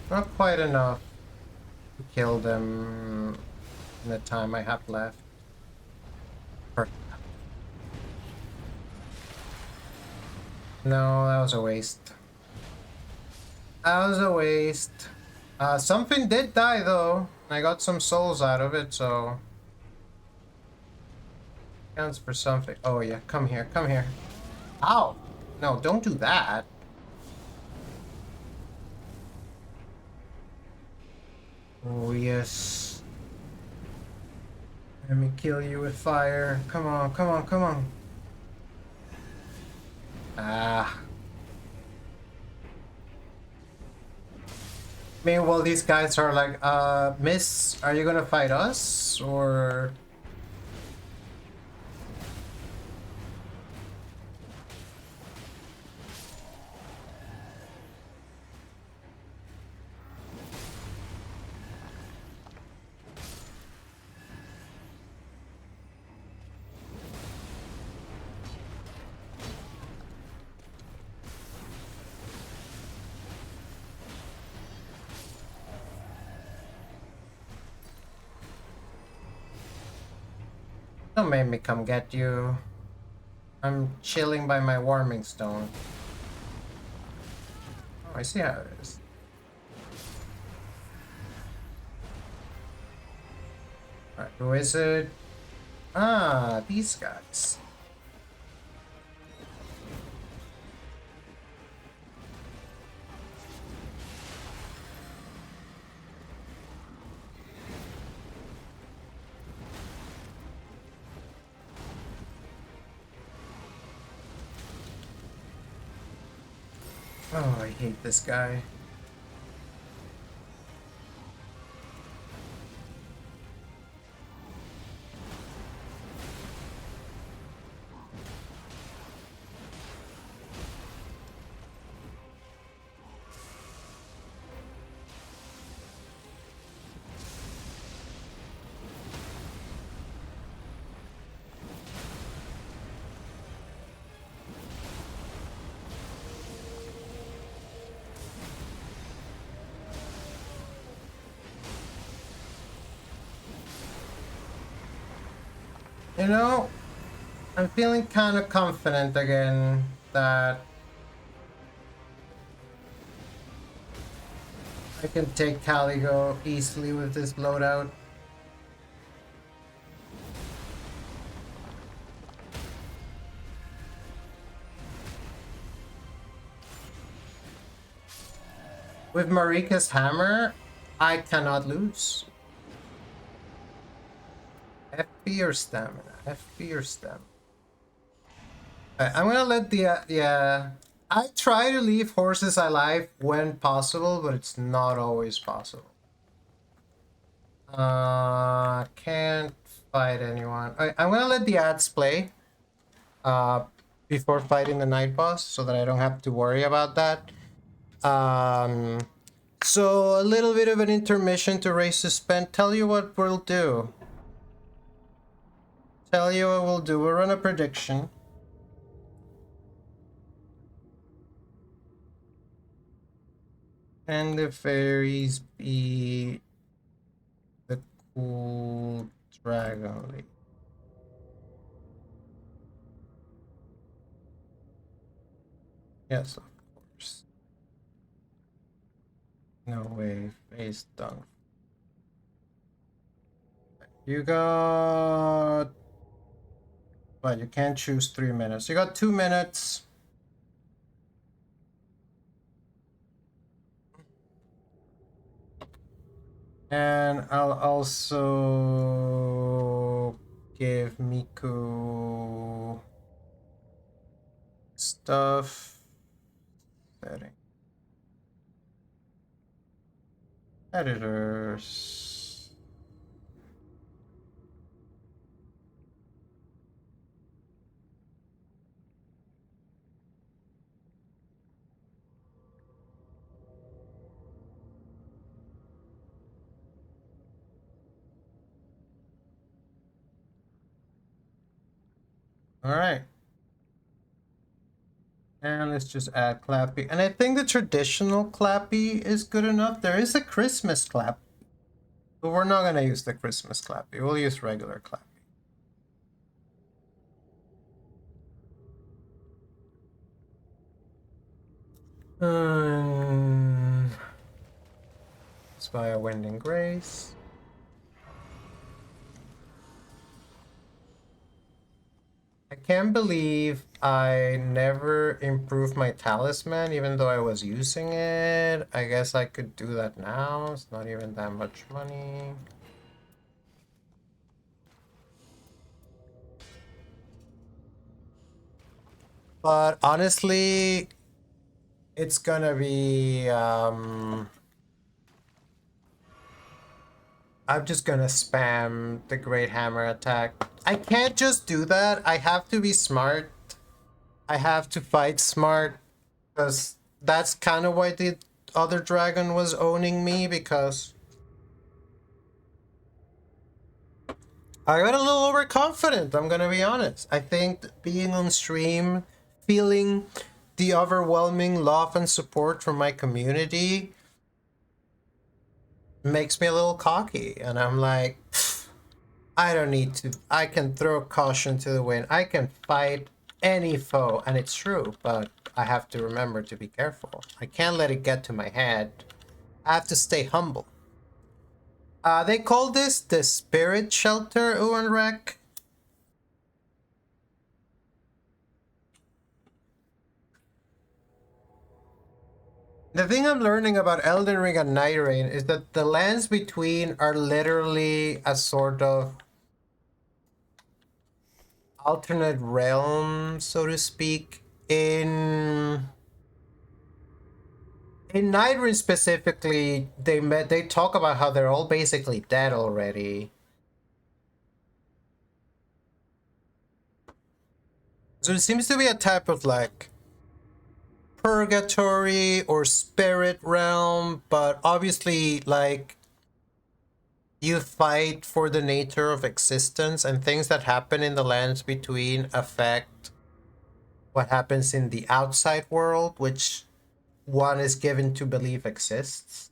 Not quite enough to kill them in the time I have left. Perfect. No, that was a waste. That was a waste. Something did die though. I got some souls out of it, so... Counts for something. Oh yeah, come here, come here. Ow! No, don't do that. Oh yes. Let me kill you with fire. Come on, come on, come on. Ah. Meanwhile, these guys are like, Miss, are you gonna fight us? Or... Don't make me come get you. I'm chilling by my warming stone. Oh, I see how it is. Alright, who is it? Ah, these guys. Oh, I hate this guy. You know, I'm feeling kind of confident again that I can take Caligo easily with this loadout. With Marika's hammer, I cannot lose. FP or stamina? FP or stamina? I'm gonna let the I try to leave horses alive when possible, but it's not always possible. Can't fight anyone. I'm gonna let the ads play before fighting the night boss so that I don't have to worry about that. So a little bit of an intermission to raise suspense. Tell you what we'll do. Tell you what we'll do. We'll run a prediction. And the fairies be the cool dragon lead. Yes, of course. No way, face done. You got... Well, you can't choose 3 minutes. You got 2 minutes. And I'll also give Miku stuff. Setting. Editors. All right. And let's just add Clappy. And I think the traditional Clappy is good enough. There is a Christmas Clappy, but we're not going to use the Christmas Clappy. We'll use regular Clappy. Let's buy a Wind and Grace. I can't believe I never improved my talisman even though I was using it. I guess I could do that now. It's not even that much money. But honestly, it's gonna be I'm just gonna spam the Great Hammer attack. I can't just do that. I have to be smart. I have to fight smart. Because that's kind of why the other dragon was owning me, because I got a little overconfident, I'm gonna be honest. I think being on stream, feeling the overwhelming love and support from my community makes me a little cocky. And I'm like, I don't need to. I can throw caution to the wind. I can fight any foe. And it's true, but I have to remember to be careful. I can't let it get to my head. I have to stay humble. They call this the spirit shelter, Uanrek. The thing I'm learning about Elden Ring and NightReign is that the lands between are literally a sort of alternate realm, so to speak. In NightReign specifically, they talk about how they're all basically dead already. So it seems to be a type of like purgatory or spirit realm, but obviously like you fight for the nature of existence, and things that happen in the lands between affect what happens in the outside world, which one is given to believe exists.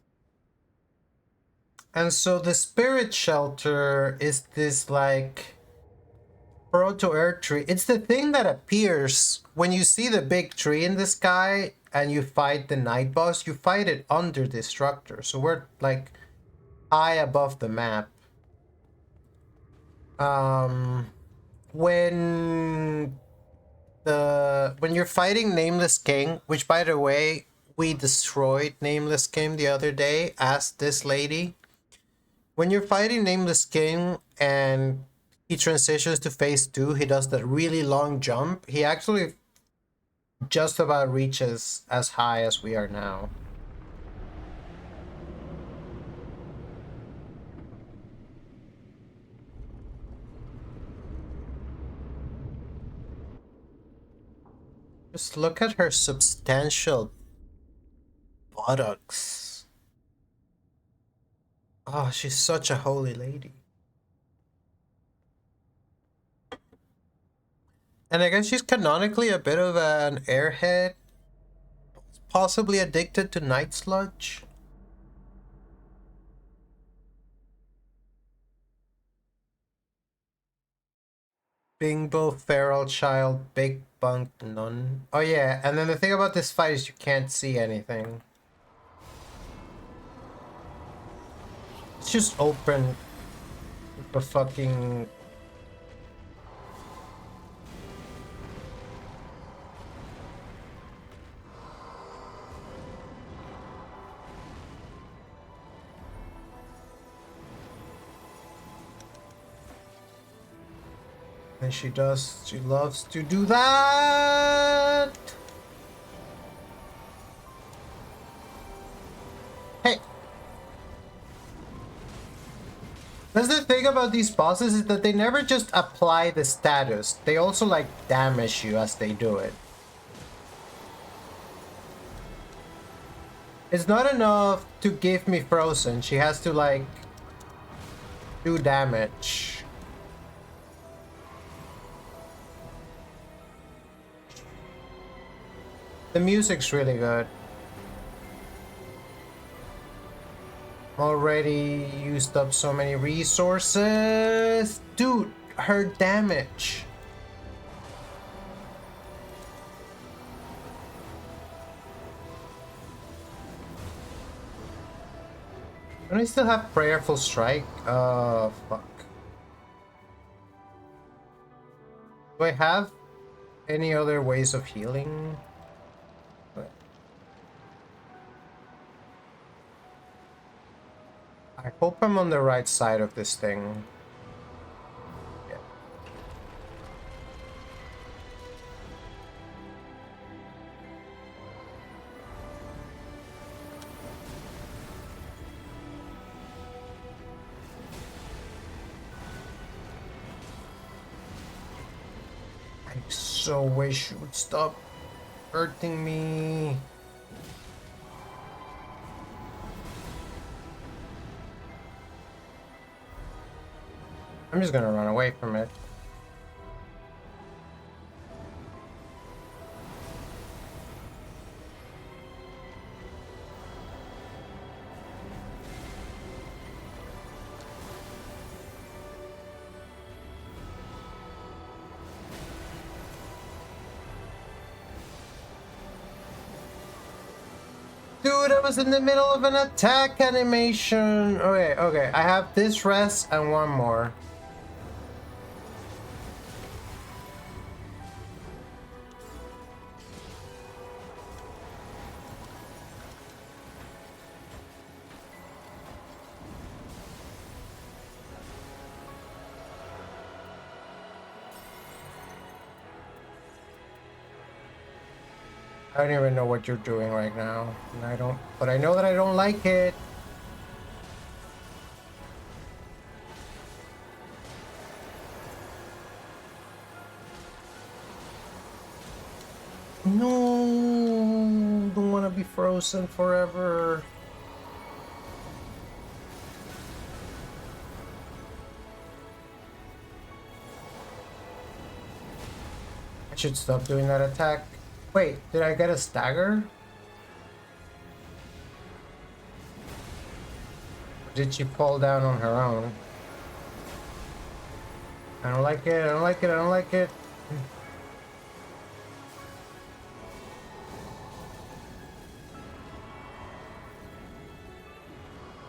And so the spirit shelter is this like Proto-air tree. It's the thing that appears when you see the big tree in the sky and you fight the night boss. You fight it under the structure. So we're like high above the map. When you're fighting Nameless King, which by the way, we destroyed Nameless King the other day, asked this lady. When you're fighting Nameless King and he transitions to phase 2, he does that really long jump. He actually just about reaches as high as we are now. Just look at her substantial buttocks. Oh, she's such a holy lady. And I guess she's canonically a bit of an airhead. Possibly addicted to night sludge. Bingbo, feral child, big bunk nun. Oh yeah, and then the thing about this fight is you can't see anything. It's just open the fucking... And she loves to do that! Hey! That's the thing about these bosses is that they never just apply the status. They also like damage you as they do it. It's not enough to give me frozen. She has to like do damage. The music's really good. Already used up so many resources. Dude, her damage. Don't I still have Prayerful Strike? Fuck. Do I have any other ways of healing? I hope I'm on the right side of this thing. Yeah. I so wish you would stop hurting me. I'm just gonna run away from it. Dude, I was in the middle of an attack animation. Okay. I have this rest and one more. I don't even know what you're doing right now, and but I know that I don't like it. No, don't want to be frozen forever. I should stop doing that attack. Wait, did I get a stagger? Or did she fall down on her own? I don't like it, I don't like it, I don't like it.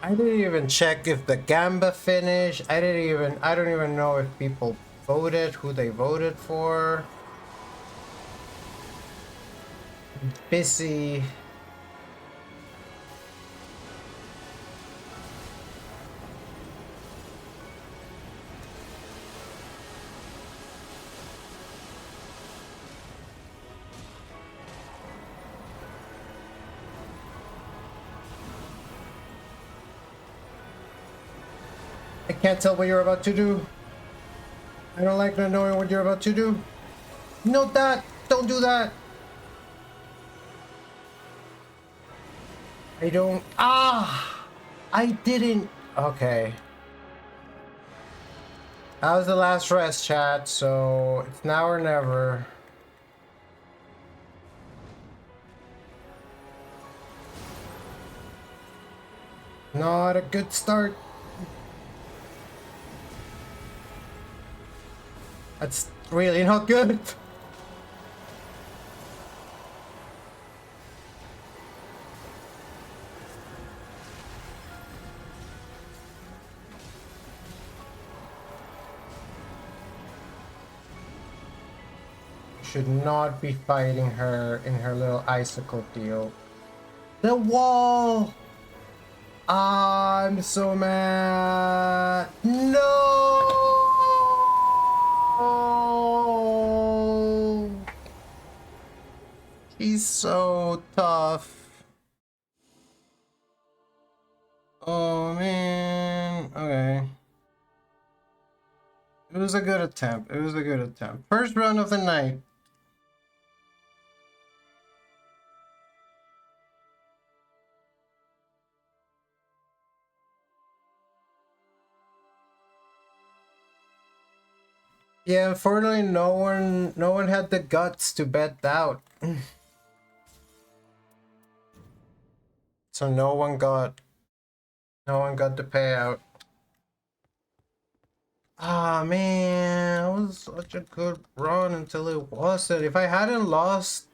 I didn't even check if the Gamba finished. I don't even know if people voted, who they voted for. Busy. I can't tell what you're about to do. I don't like not knowing what you're about to do. Note that! Don't do that! I don't... Ah! I didn't... Okay. That was the last rest, chat, so it's now or never. Not a good start. That's really not good. Should not be fighting her in her little icicle deal. The wall! I'm so mad. No! He's so tough. Oh man. Okay. It was a good attempt. It was a good attempt. First run of the night. Yeah, unfortunately no one had the guts to bet out. So no one got the payout. Ah man, it was such a good run until it wasn't. If I hadn't lost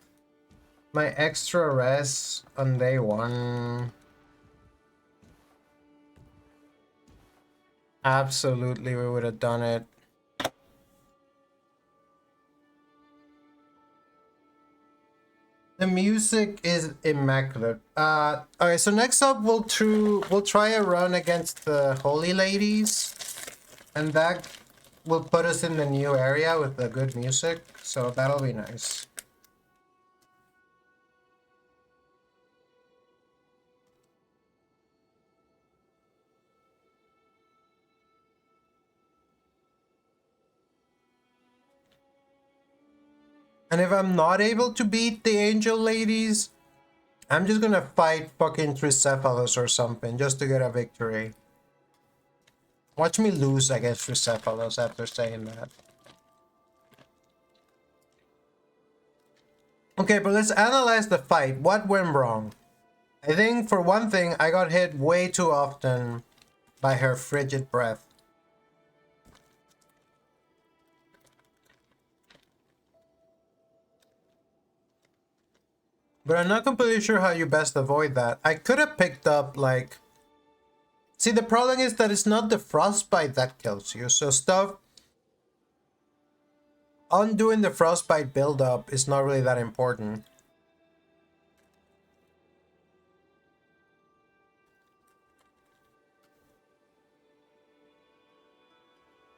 my extra rest on day one, absolutely we would have done it. The music is immaculate. Okay, so next up we'll try a run against the Holy Ladies, and that will put us in the new area with the good music, so that'll be nice. And if I'm not able to beat the Angel Ladies, I'm just gonna fight fucking Tricephalus or something just to get a victory. Watch me lose against Tricephalus after saying that. Okay, but let's analyze the fight. What went wrong? I think for one thing, I got hit way too often by her frigid breath. But I'm not completely sure how you best avoid that. I could have picked up like... See, the problem is that it's not the frostbite that kills you. So stuff... Undoing the frostbite buildup is not really that important.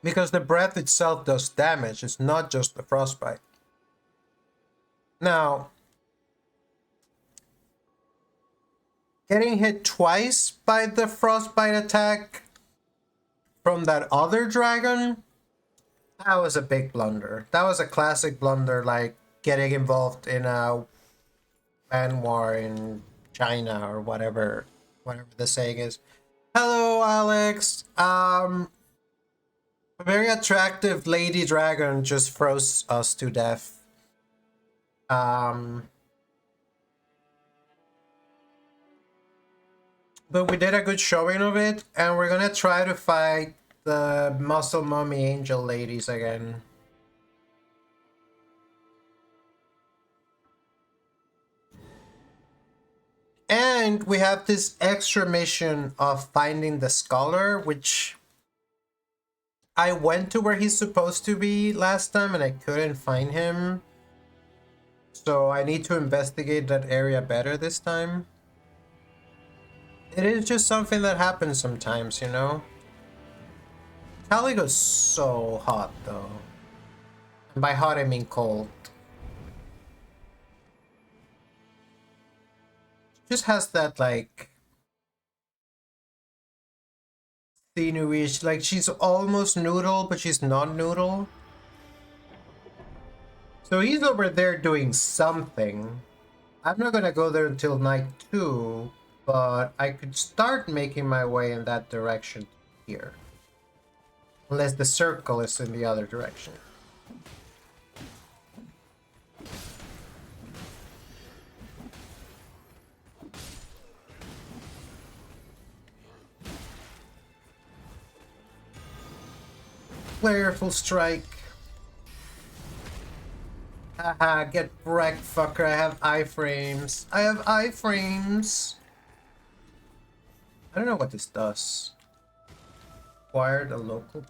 Because the breath itself does damage, it's not just the frostbite. Now, getting hit twice by the frostbite attack from that other dragon, that was a big blunder. That was a classic blunder, like getting involved in a man war in China or whatever the saying is. Hello, Alex. A very attractive lady dragon just froze us to death. But we did a good showing of it, and we're gonna try to fight the muscle mummy angel ladies again. And we have this extra mission of finding the scholar, which I went to where he's supposed to be last time and I couldn't find him. So I need to investigate that area better this time. It is just something that happens sometimes, you know? Caligo's so hot though. And by hot I mean cold. Just has that like sinewish, like she's almost noodle, but she's not noodle. So he's over there doing something. I'm not gonna go there until night 2, but I could start making my way in that direction here. Unless the circle is in the other direction. Player full strike. Haha, get wrecked, fucker. I have iframes. I have iframes. I don't know what this does. Acquired a local.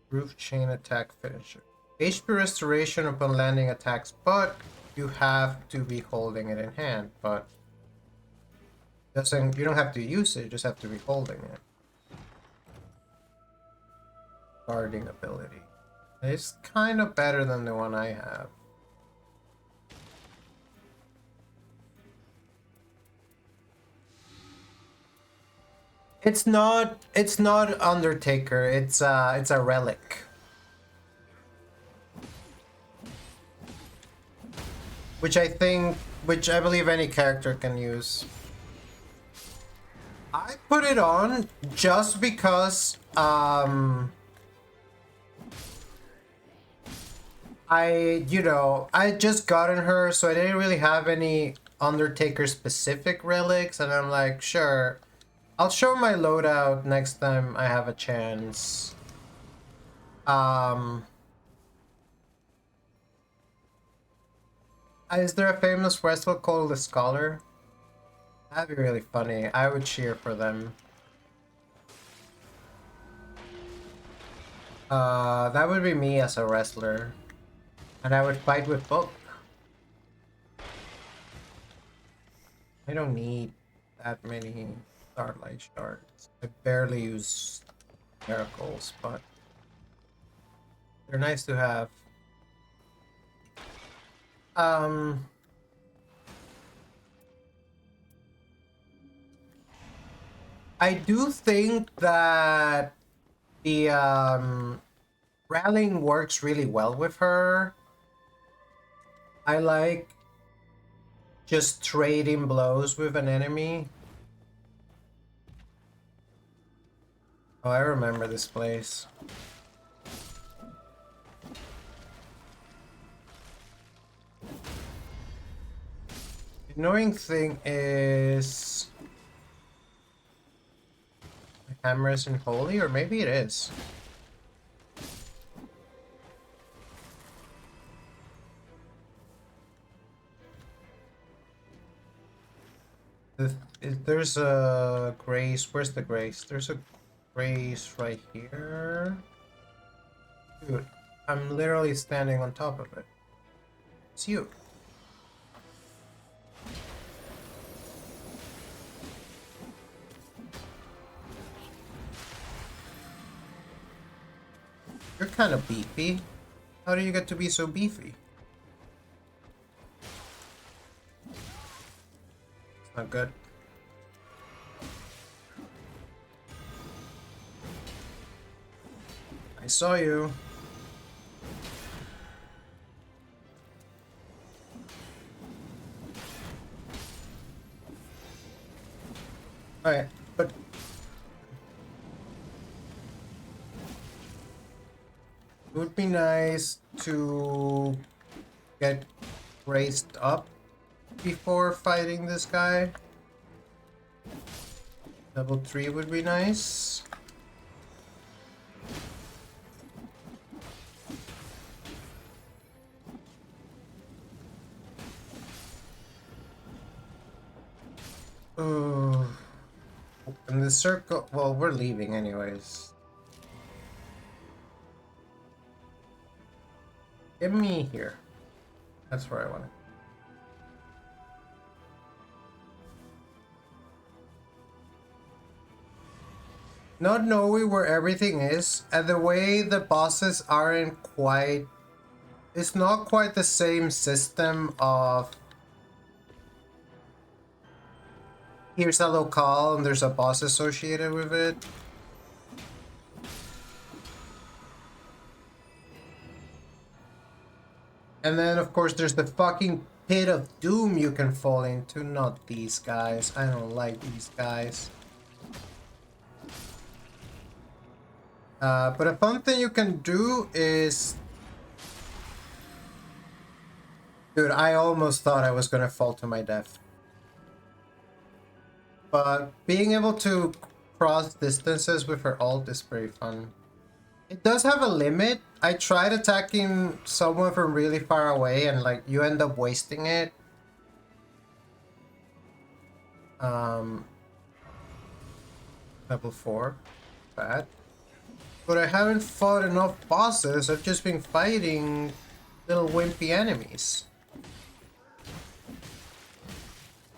Roof chain attack finisher. HP restoration upon landing attacks, but you have to be holding it in hand, but doesn't, you don't have to use it, you just have to be holding it. Guarding ability. It's kind of better than the one I have. It's not Undertaker, it's a relic. Which I believe any character can use. I put it on just because I just gotten her, so I didn't really have any Undertaker specific relics, and I'm like, sure, I'll show my loadout next time I have a chance. Is there a famous wrestler called the Scholar? That'd be really funny. I would cheer for them. That would be me as a wrestler. And I would fight with both. I don't need that many Starlight Shards. I barely use miracles, but they're nice to have. I do think that the rallying works really well with her. I like just trading blows with an enemy. Oh, I remember this place. The annoying thing is the hammer isn't holy, or maybe it is. There's a grace. Where's the grace? There's a grace right here. Dude, I'm literally standing on top of it. It's you. You're kind of beefy. How do you get to be so beefy? It's not good. I saw you. Alright, but It would be nice to get raised up before fighting this guy. Level 3 would be nice. Oh, in the circle. Well, we're leaving anyways. Get me here. That's where I want it. Not knowing where everything is, and the way the bosses aren't quite. It's not quite the same system of. Here's a locale and there's a boss associated with it. And then, of course, there's the fucking pit of doom you can fall into. Not these guys. I don't like these guys. But a fun thing you can do is... Dude, I almost thought I was gonna fall to my death. But being able to cross distances with her ult is very fun. It does have a limit. I tried attacking someone from really far away and like you end up wasting it. Level 4. Bad. But I haven't fought enough bosses. I've just been fighting little wimpy enemies.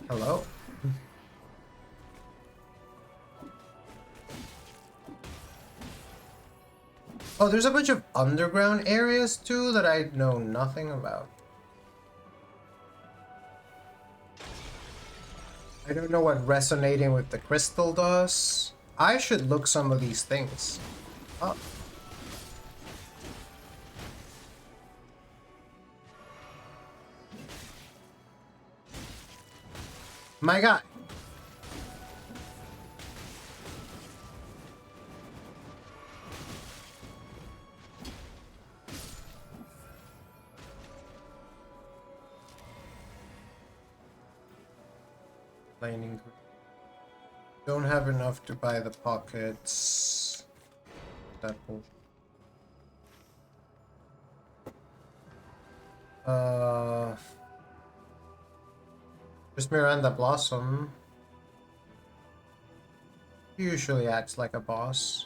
Hello? Oh, there's a bunch of underground areas too that I know nothing about. I don't know what resonating with the crystal does. I should look some of these things up. My God. Lightning. Don't have enough to buy the pockets. That bullshit. Just Miranda Blossom. He usually acts like a boss.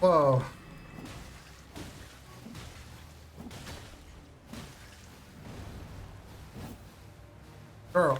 Whoa. Girl.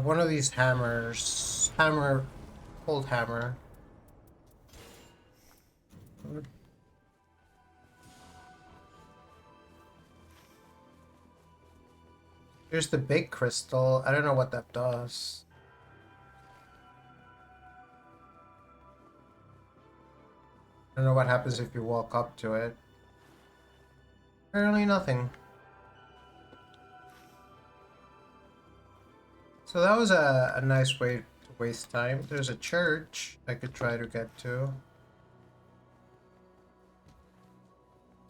One of these hammers. Old hammer. Here's the big crystal. I don't know what that does. I don't know what happens if you walk up to it. Apparently nothing. So that was a nice way to waste time. There's a church I could try to get to.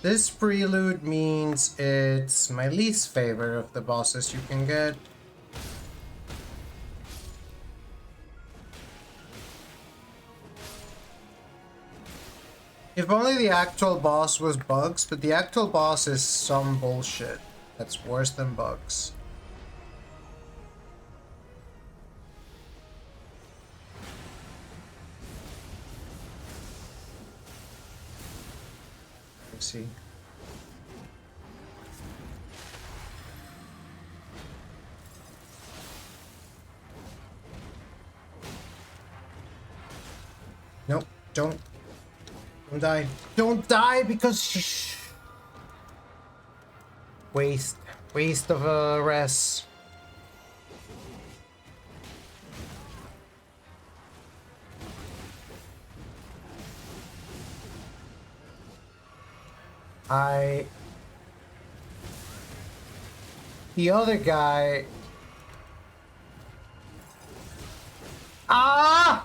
This prelude means it's my least favorite of the bosses you can get. If only the actual boss was bugs, but the actual boss is some bullshit that's worse than bugs. Let's see. Nope, don't die. Don't die because waste of a res. The other guy. Ah!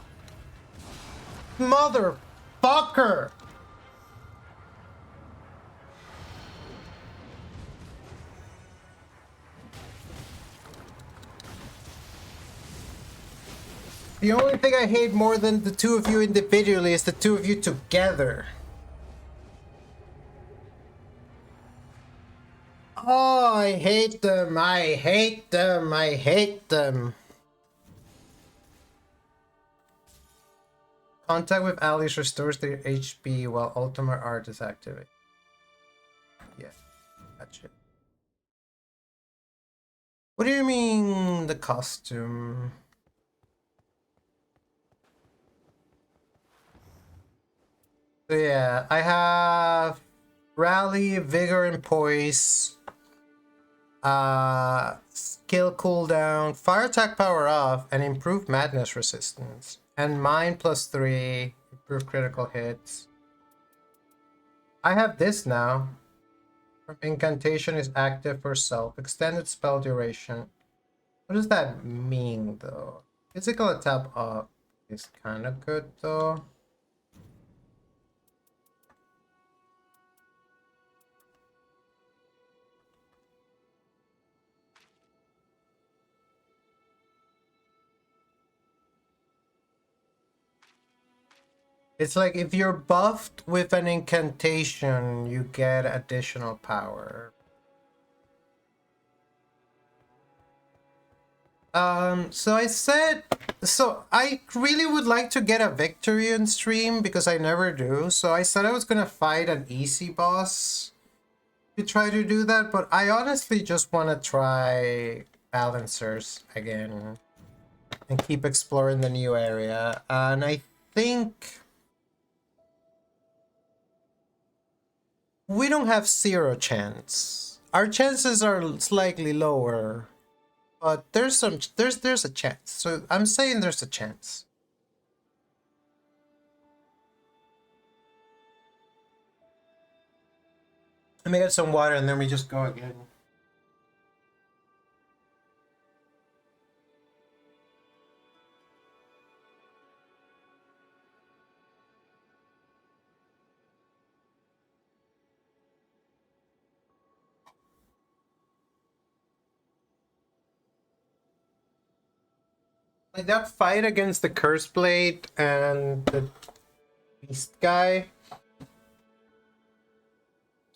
Motherfucker! The only thing I hate more than the two of you individually is the two of you together. Oh, I hate them. I hate them. I hate them. Contact with allies restores their HP while ultimate art is activated. Yeah, gotcha. What do you mean, the costume? So yeah, I have Rally, Vigor, and Poise. Skill cooldown, Fire attack power off, and improved madness resistance. And mine +3, improved critical hits. I have this now. Incantation is active for self. Extended spell duration. What does that mean though? Physical attack up is kind of good though. It's like if you're buffed with an incantation, you get additional power. So I really would like to get a victory on stream because I never do. So I said I was gonna fight an easy boss to try to do that, but I honestly just want to try balancers again and keep exploring the new area. And I think we don't have 0 chance. Our chances are slightly lower. But there's a chance. So I'm saying there's a chance. Let me get some water and then we just go again. Like that fight against the Curse Blade and the Beast guy.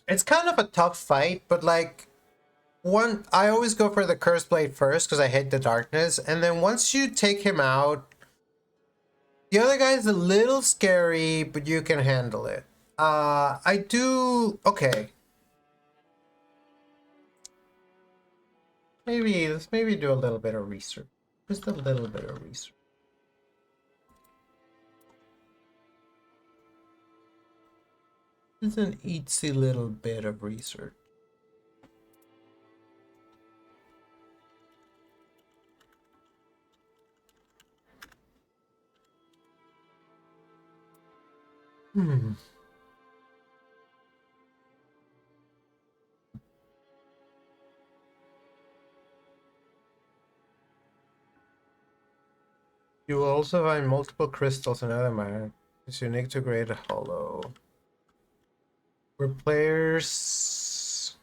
It's kind of a tough fight, but like I always go for the Curse Blade first because I hate the darkness, and then once you take him out, the other guy's a little scary, but you can handle it. Okay. Let's maybe do a little bit of research. Just a little bit of research. Just an itsy little bit of research. You will also find multiple crystals in other mine. It's unique to create a hollow. Where players...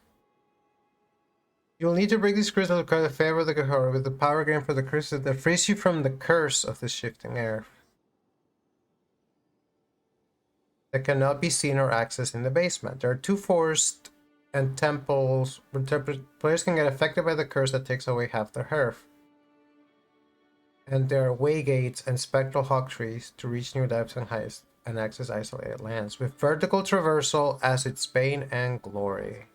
You'll need to break these crystals to acquire the favor of the Kahora with the power gained for the crystal that frees you from the curse of the shifting air that cannot be seen or accessed in the basement. There are 2 forests and temples where players can get affected by the curse that takes away half their health. And there are way gates and spectral hawk trees to reach new depths and heights and access isolated lands, with vertical traversal as its bane and glory.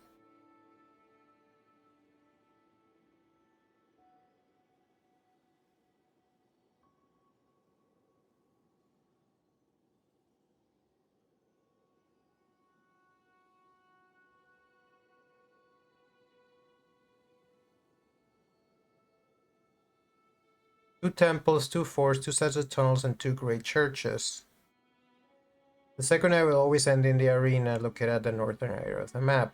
Two temples, 2 forts, 2 sets of tunnels, and 2 great churches. The second night will always end in the arena located at the northern area of the map.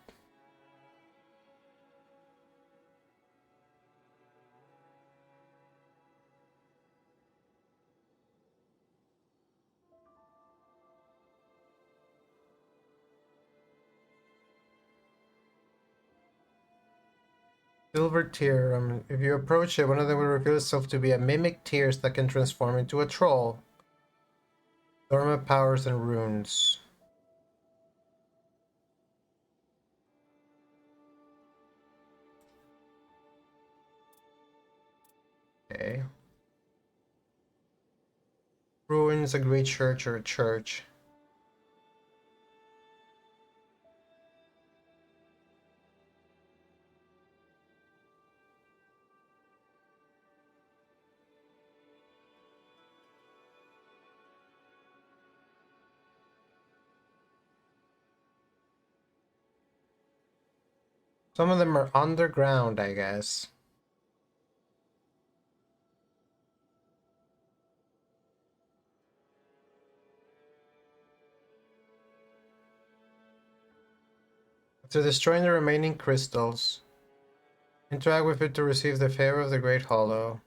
Silver Tear. If you approach it, one of them will reveal itself to be a mimic tears that can transform into a troll. Dormant powers and runes. Okay. Ruins, a great church or a church. Some of them are underground, I guess. After destroying the remaining crystals, interact with it to receive the favor of the Great Hollow.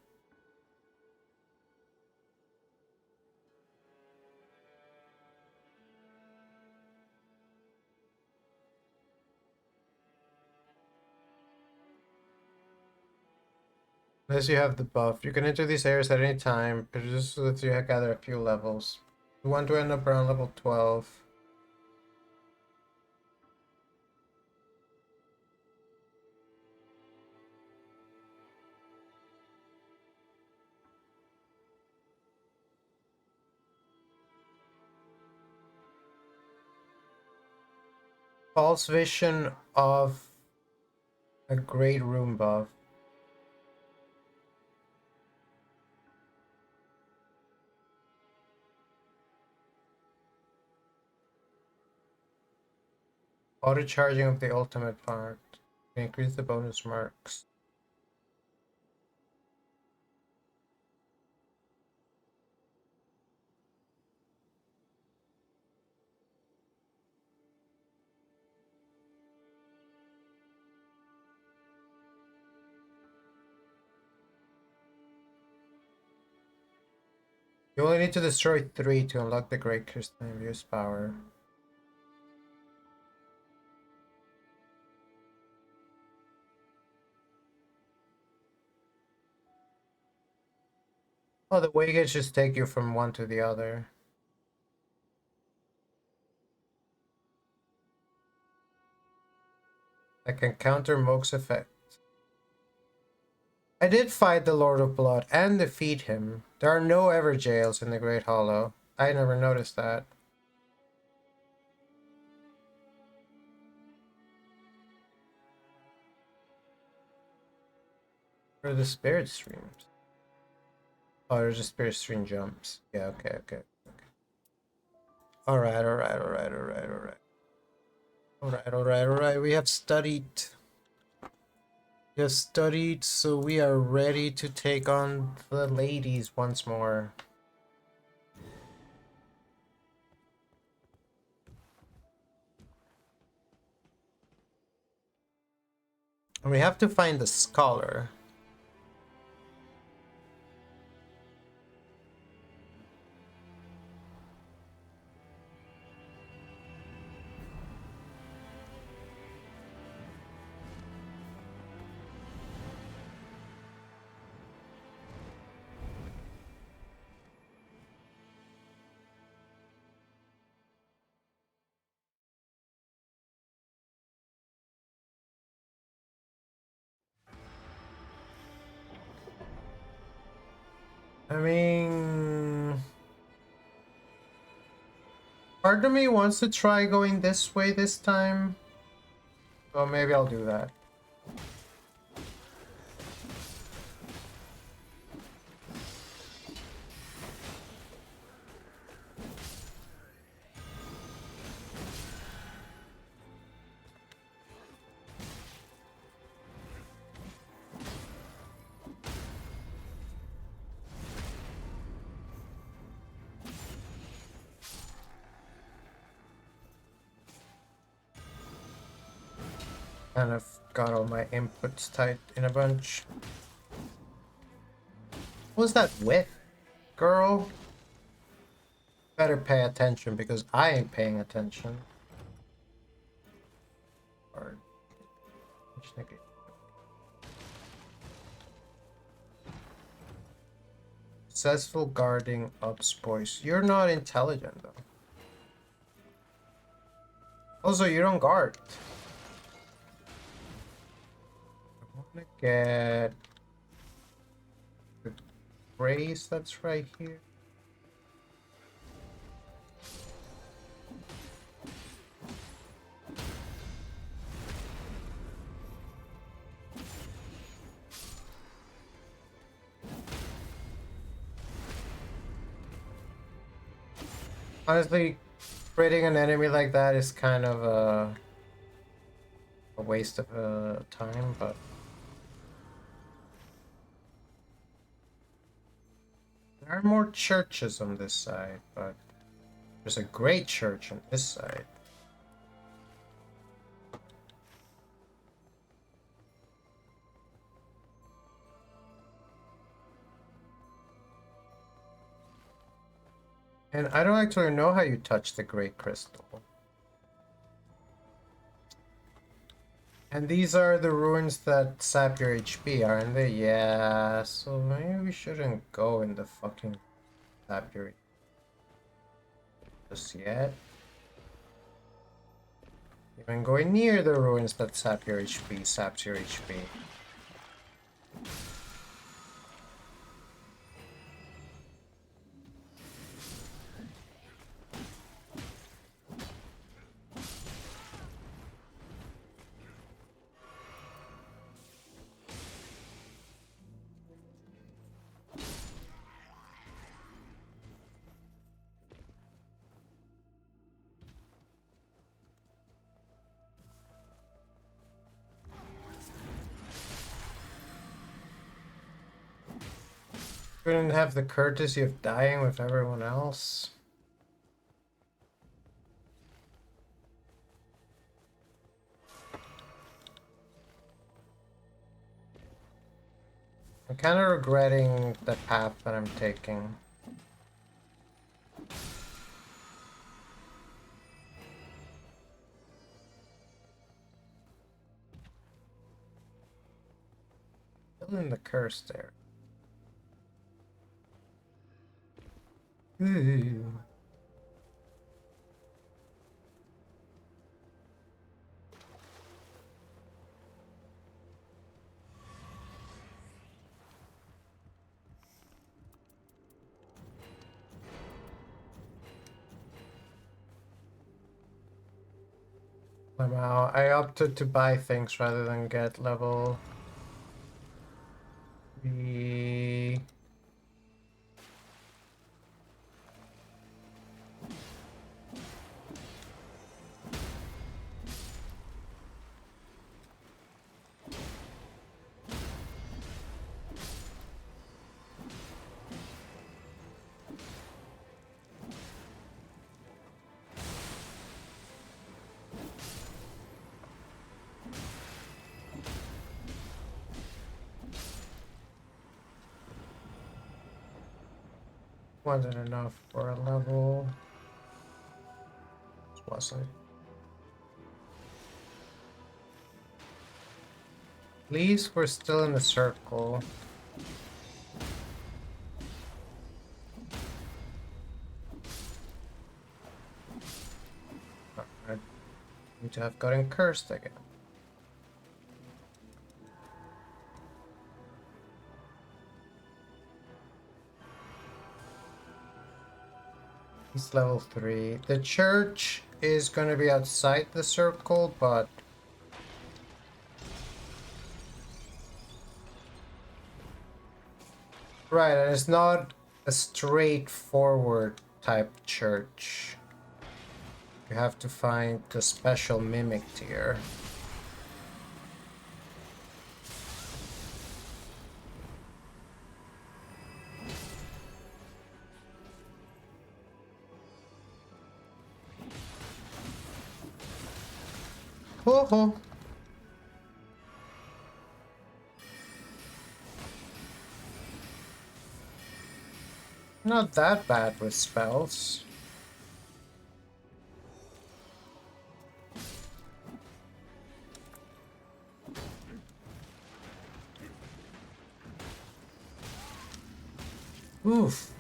Unless you have the buff. You can enter these areas at any time, but just so that you gather a few levels. You want to end up around level 12. False vision of a great room buff. Auto charging of the ultimate part. Can increase the bonus marks. You only need to destroy 3 to unlock the Great Crystalline Abuse power. Oh, the Waygates just take you from one to the other. I can counter Moke's effect. I did fight the Lord of Blood and defeat him. There are no ever jails in the Great Hollow. I never noticed that. Where are the spirit streams? Oh, there's a spirit stream jumps. Yeah, okay. Alright. We have studied. We have studied, so we are ready to take on the ladies once more. And we have to find the scholar. I mean, part of me wants to try going this way this time. So maybe I'll do that. Kind of got all my inputs tight in a bunch. What was that with, girl? Better pay attention because I ain't paying attention. Or successful guarding ups boys. You're not intelligent though. Also, you don't guard. I wanna get the grace that's right here. Honestly, creating an enemy like that is kind of a waste of time, but there are more churches on this side, but there's a great church on this side. And I don't actually know how you touch the great crystal. And these are the ruins that sap your HP, aren't they? Yeah, so maybe we shouldn't go in the fucking sap your just yet. Even going near the ruins that sap your HP, saps your HP. Couldn't have the courtesy of dying with everyone else. I'm kind of regretting the path that I'm taking. Still in the curse there. Ooh. Somehow I opted to buy things rather than get level 3. Wasn't enough for a level. Wasn't. At least we're still in the circle. I need to have gotten cursed again. It's level 3. The church is gonna be outside the circle, but right, and it's not a straightforward type church. You have to find the special mimic tier. Oh, not that bad with spells. Oof.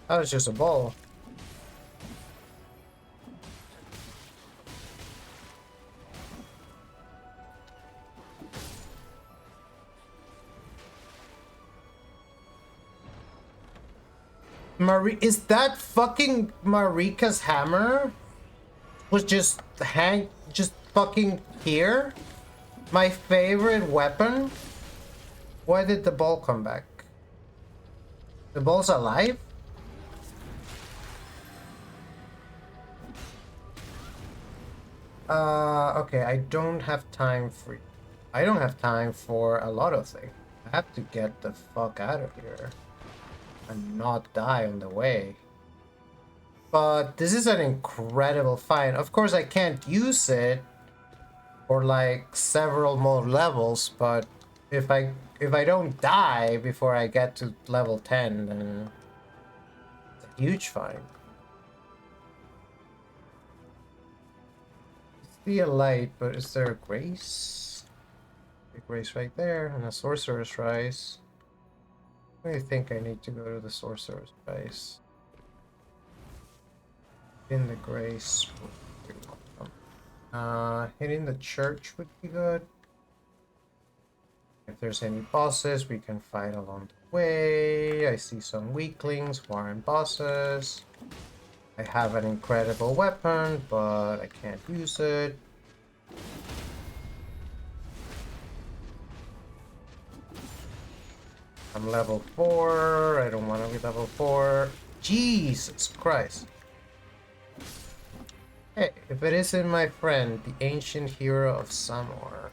That was just a ball. Is that fucking Marika's hammer? Was just fucking here? My favorite weapon? Why did the ball come back? The ball's alive? Okay, I don't have time for a lot of things. I have to get the fuck out of here and not die on the way. But this is an incredible find. Of course, I can't use it for like several more levels, but if I don't die before I get to level 10, then it's a huge find. See a light, but is there a grace? A grace right there, and a sorcerer's rise. I think I need to go to the sorcerer's rise. In the grace. Hitting the church would be good. If there's any bosses, we can fight along the way. I see some weaklings, warren bosses. I have an incredible weapon, but I can't use it. I'm level 4. I don't want to be level 4. Jesus Christ. Hey, if it isn't my friend, the ancient hero of Samor.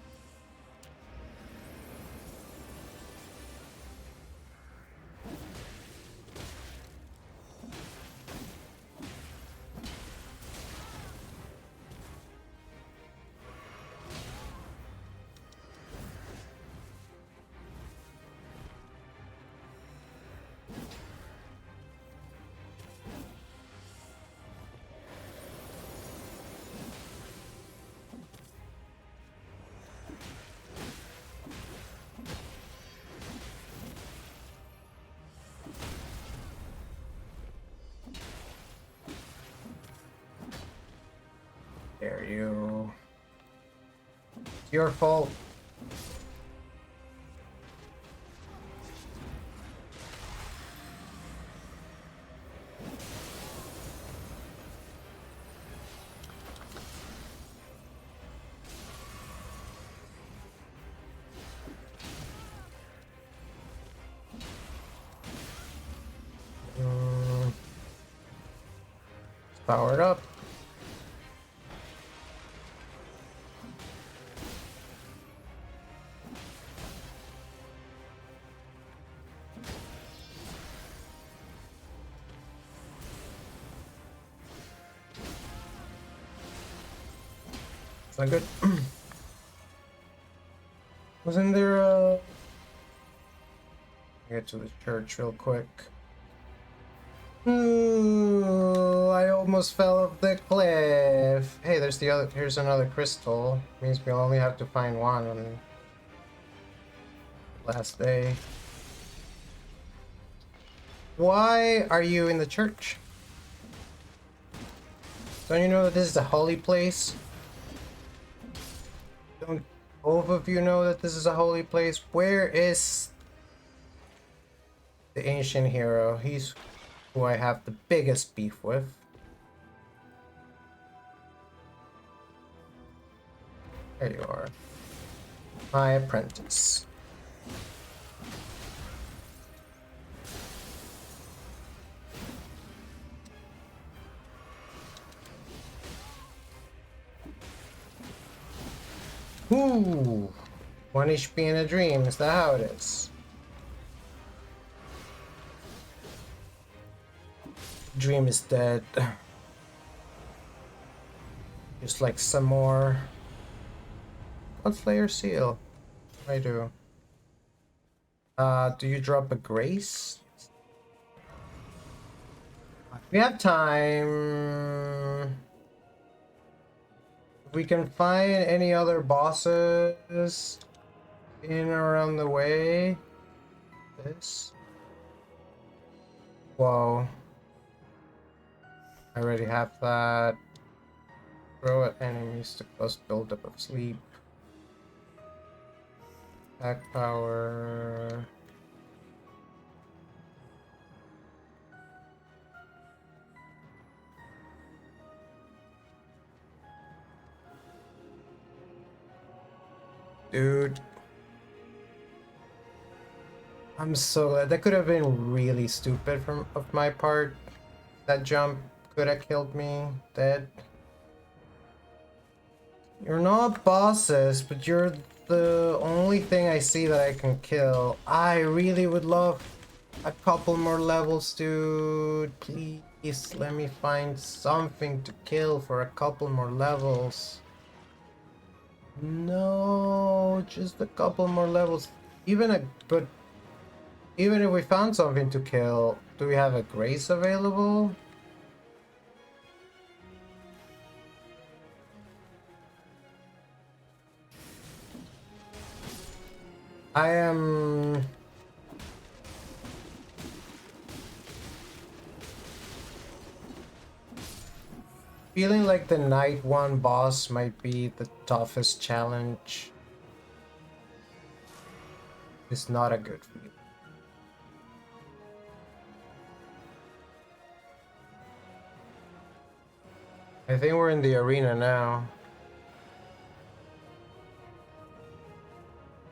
There you. It's your fault. Powered up. It's not good. Wasn't there get to the church real quick. Ooh, I almost fell off the cliff. Hey, here's another crystal. Means we only have to find one. last day. Why are you in the church? Don't you know that this is a holy place? Don't both of you know that this is a holy place? Where is the ancient hero? He's who I have the biggest beef with. There you are. My apprentice. Ooh! 1 HP in a dream, is that how it is? Dream is dead. Just like some more. Godslayer seal. I do. Do you drop a grace? We have time. If we can find any other bosses in and around the way. This. Whoa. I already have that. Throw at enemies to cause buildup of sleep. Attack power. Dude. I'm so glad. That could have been really stupid of my part. That jump could have killed me dead. You're not bosses, but you're the only thing I see that I can kill. I really would love a couple more levels, dude. Please let me find something to kill for a couple more levels. No, just a couple more levels. Even if we found something to kill, do we have a grace available? I am feeling like the night 1 boss might be the toughest challenge. It's not a good feeling. I think we're in the arena now.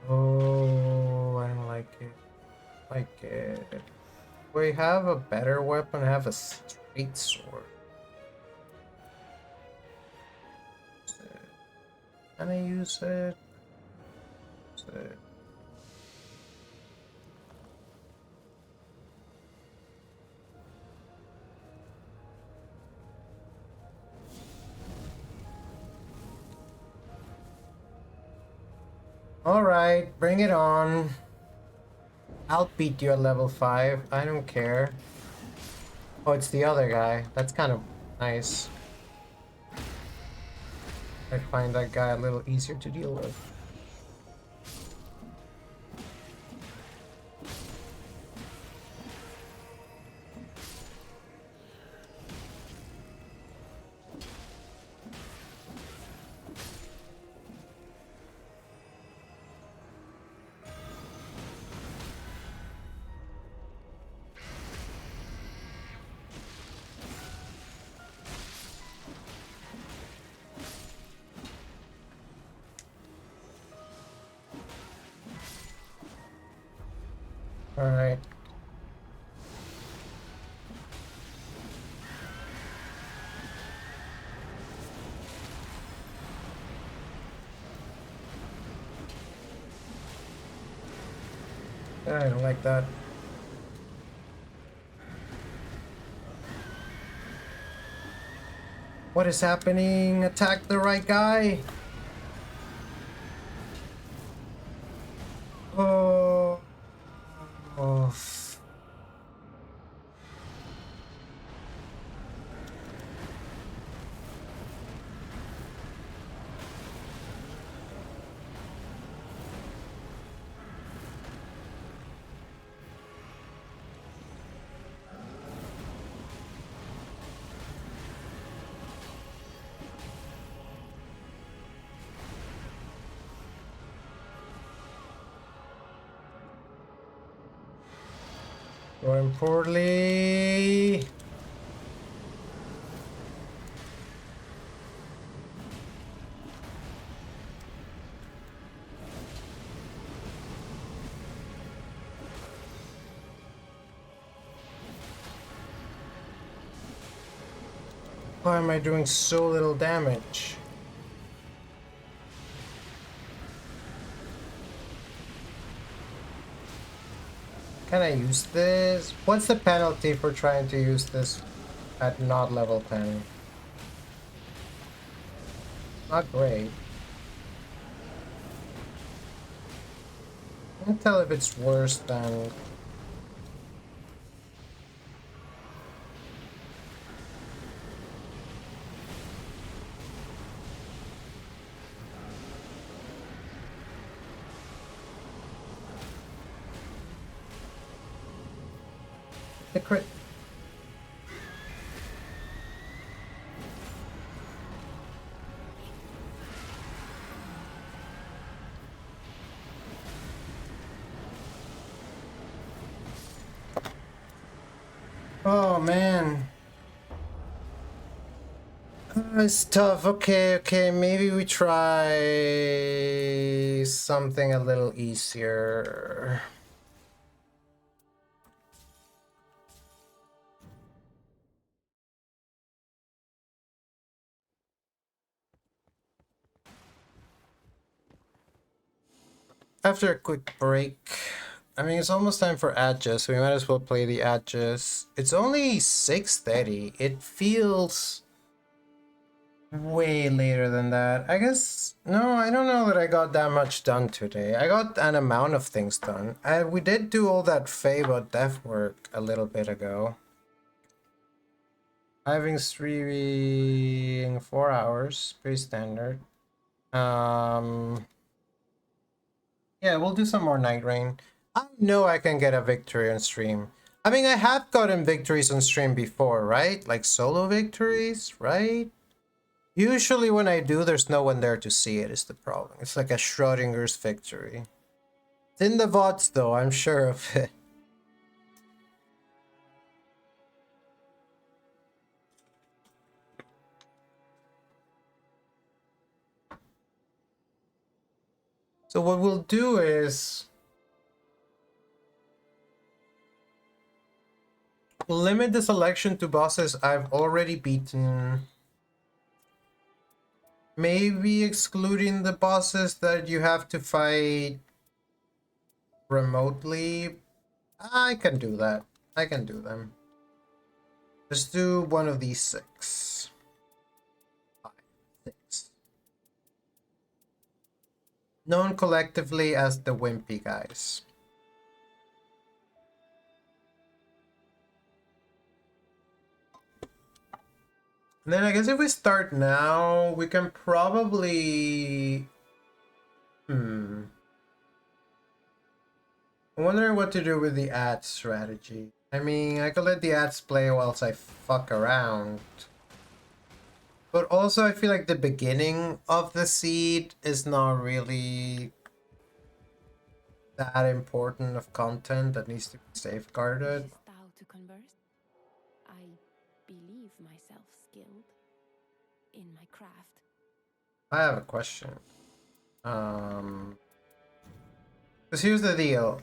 Oh, I don't like it. Like it. We have a better weapon. I have a straight sword. Can I use it? Use it. Alright, bring it on. I'll beat you at level 5. I don't care. Oh, it's the other guy. That's kind of nice. I find that guy a little easier to deal with. Alright. I don't like that. What is happening? Attack the right guy! Oh. Oh. Going poorly. Why am I doing so little damage? Can I use this? What's the penalty for trying to use this at not level 10? Not great. I can't tell if it's worse than... the crit. Oh man. It's tough. Okay, maybe we try something a little easier. After a quick break, I mean, it's almost time for Adjust, so we might as well play the Adjust. It's only 6:30. It feels way later than that. I guess, no, I don't know that I got that much done today. I got an amount of things done. We did do all that faebot dev work a little bit ago. Having streaming 4 hours, pretty standard. Yeah, we'll do some more NightReign. I know I can get a victory on stream. I mean, I have gotten victories on stream before, right? Like solo victories, right? Usually when I do, there's no one there to see it, is the problem. It's like a Schrodinger's victory. It's in the VODs though, I'm sure of it. So what we'll do is... we'll limit the selection to bosses I've already beaten. Maybe excluding the bosses that you have to fight remotely. I can do that. I can do them. Let's do one of these 6. 5, 6. Known collectively as the Wimpy guys. And then I guess if we start now, we can probably... I'm wondering what to do with the ad strategy. I mean, I could let the ads play whilst I fuck around. But also, I feel like the beginning of the seed is not really that important of content that needs to be safeguarded. Thou to converse? I believe myself skilled in my craft. I have a question. Because here's the deal.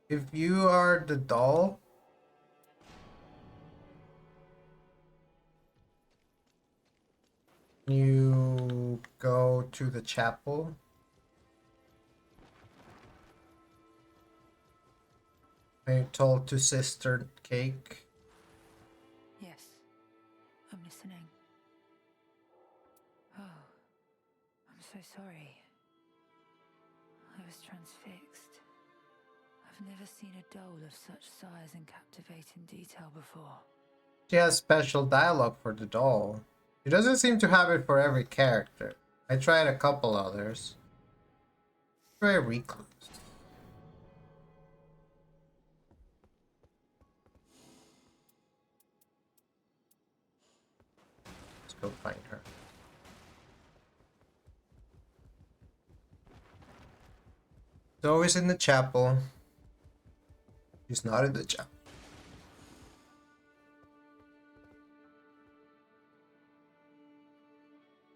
If you are the doll, you go to the chapel. And you're told to Sister Cake. Yes, I'm listening. Oh, I'm so sorry. I was transfixed. I've never seen a doll of such size and captivating detail before. She has special dialogue for the doll. She doesn't seem to have it for every character. I tried a couple others. Try Recluse. Let's go find her. It's always in the chapel. She's not in the chat.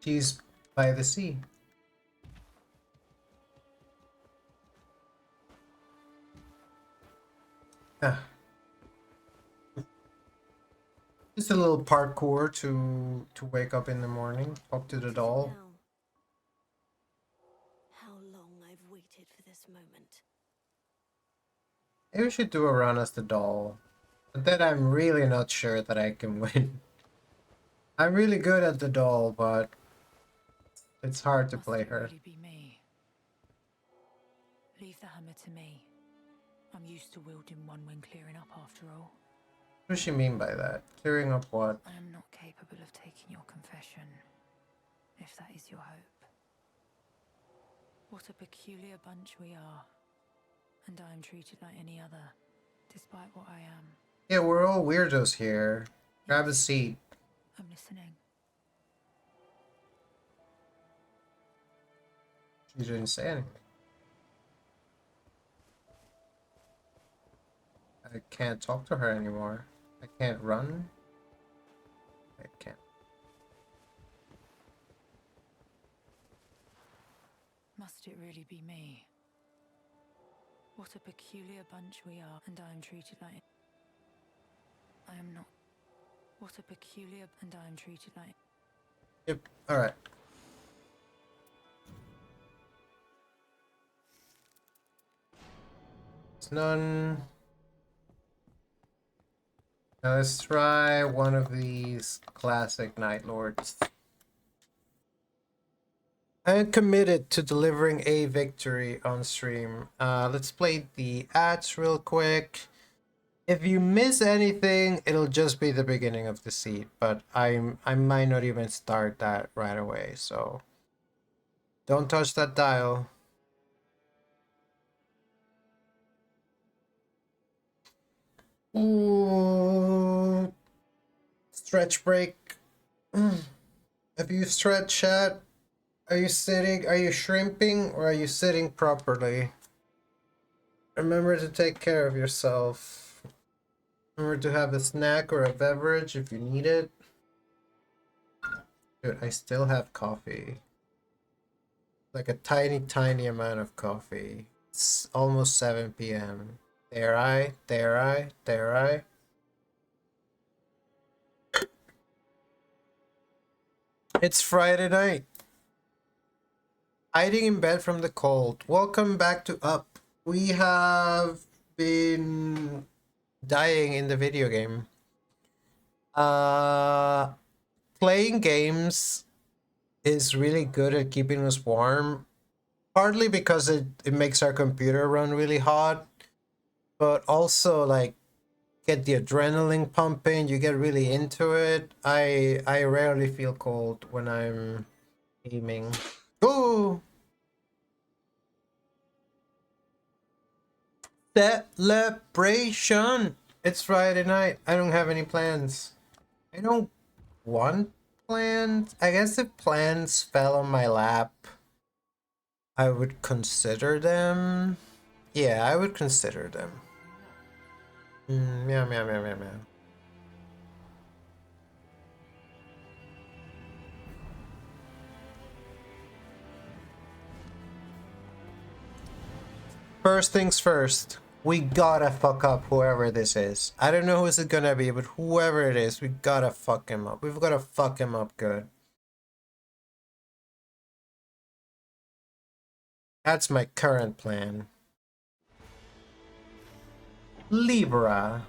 She's by the sea. Ah. Just a little parkour to wake up in the morning, talk to the doll. Now, how long I've waited for this moment. Maybe we should do a run as the doll. But then I'm really not sure that I can win. I'm really good at the doll, but it's hard to Must play it her. really be me? Leave the hammer to me. I'm used to wielding one when clearing up after all. What does she mean by that? Clearing up what? I am not capable of taking your confession, if that is your hope. What a peculiar bunch we are, and I am treated like any other, despite what I am. Yeah, we're all weirdos here. Grab a Yes, seat. I'm listening. She didn't say anything. I can't talk to her anymore. I can't run. I can't. Must it really be me? What a peculiar bunch we are, and I am treated like... I am not... What a peculiar... and I am treated like... Yep. Alright. It's none. Now let's try one of these classic Night Lords. I am committed to delivering a victory on stream. Let's play the ads real quick. If you miss anything, it'll just be the beginning of the seed, but I might not even start that right away, so don't touch that dial. Ooh, stretch break. Have you stretched, chat? Are you sitting? Are you shrimping, or are you sitting properly? Remember to take care of yourself. Remember to have a snack or a beverage if you need it. Dude, I still have coffee. Like a tiny, tiny amount of coffee. It's almost 7 p.m. Dare I? Dare I? Dare I? It's Friday night. Hiding in bed from the cold. Welcome back to Up. We have been dying in the video game. Playing games is really good at keeping us warm. Partly because it makes our computer run really hot. But also like get the adrenaline pumping, you get really into it. I rarely feel cold when I'm gaming. Ooh! Celebration! It's Friday night. I don't have any plans. I don't want plans. I guess if plans fell on my lap, I would consider them. Yeah, I would consider them. Meow, meow, meow, meow, meow. First things first, we gotta fuck up whoever this is. I don't know who it's gonna be, but whoever it is, we gotta fuck him up. We've gotta fuck him up good. That's my current plan. Libra.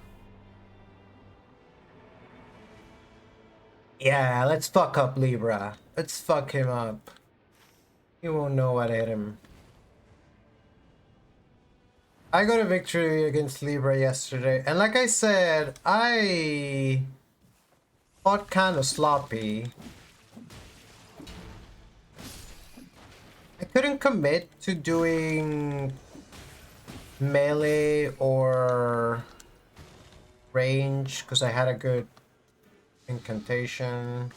Yeah, let's fuck up Libra. Let's fuck him up. He won't know what hit him. I got a victory against Libra yesterday, and like I said, I fought kind of sloppy. I couldn't commit to doing melee or range because I had a good incantation.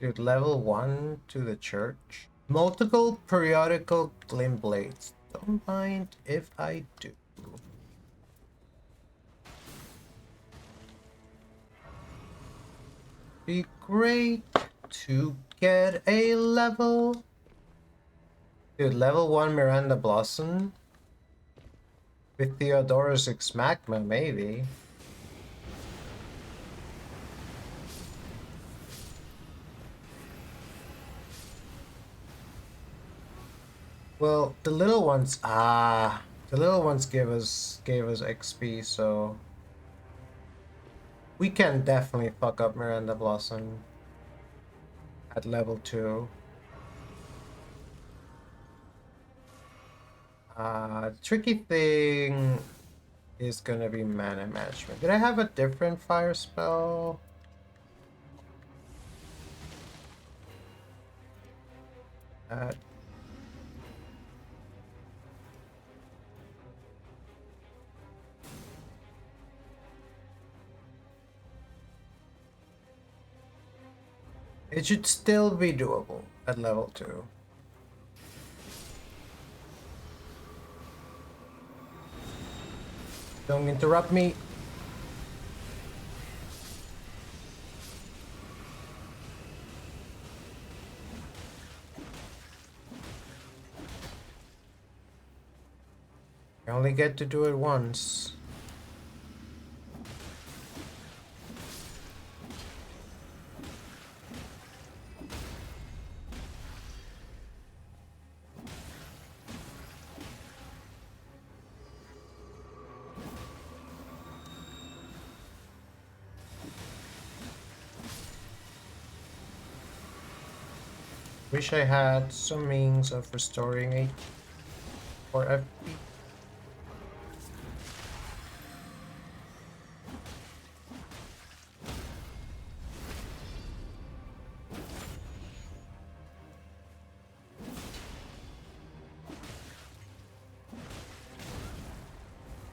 Dude, level 1 to the church. Multiple periodical glint blades. Don't mind if I do. Be great to get a level. Dude, level 1 Miranda Blossom. With Theodorus Ex Magma, maybe. Well, the little ones, the little ones gave us XP, so we can definitely fuck up Miranda Blossom at level 2. The tricky thing is gonna be mana management. Did I have a different fire spell? Uh, it should still be doable at level 2. Don't interrupt me. I only get to do it once. Wish I had some means of restoring HP or FP.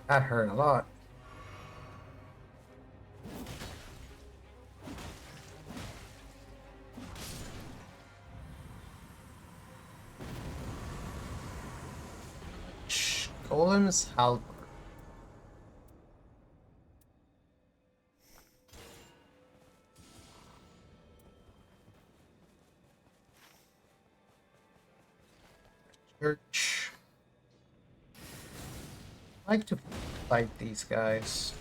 That hurt a lot. Shh, Golem's Halberd. Church. I like to fight these guys.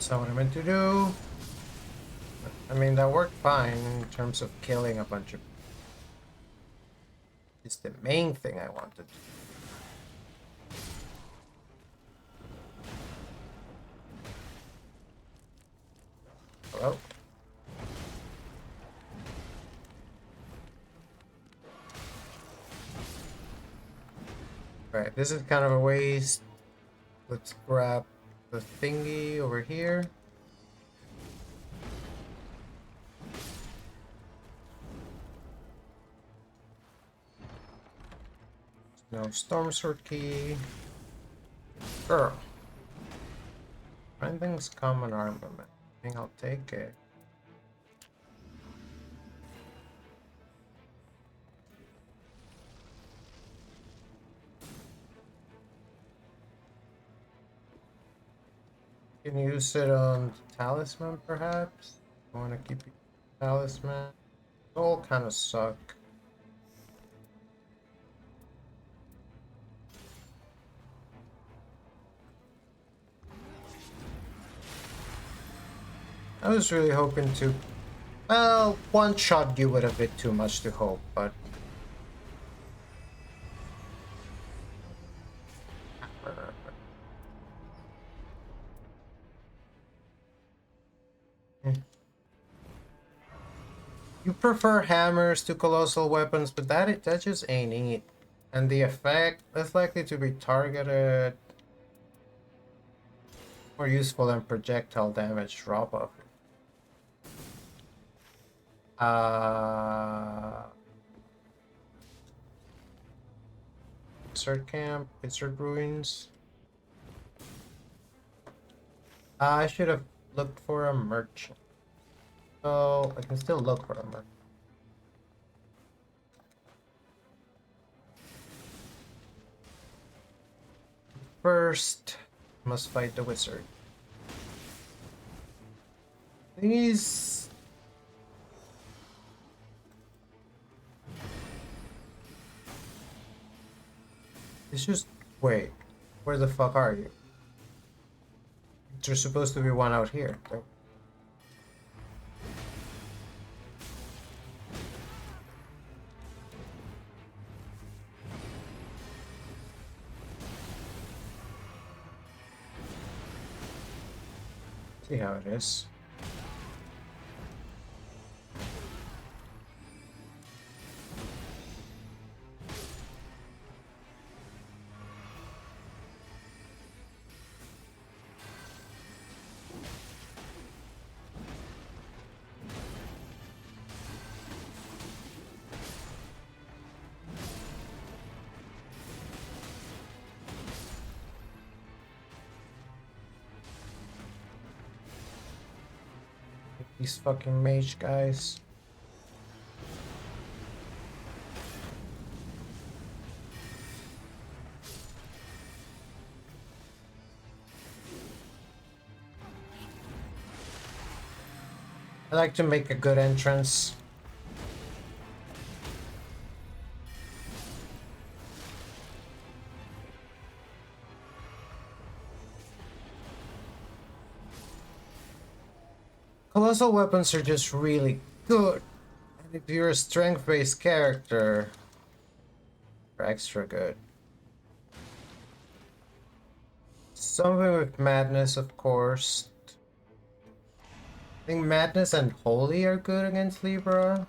That's not what I meant to do. I mean, that worked fine in terms of killing a bunch of... It's the main thing I wanted. Hello? Alright, this is kind of a waste. Let's grab the thingy over here. No storm sword key. Girl. Finding's common armament. I think I'll take it. Can use it on talisman perhaps? I want to keep it talisman. All kind of suck. I was really hoping to, well, one shot you would a bit too much to hope, but You prefer hammers to colossal weapons, but that just ain't it. And the effect is likely to be targeted, more useful than projectile damage drop off. Wizard camp, wizard ruins. I should have looked for a merchant. So I can still look for a merchant. First, must fight the wizard. These. It's just. Wait. Where the fuck are you? There's supposed to be one out here. Right? See how it is. These fucking mage guys. I like to make a good entrance. Colossal weapons are just really good. And if you're a strength-based character, they're extra good. Something with madness, of course. I think madness and holy are good against Libra.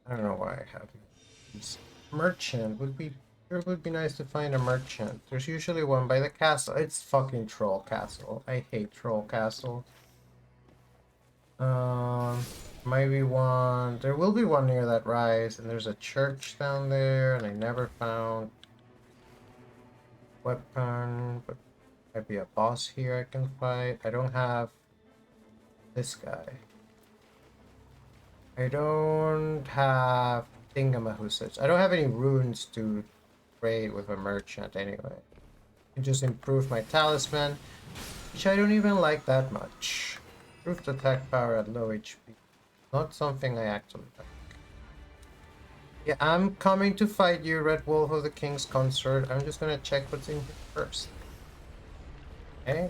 I don't know why I have these. Merchant would be. It would be nice to find a merchant. There's usually one by the castle. It's fucking Troll Castle. I hate Troll Castle. Maybe one. There will be one near that rise, and there's a church down there, and I never found weapon. But might be a boss here I can fight. I don't have this guy. I don't have Thingamahoosage. I don't have any runes to trade with a merchant anyway. I just improve my talisman, which I don't even like that much. Improved attack power at low HP. Not something I actually like. Yeah, I'm coming to fight you, Red Wolf of the King's Consort. I'm just gonna check what's in here first. Okay?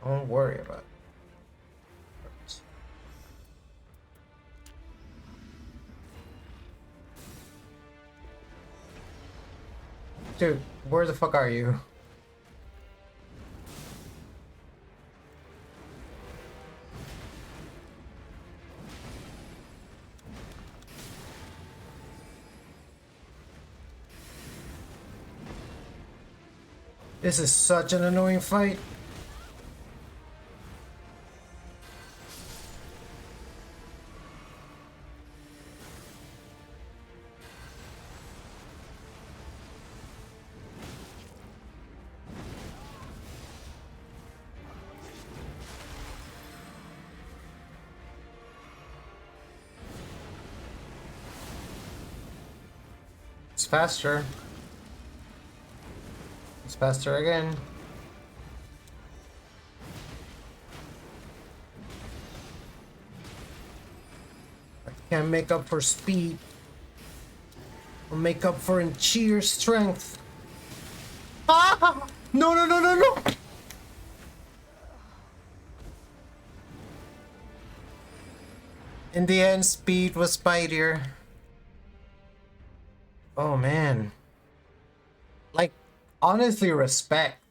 Don't worry about it. Dude, where the fuck are you? This is such an annoying fight. It's faster. It's faster again. I can't make up for speed. Or make up for in sheer strength. Ah! No, no, no, no, no! In the end, speed was mightier. Oh man. Like, honestly, respect.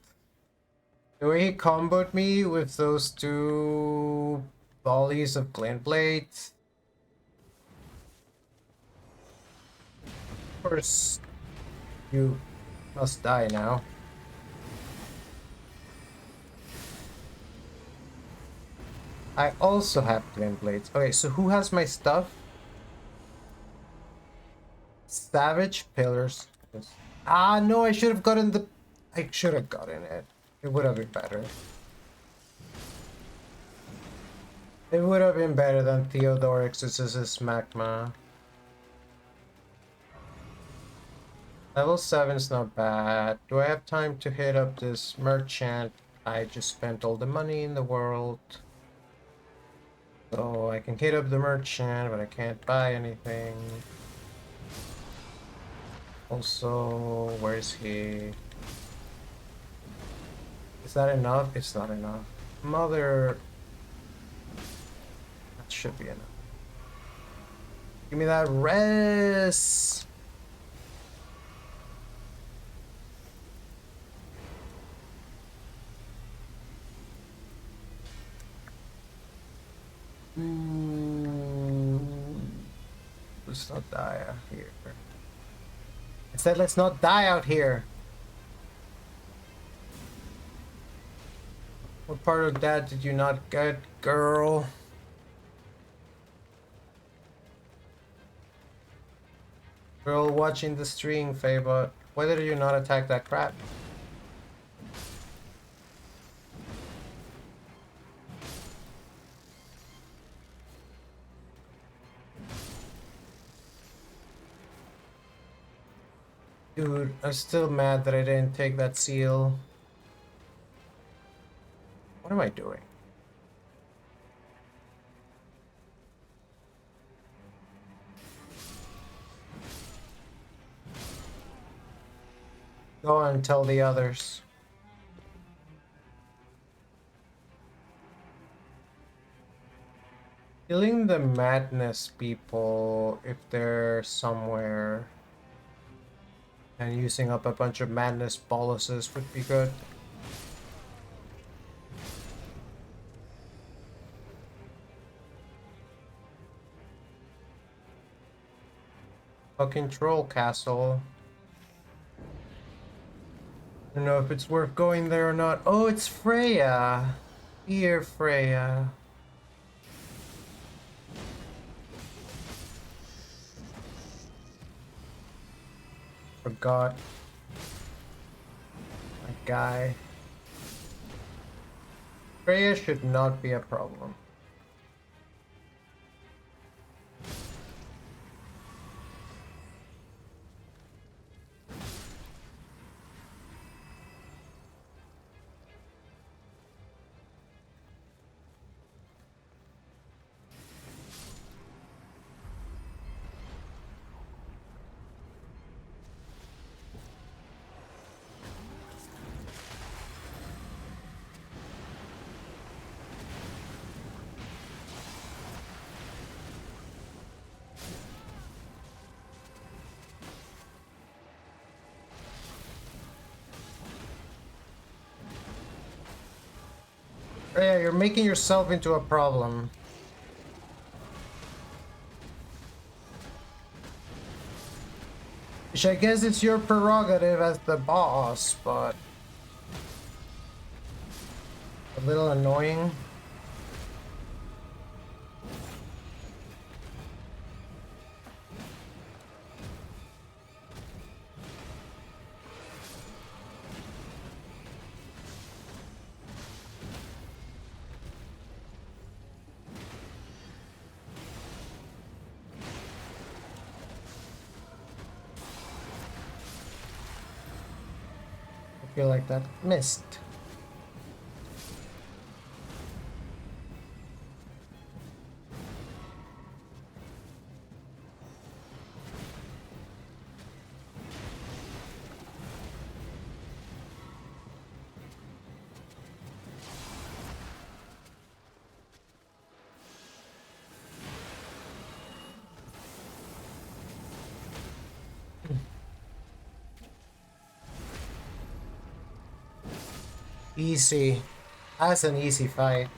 The way he comboed me with those two volleys of glint blades. Of course, you must die now. I also have glint blades. Okay, so who has my stuff? Savage pillars. Ah, no, I should have gotten the... I should have gotten it. It would have been better. It would have been better than Theodorix's magma. Level 7 is not bad. Do I have time to hit up this merchant? I just spent all the money in the world. So I can hit up the merchant, but I can't buy anything. Also, where is he? Is that enough? It's not enough. Mother... That should be enough. Give me that res! Let's not die out here. I said let's not die out here! What part of that did you not get, girl? Girl watching the stream, faebot. Why did you not attack that crap? Dude, I'm still mad that I didn't take that seal. What am I doing? Go on and tell the others. Killing the madness people if they're somewhere and using up a bunch of madness boluses would be good. Fucking troll castle. I don't know if it's worth going there or not. Oh, it's Freya. Here, Freya. Forgot. My guy. Freya should not be a problem. Yeah, you're making yourself into a problem. Which I guess it's your prerogative as the boss, but... a little annoying. I feel like that missed. Easy. That's an easy fight.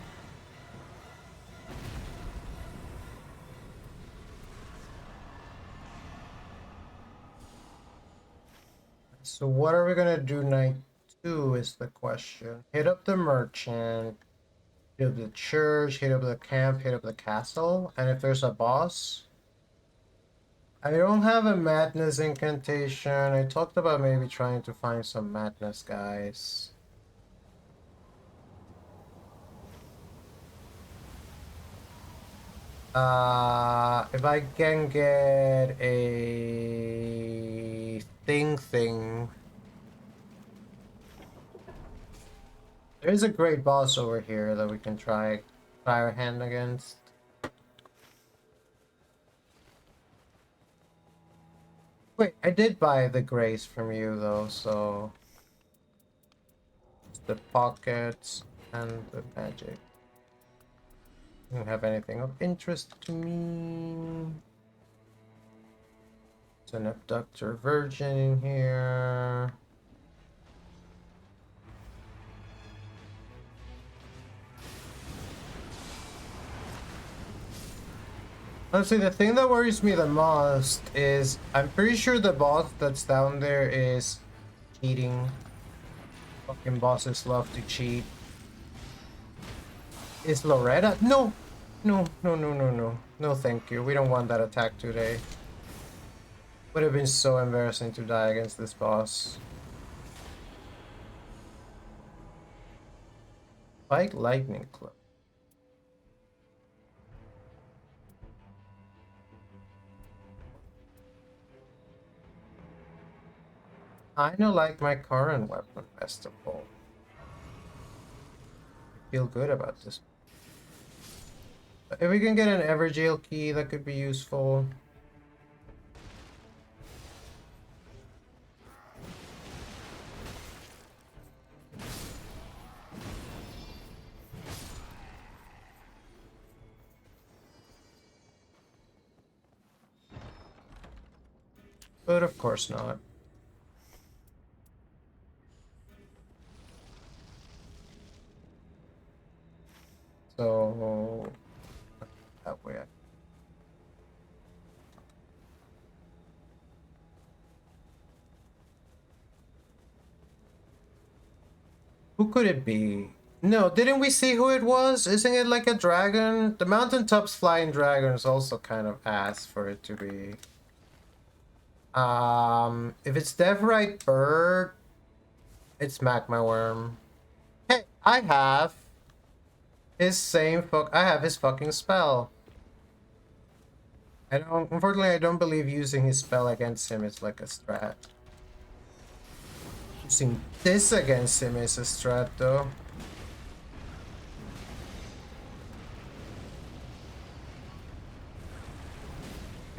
So what are we gonna do night 2 is the question. Hit up the merchant, hit up the church, hit up the camp, hit up the castle, and if there's a boss... I don't have a madness incantation. I talked about maybe trying to find some madness guys. If I can get a thing. There's a great boss over here that we can try our hand against. Wait, I did buy the grace from you though, so the pockets and the magic. Don't have anything of interest to me. There's an abductor virgin in here. Honestly, the thing that worries me the most is I'm pretty sure the boss that's down there is cheating. Fucking bosses love to cheat. Is Loretta? No! No, no, no, no, no. No, thank you. We don't want that attack today. Would have been so embarrassing to die against this boss. Spike Lightning Club. I don't like my current weapon best of all. I feel good about this. But if we can get an Everjail key, that could be useful. But of course not. So that way. Who could it be? No, didn't we see who it was? Isn't it like a dragon? The mountaintop's flying dragon is also kind of ass for it to be. If it's Devrite Bird, it's Magma Worm. Hey, I have his I have his fucking spell. Unfortunately, I don't believe using his spell against him is like a strat. Using this against him is a strat, though.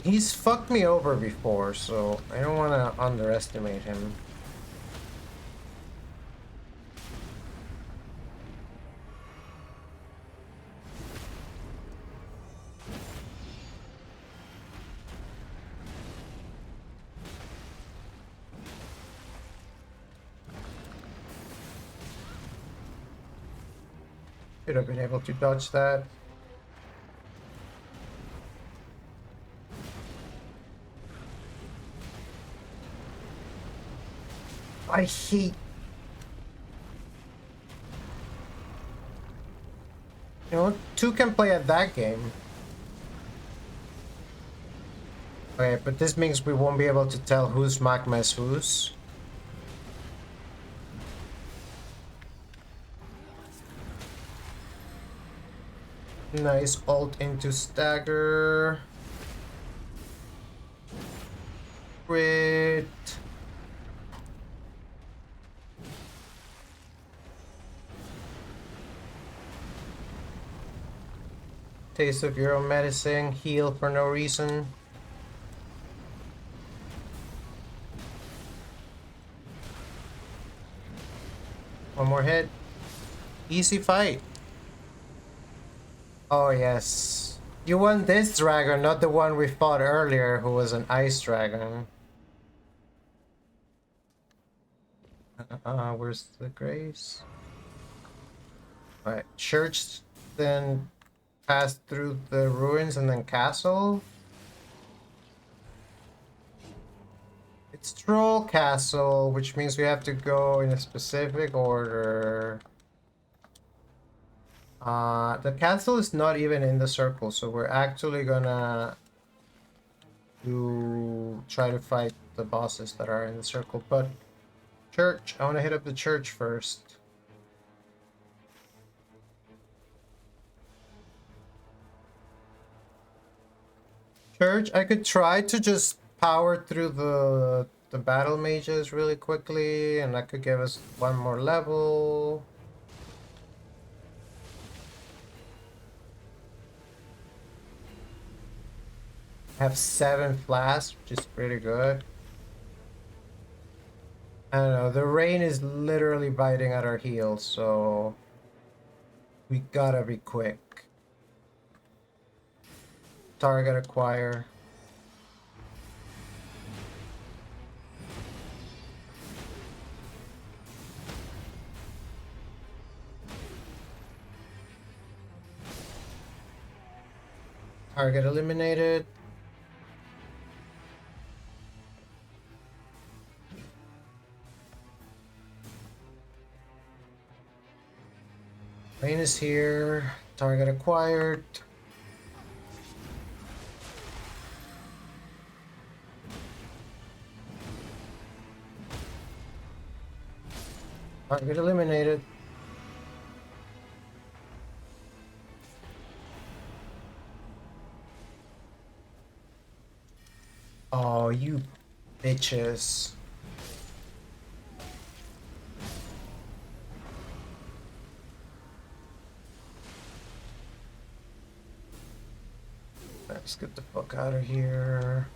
He's fucked me over before, so I don't want to underestimate him. Should have been able to dodge that. I hate... You know, two can play at that game. Okay, but this means we won't be able to tell whose magma is whose. Nice ult into stagger. Crit. Taste of your own medicine. Heal for no reason. One more hit. Easy fight. Oh yes. You want this dragon, not the one we fought earlier, who was an ice dragon. Where's the grace? Alright, church, then pass through the ruins and then castle. It's Troll Castle, which means we have to go in a specific order. The castle is not even in the circle, so we're actually gonna try to fight the bosses that are in the circle. But church, I want to hit up the church first. Church, I could try to just power through the battle mages really quickly, and that could give us one more level. I have 7 flasks, which is pretty good. I don't know, the rain is literally biting at our heels, so we gotta be quick. Target acquire. Target eliminated. Rain is here. Target acquired. Target eliminated. Oh, you bitches. Let's get the fuck out of here.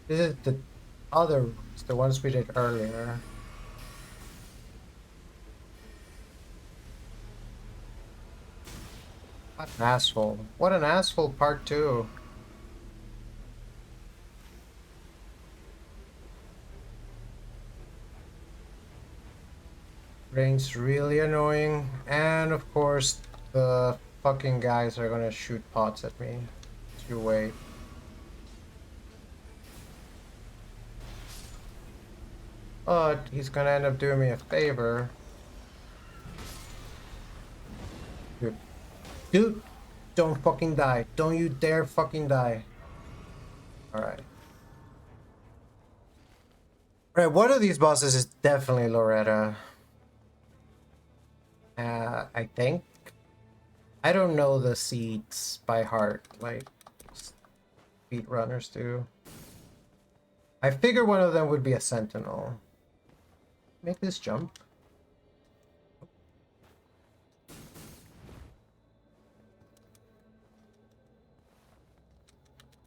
This is the other, the ones we did earlier. What an asshole. What an asshole, part 2. Rain's really annoying. And of course, the fucking guys are gonna shoot pots at me. You wait. But he's gonna end up doing me a favor. Dude, don't fucking die. Don't you dare fucking die. Alright. Right, one of these bosses is definitely Loretta. I think. I don't know the seeds by heart, like speedrunners do. I figure one of them would be a sentinel. Make this jump.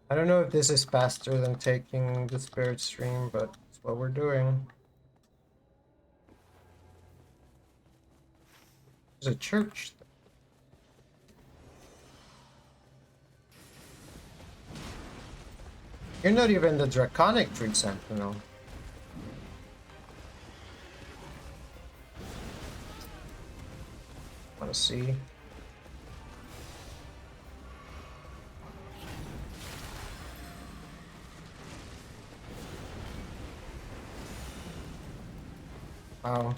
I don't know if this is faster than taking the spirit stream, but it's what we're doing. There's a church. You're not even the draconic tree sentinel. Wanna see? Wow.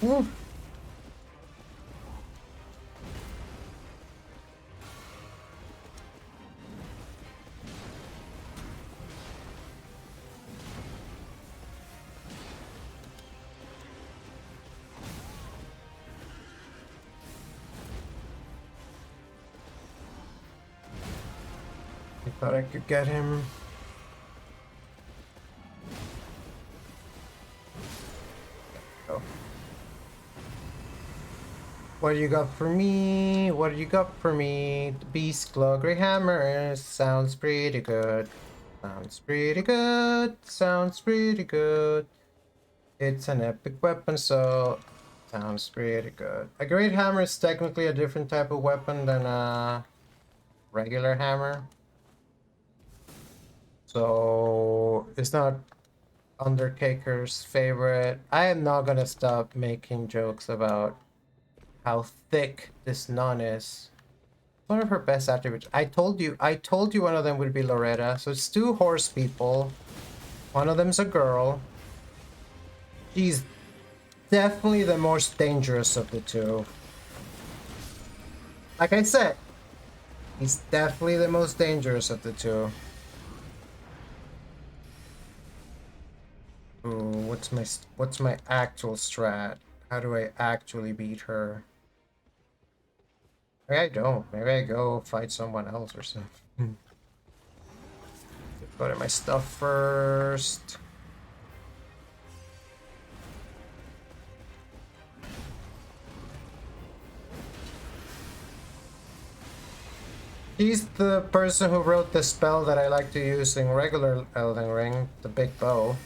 Woo. Thought I could get him. Go. What do you got for me? What do you got for me? The Beast Claw Grey Hammer sounds pretty good. Sounds pretty good. Sounds pretty good. It's an epic weapon, so sounds pretty good. A Great Hammer is technically a different type of weapon than a regular hammer. So it's not Undertaker's favorite. I am not gonna stop making jokes about how thick this nun is. One of her best attributes. I told you one of them would be Loretta. So it's two horse people. One of them's a girl. She's definitely the most dangerous of the two. Like I said, he's definitely the most dangerous of the two. Ooh, what's my actual strat? How do I actually beat her? Maybe I don't. Maybe I go fight someone else or something. Go to my stuff first. He's the person who wrote the spell that I like to use in regular Elden Ring, the big bow.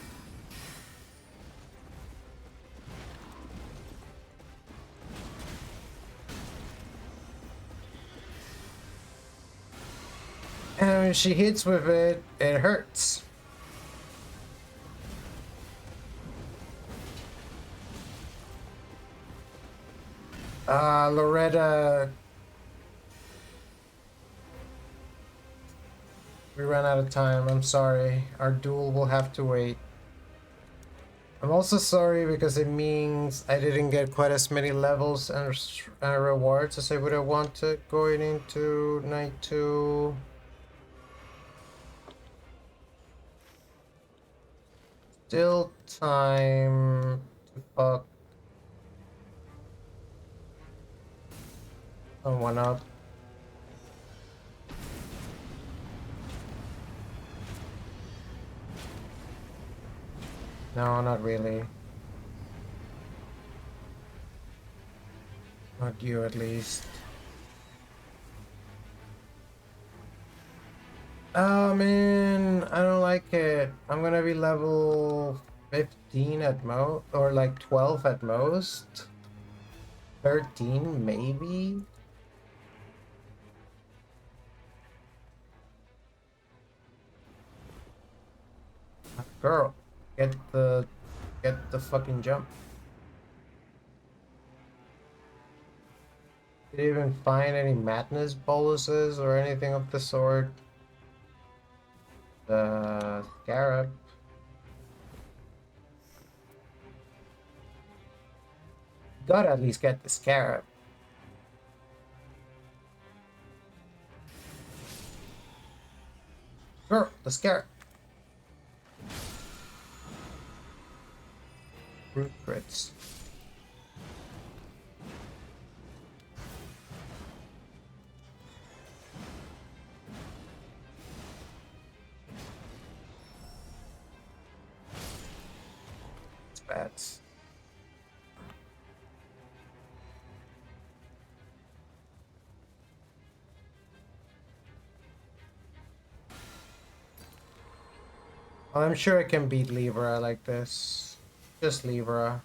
And when she hits with it, it hurts. Loretta. We ran out of time. I'm sorry. Our duel will have to wait. I'm also sorry because it means I didn't get quite as many levels and rewards as I would have wanted going into night 2. Still time to fuck someone up. No, not really. Not you, at least. Oh man, I don't like it. I'm gonna be level 15 at most, or like 12 at most. 13 maybe? Girl, get the fucking jump. Did you even find any madness boluses or anything of the sort? The scarab. Gotta at least get the scarab. Girl, the scarab. Brute crits. Spats. I'm sure I can beat Libra like this. Just Libra.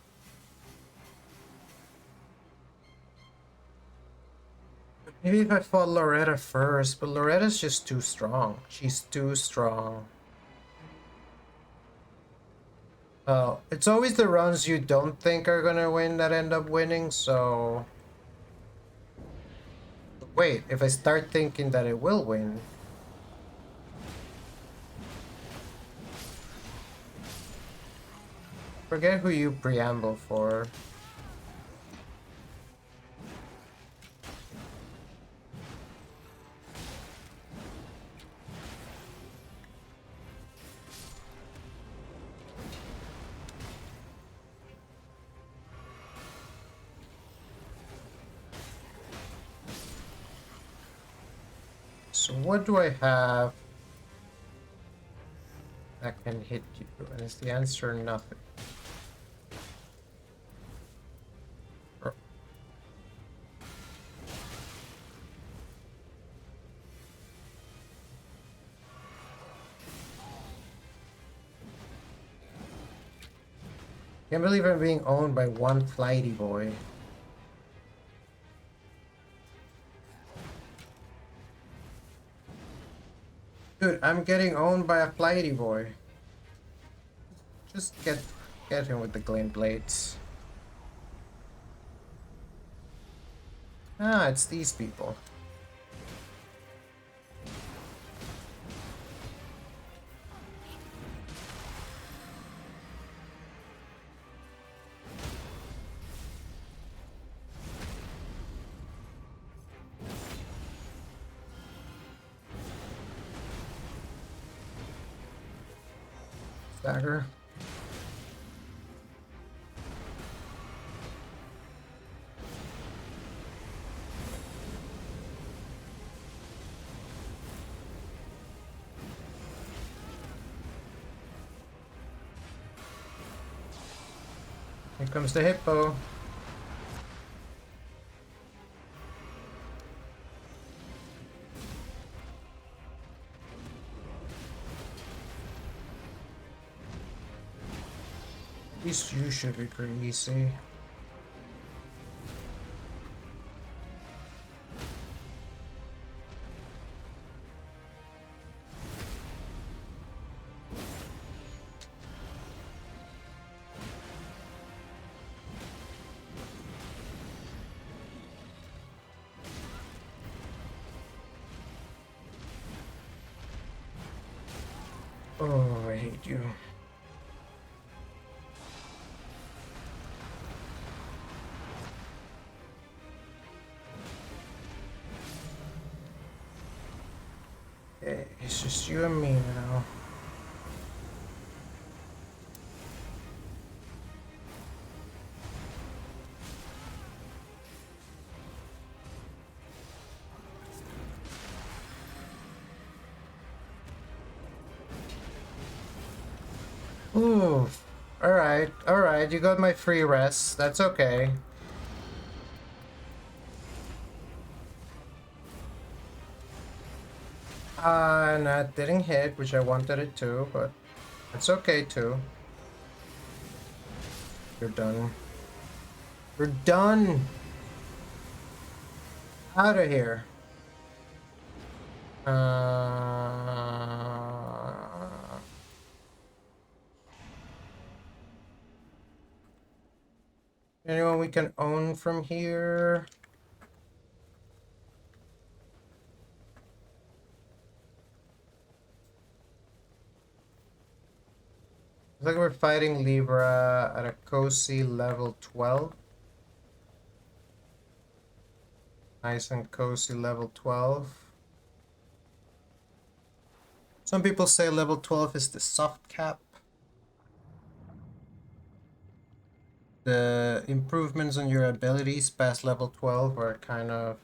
Maybe if I fought Loretta first, but Loretta's just too strong. She's too strong. Oh, it's always the runs you don't think are gonna win that end up winning, so... Wait, if I start thinking that it will win... Forget who you preamble for. So what do I have that can hit you? And is the answer nothing? Or- Can't believe I'm being owned by one flighty boy. Dude, I'm getting owned by a flighty boy. Just get him with the glint blades. Ah, it's these people. Stagger. Here comes the hippo. At least you should be pretty easy. Oh, I hate you. Okay, it's just you and me now. Ooh, alright, you got my free rest, that's okay. And that didn't hit, which I wanted it to, but it's okay too. You're done. We're done! Out of here. Anyone we can own from here? Looks like we're fighting Libra at a cozy level 12. Nice and cozy level 12. Some people say level 12 is the soft cap. The improvements on your abilities past level 12 are kind of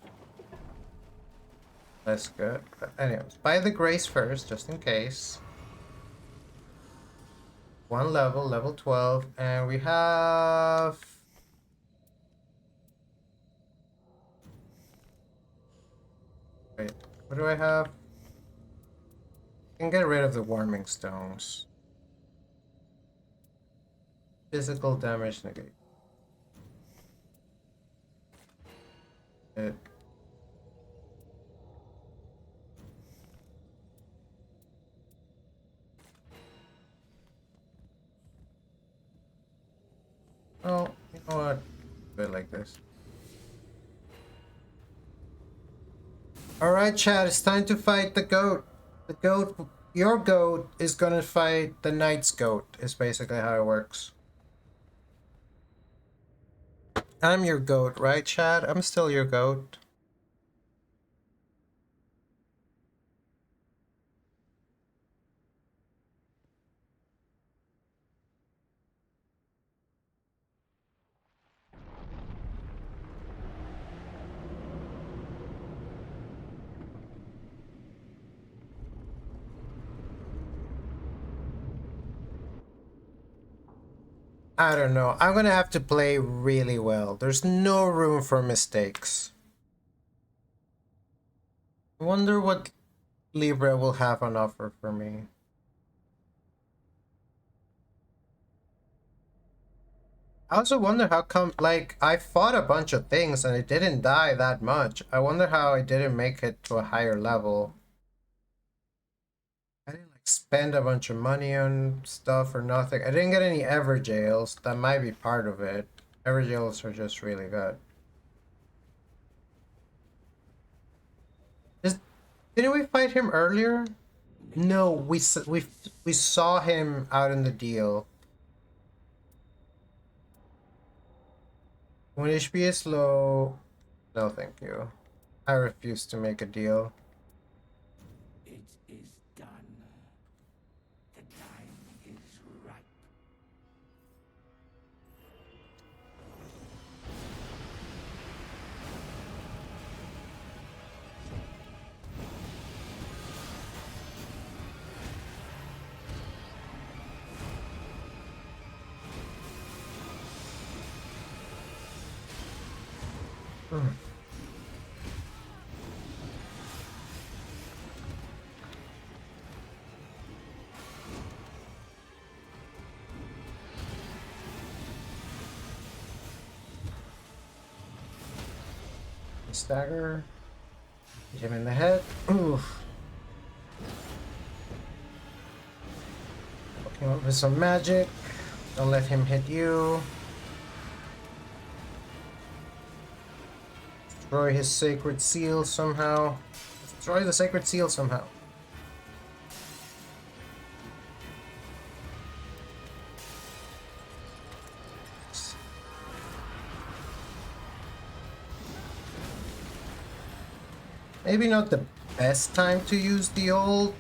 less good. But anyways, buy the grace first, just in case. One level, level 12, and we have... Wait, what do I have? I can get rid of the warming stones. Physical damage negate. It. Oh, you know what? Do it like this. Alright, Chad, it's time to fight the goat. The goat, your goat is gonna fight the knight's goat, is basically how it works. I'm your goat, right, Chad? I'm still your goat. I don't know. I'm gonna have to play really well. There's no room for mistakes. I wonder what Libra will have on offer for me. I also wonder how come, like, I fought a bunch of things and it didn't die that much. I wonder how I didn't make it to a higher level. I didn't, like, spend a bunch of money on stuff or nothing. I didn't get any ever jails. That might be part of it. Ever jails are just really good. Didn't we fight him earlier? No, we saw him out in the deal. When HP is low, no thank you. I refuse to make a deal. It is done. The time is ripe. Stagger. Hit him in the head. Oof. Poke him up with some magic. Don't let him hit you. Destroy his sacred seal somehow. Destroy the sacred seal somehow. Maybe not the best time to use the ult.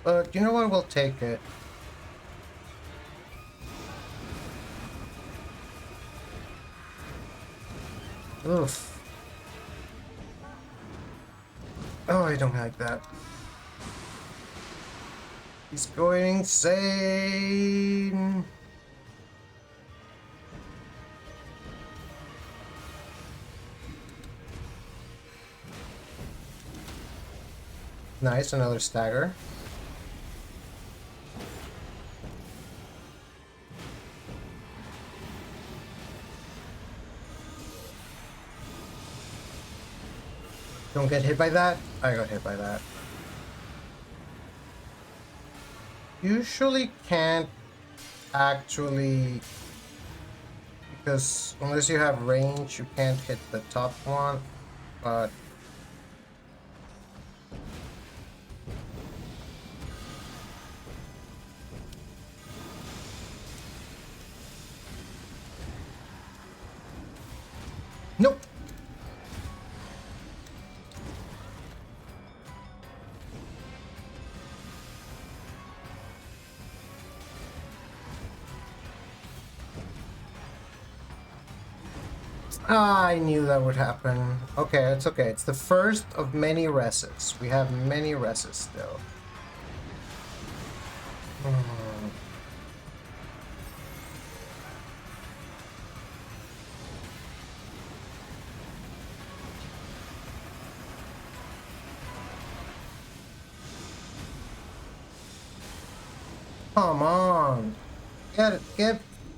But you know what? We'll take it. Oof. Oh, I don't like that. He's going insane. Nice, another stagger. Don't get hit by that. I got hit by that. Usually can't actually, because unless you have range, you can't hit the top one, but nope. Ah, I knew that would happen. Okay, it's okay. It's the first of many reses. We have many reses still. Come on.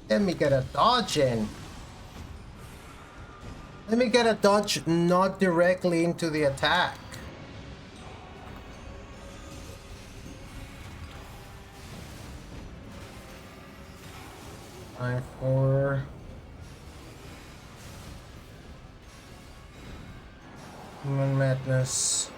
Let me get a dodge in. Let me get a dodge not directly into the attack. Time for Human Madness.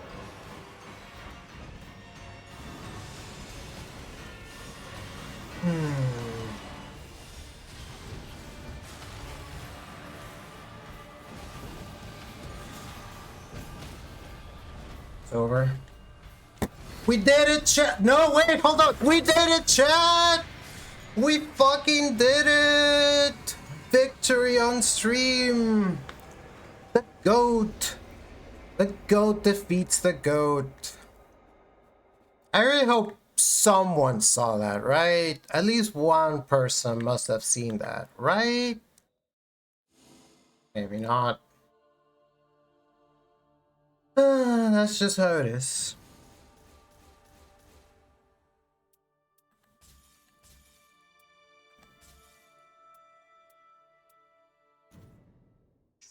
It's over. We did it, chat! No, wait, hold on! We did it, chat! We fucking did it! Victory on stream! The GOAT! The GOAT defeats the GOAT. I really hope someone saw that, right? At least one person must have seen that, right? Maybe not. That's just how it is.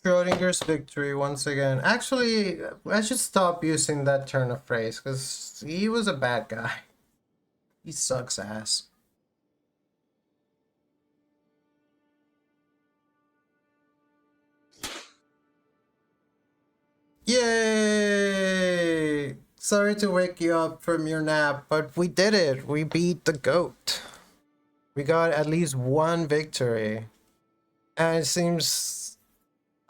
Schrodinger's victory once again. Actually, I should stop using that turn of phrase because he was a bad guy. He sucks ass. Yay! Sorry to wake you up from your nap, but we did it. We beat the goat. We got at least one victory. And it seems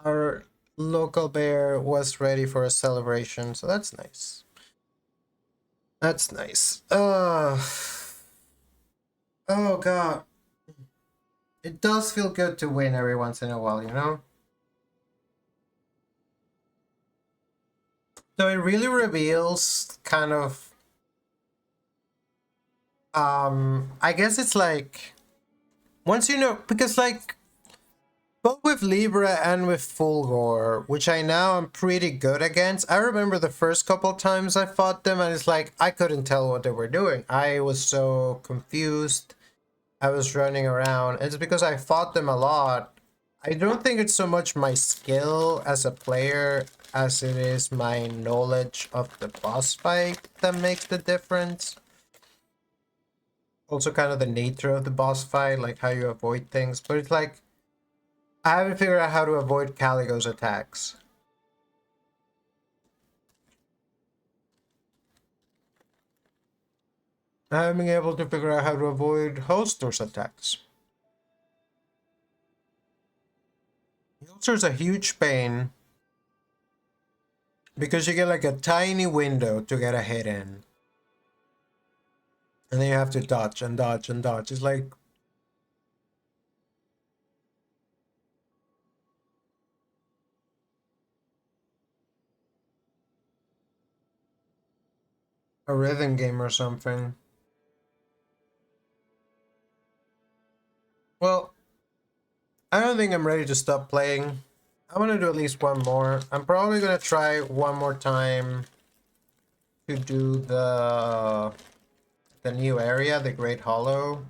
our local bear was ready for a celebration, so that's nice. That's nice. Oh god. It does feel good to win every once in a while, you know? So it really reveals kind of I guess it's like once you know, because like both with Libra and with Fulgor, which I now am pretty good against. I remember the first couple times I fought them and it's like I couldn't tell what they were doing. I was so confused. I was running around. It's because I fought them a lot. I don't think it's so much my skill as a player as it is my knowledge of the boss fight that makes the difference. Also kind of the nature of the boss fight, like how you avoid things. But it's like, I haven't figured out how to avoid Caligo's attacks. I haven't been able to figure out how to avoid Holster's attacks. Holster's a huge pain because you get like a tiny window to get a hit in. And then you have to dodge and dodge and dodge. It's like a rhythm game or something. Well, I don't think I'm ready to stop playing. I want to do at least one more. I'm probably going to try one more time to do the new area, the Great Hollow.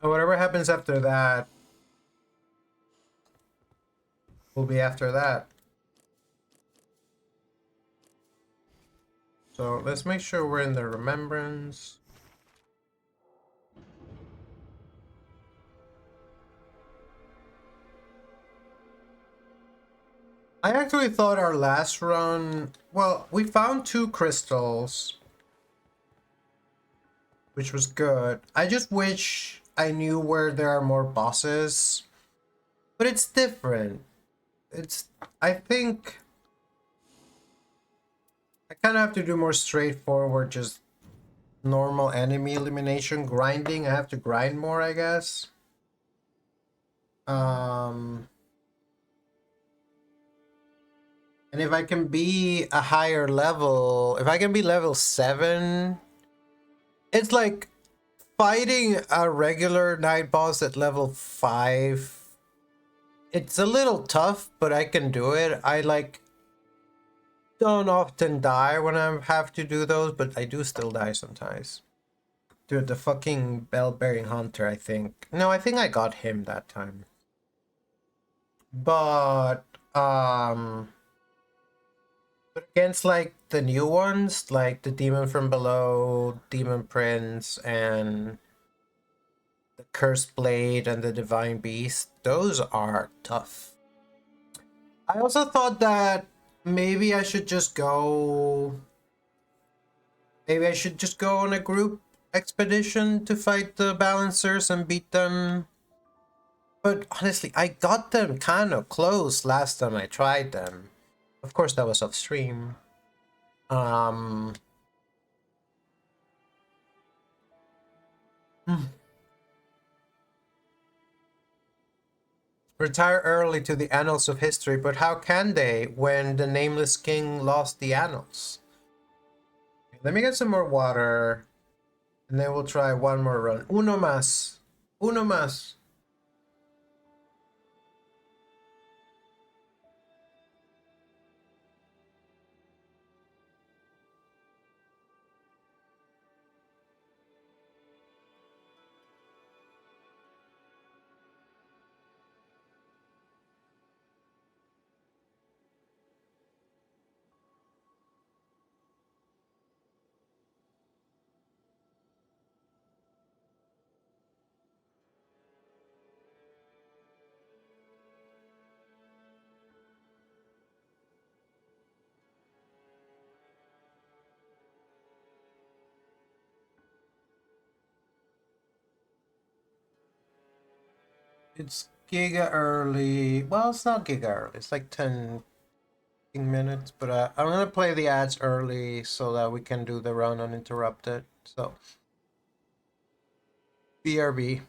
And whatever happens after that will be after that. So let's make sure we're in the Remembrance. I actually thought our last run, well, we found 2 crystals, which was good. I just wish I knew where there are more bosses, but it's different. I think I kind of have to do more straightforward, just normal enemy elimination, grinding. I have to grind more, I guess. And if I can be a higher level, if I can be level 7, it's like fighting a regular night boss at level 5. It's a little tough, but I can do it. I like don't often die when I have to do those, but I do still die sometimes. Dude, the fucking bell-bearing hunter, I think. No, I think I got him that time. But against like the new ones, like the Demon from Below, Demon Prince, and the Cursed Blade and the Divine Beast, those are tough. I also thought that maybe I should just go. Maybe I should just go on a group expedition to fight the Balancers and beat them. But honestly, I got them kind of close last time I tried them. Of course, that was off stream. Hmm. retire early to the annals of history, but how can they when the nameless king lost the annals? Let me get some more water, and then we'll try one more run. Uno más. Uno más. It's giga early. Well, it's not giga early. It's like 10 minutes, but I'm gonna play the ads early so that we can do the run uninterrupted. So, BRB.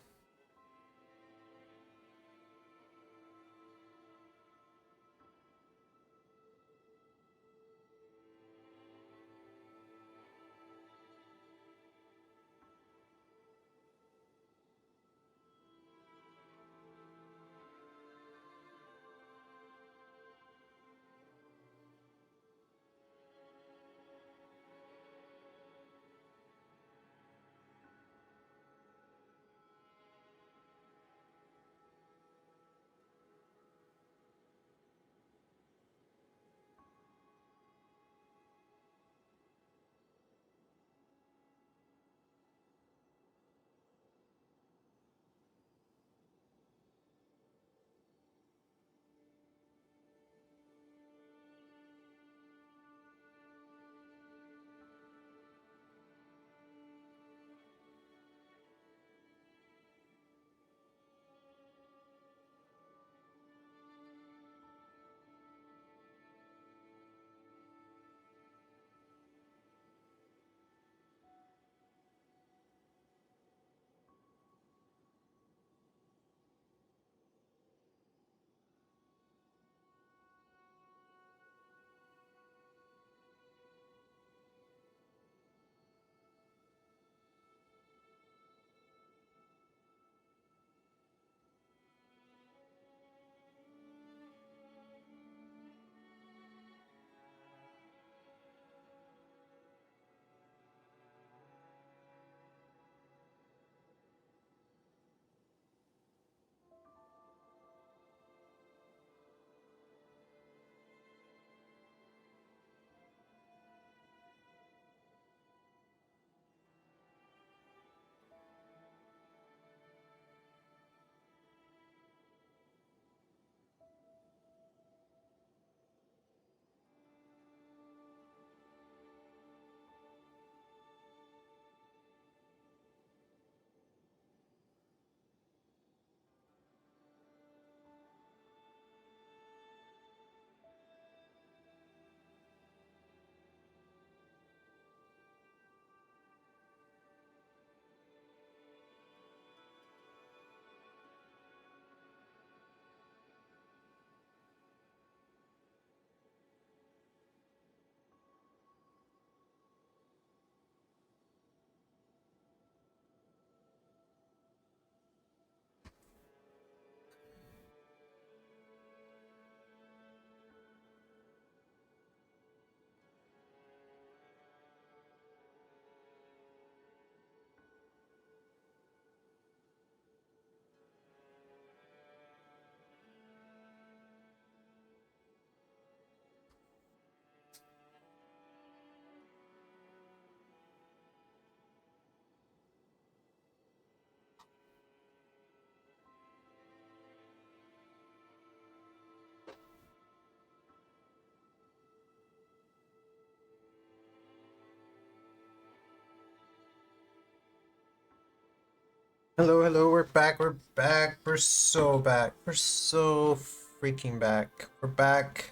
Hello, hello, we're back, we're so back, we're so freaking back. We're back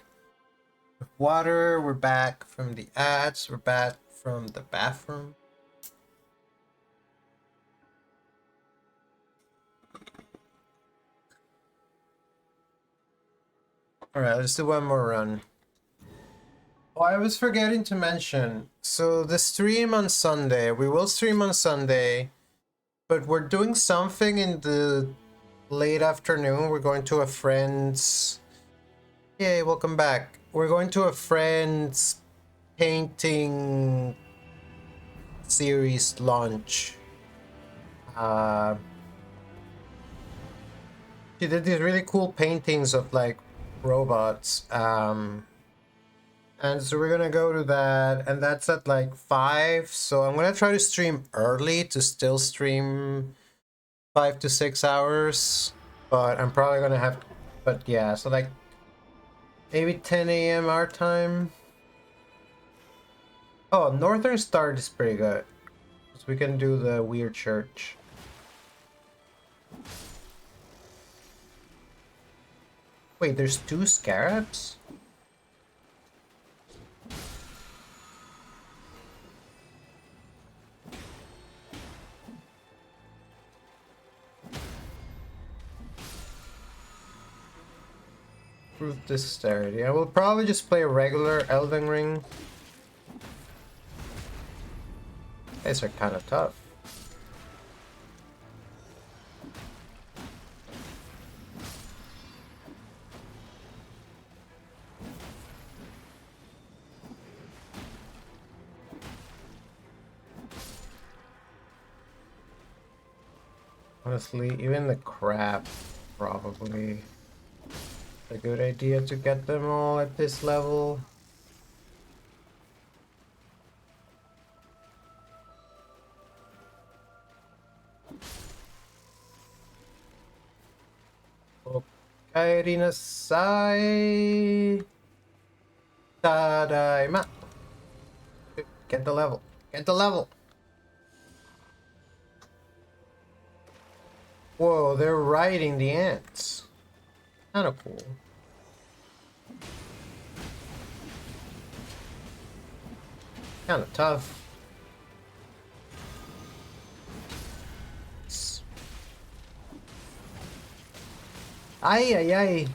with water, we're back from the ads, we're back from the bathroom. Alright, let's do one more run. Oh, I was forgetting to mention. So the stream on Sunday, we will stream on Sunday, but we're doing something in the late afternoon. We're going to a friend's. Yay, welcome back. We're going to a friend's painting series launch. She did these really cool paintings of like robots. And so we're gonna go to that, and that's at like 5. So I'm gonna try to stream early to still stream 5 to 6 hours. But I'm probably gonna have, but yeah, so like maybe 10 a.m. our time. Oh, Northern Start is pretty good. So we can do the weird church. Wait, there's 2 scarabs? Proof dexterity. I will probably just play a regular Elden Ring. These are kind of tough. Honestly, even the crab probably a good idea to get them all at this level. Okaeri nasai. Tadaima. Get the level. Get the level. Whoa, they're riding the ants. Kind of cool. Kind of tough. Ay, ay, ay.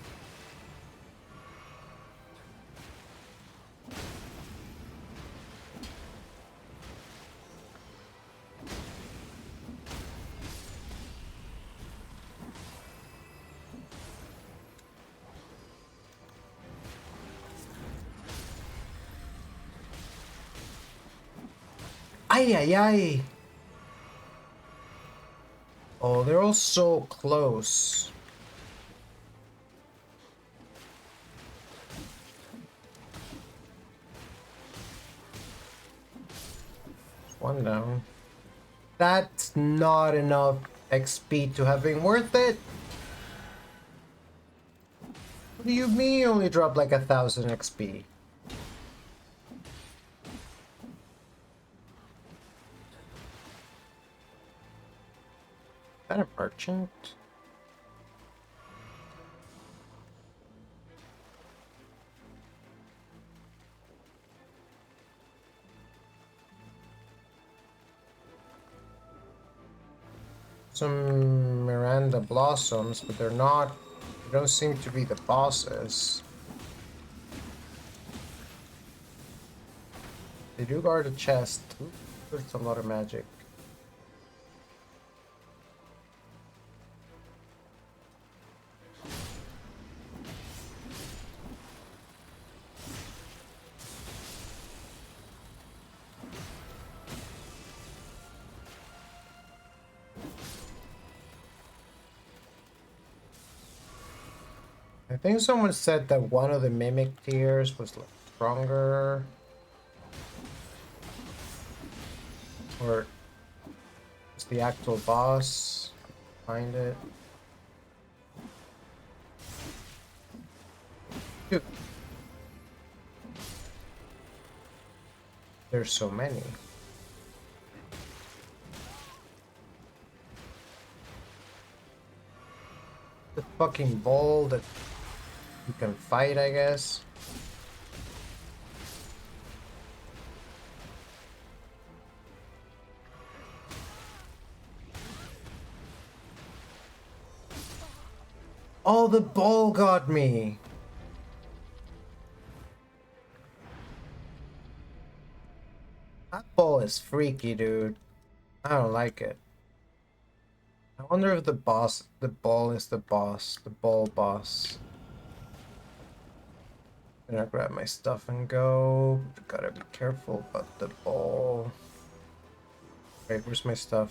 Ay, ay, ay. Oh, they're all so close. One down. That's not enough XP to have been worth it. What do you mean you only dropped like 1,000 XP? Is that a merchant? Some Miranda blossoms, but they're not. They don't seem to be the bosses. They do guard a chest. Ooh, there's a lot of magic. I think someone said that one of the mimic tiers was like stronger. Or it's the actual boss. Find it. Dude. There's so many. The fucking ball that you can fight, I guess. Oh, the ball got me. That ball is freaky, dude. I don't like it. I wonder if the ball is the boss, the ball boss. I'm gonna grab my stuff and go. Gotta be careful about the ball. Wait, where's my stuff?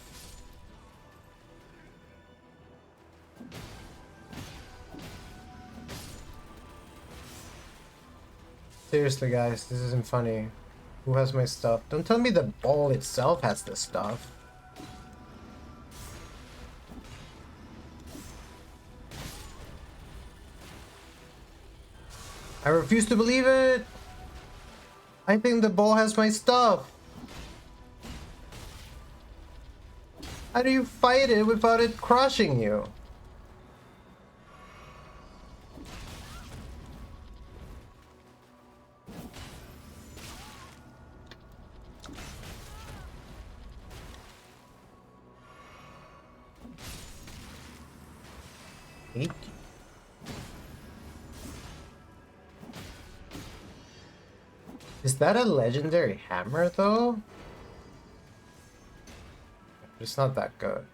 Seriously, guys, this isn't funny. Who has my stuff? Don't tell me the ball itself has the stuff. I refuse to believe it! I think the ball has my stuff! How do you fight it without it crushing you? Hate you. Is that a legendary hammer though? It's not that good.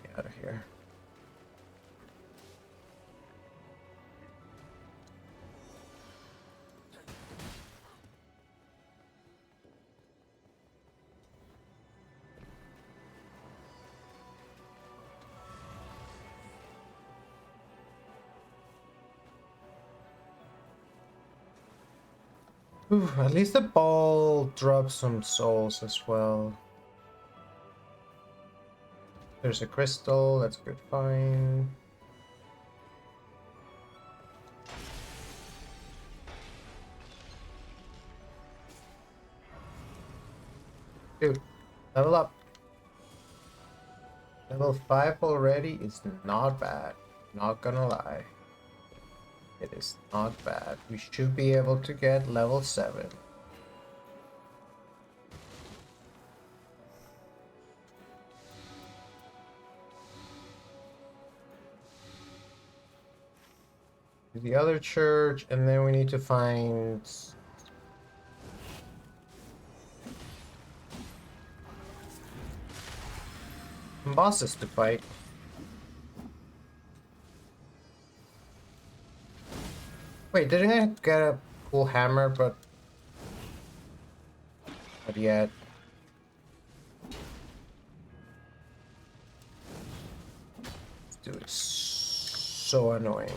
Get out of here. Ooh, at least the ball drops some souls as well. There's a crystal, that's a good find. Dude, level up. Level 5 already is not bad. Not gonna lie. It is not bad. We should be able to get level 7. To the other church, and then we need to find some bosses to fight. Wait, didn't I get a cool hammer, but not yet? Dude, it's so annoying.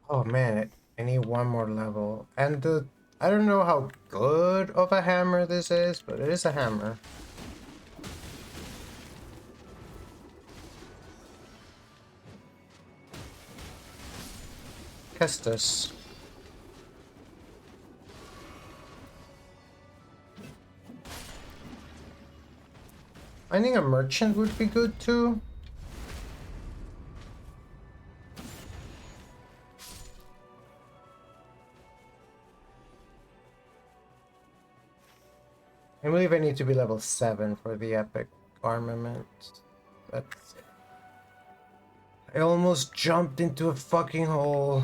Oh man, I need one more level. And I don't know how good of a hammer this is, but it is a hammer. Kestus. Finding a merchant would be good too. I believe I need to be level 7 for the epic armament. That's it. I almost jumped into a fucking hole.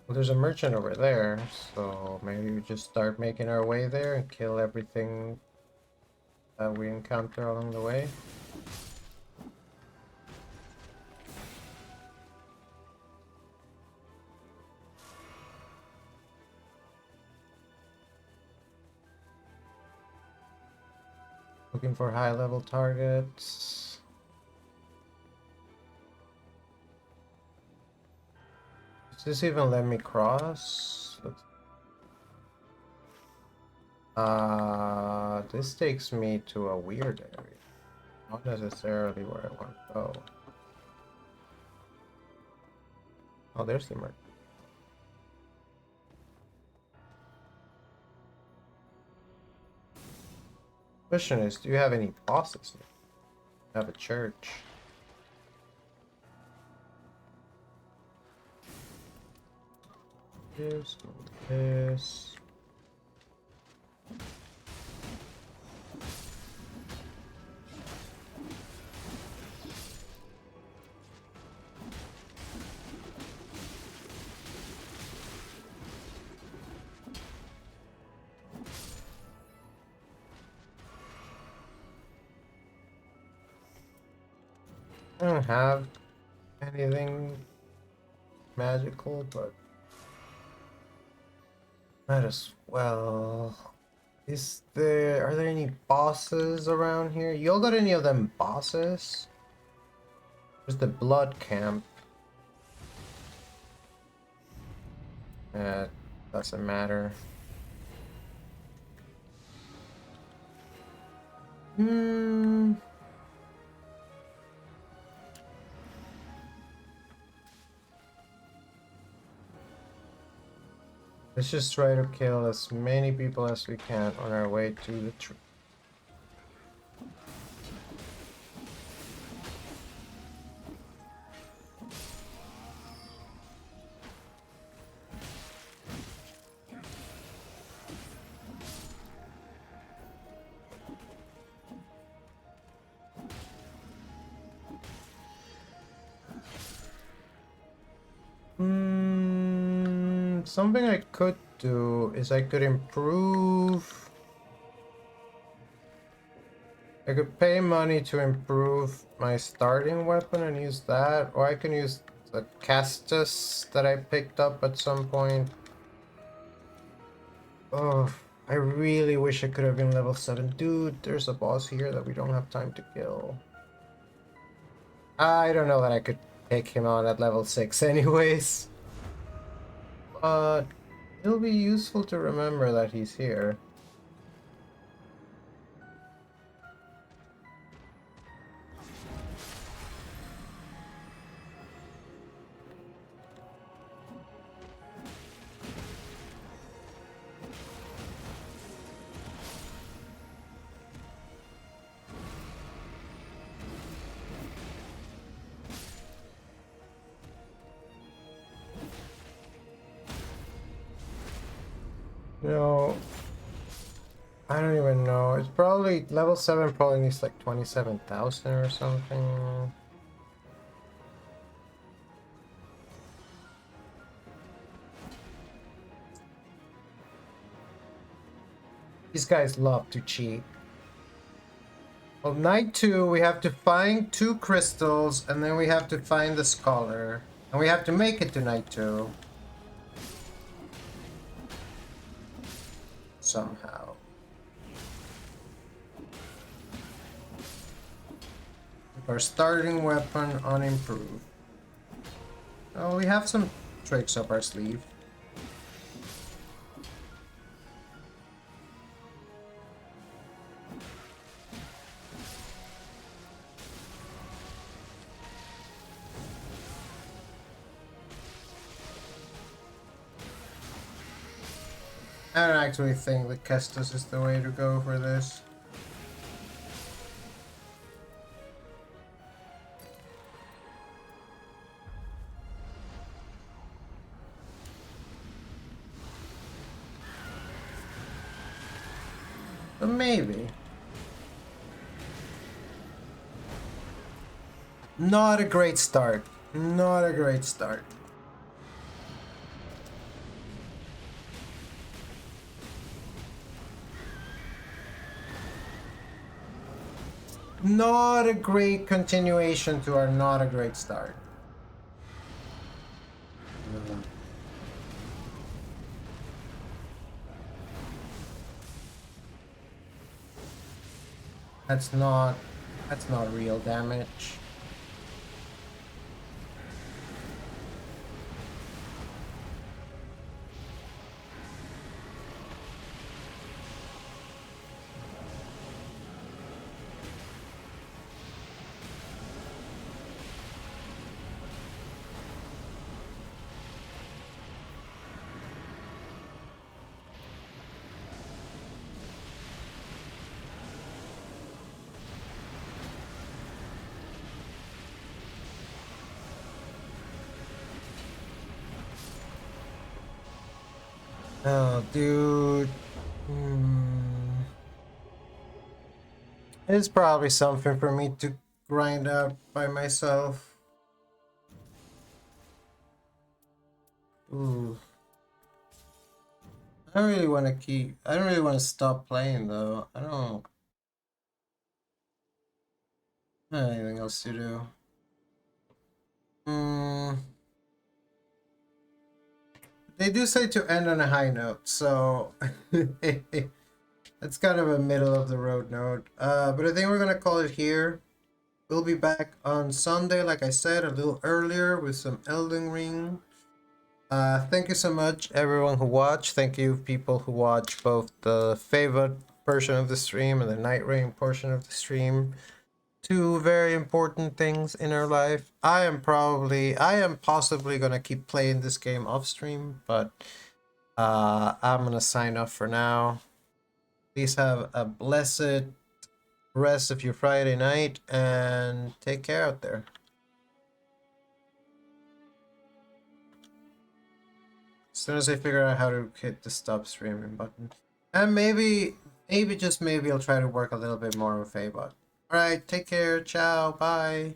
Well, there's a merchant over there, so maybe we just start making our way there and kill everything that we encounter along the way. Looking for high-level targets. Does this even let me cross? This takes me to a weird area. Not necessarily where I want to go. Oh, there's the emergency. Question is, do you have any bosses? I have a church. This. I don't have anything magical, but might as well. Are there any bosses around here? Y'all got any of them bosses? There's the blood camp. Doesn't matter. Let's just try to kill as many people as we can on our way to the tree. Something I could do is I could improve. I could pay money to improve my starting weapon and use that, or I can use the Castus that I picked up at some point. Oh, I really wish I could have been level 7. Dude, there's a boss here that we don't have time to kill. I don't know that I could take him on at level 6 anyways. But it'll be useful to remember that he's here. No, I don't even know. It's probably level 7 probably needs like 27,000 or something. These guys love to cheat. Well, night 2 we have to find 2 crystals and then we have to find the scholar. And we have to make it to night 2. Somehow. Our starting weapon unimproved. Oh, we have some tricks up our sleeve. I don't actually think that Kestis is the way to go for this. But maybe. Not a great start. Not a great start. Not a great continuation to our not a great start. That's not real damage. Oh, dude. It's probably something for me to grind out by myself. Ooh. I don't really want to keep. I don't really want to stop playing though. I don't have anything else to do. They do say to end on a high note, so it's kind of a middle of the road note. But I think we're gonna call it here. We'll be back on Sunday, like I said, a little earlier with some Elden Ring. Thank you so much, everyone who watched. Thank you, people who watch both the faebot portion of the stream and the NightReign portion of the stream. Two very important things in our life. I am possibly gonna keep playing this game off stream, but I'm gonna sign off for now. Please have a blessed rest of your Friday night and take care out there. As soon as I figure out how to hit the stop streaming button. And maybe just maybe I'll try to work a little bit more with faebot. Alright, take care, ciao, bye.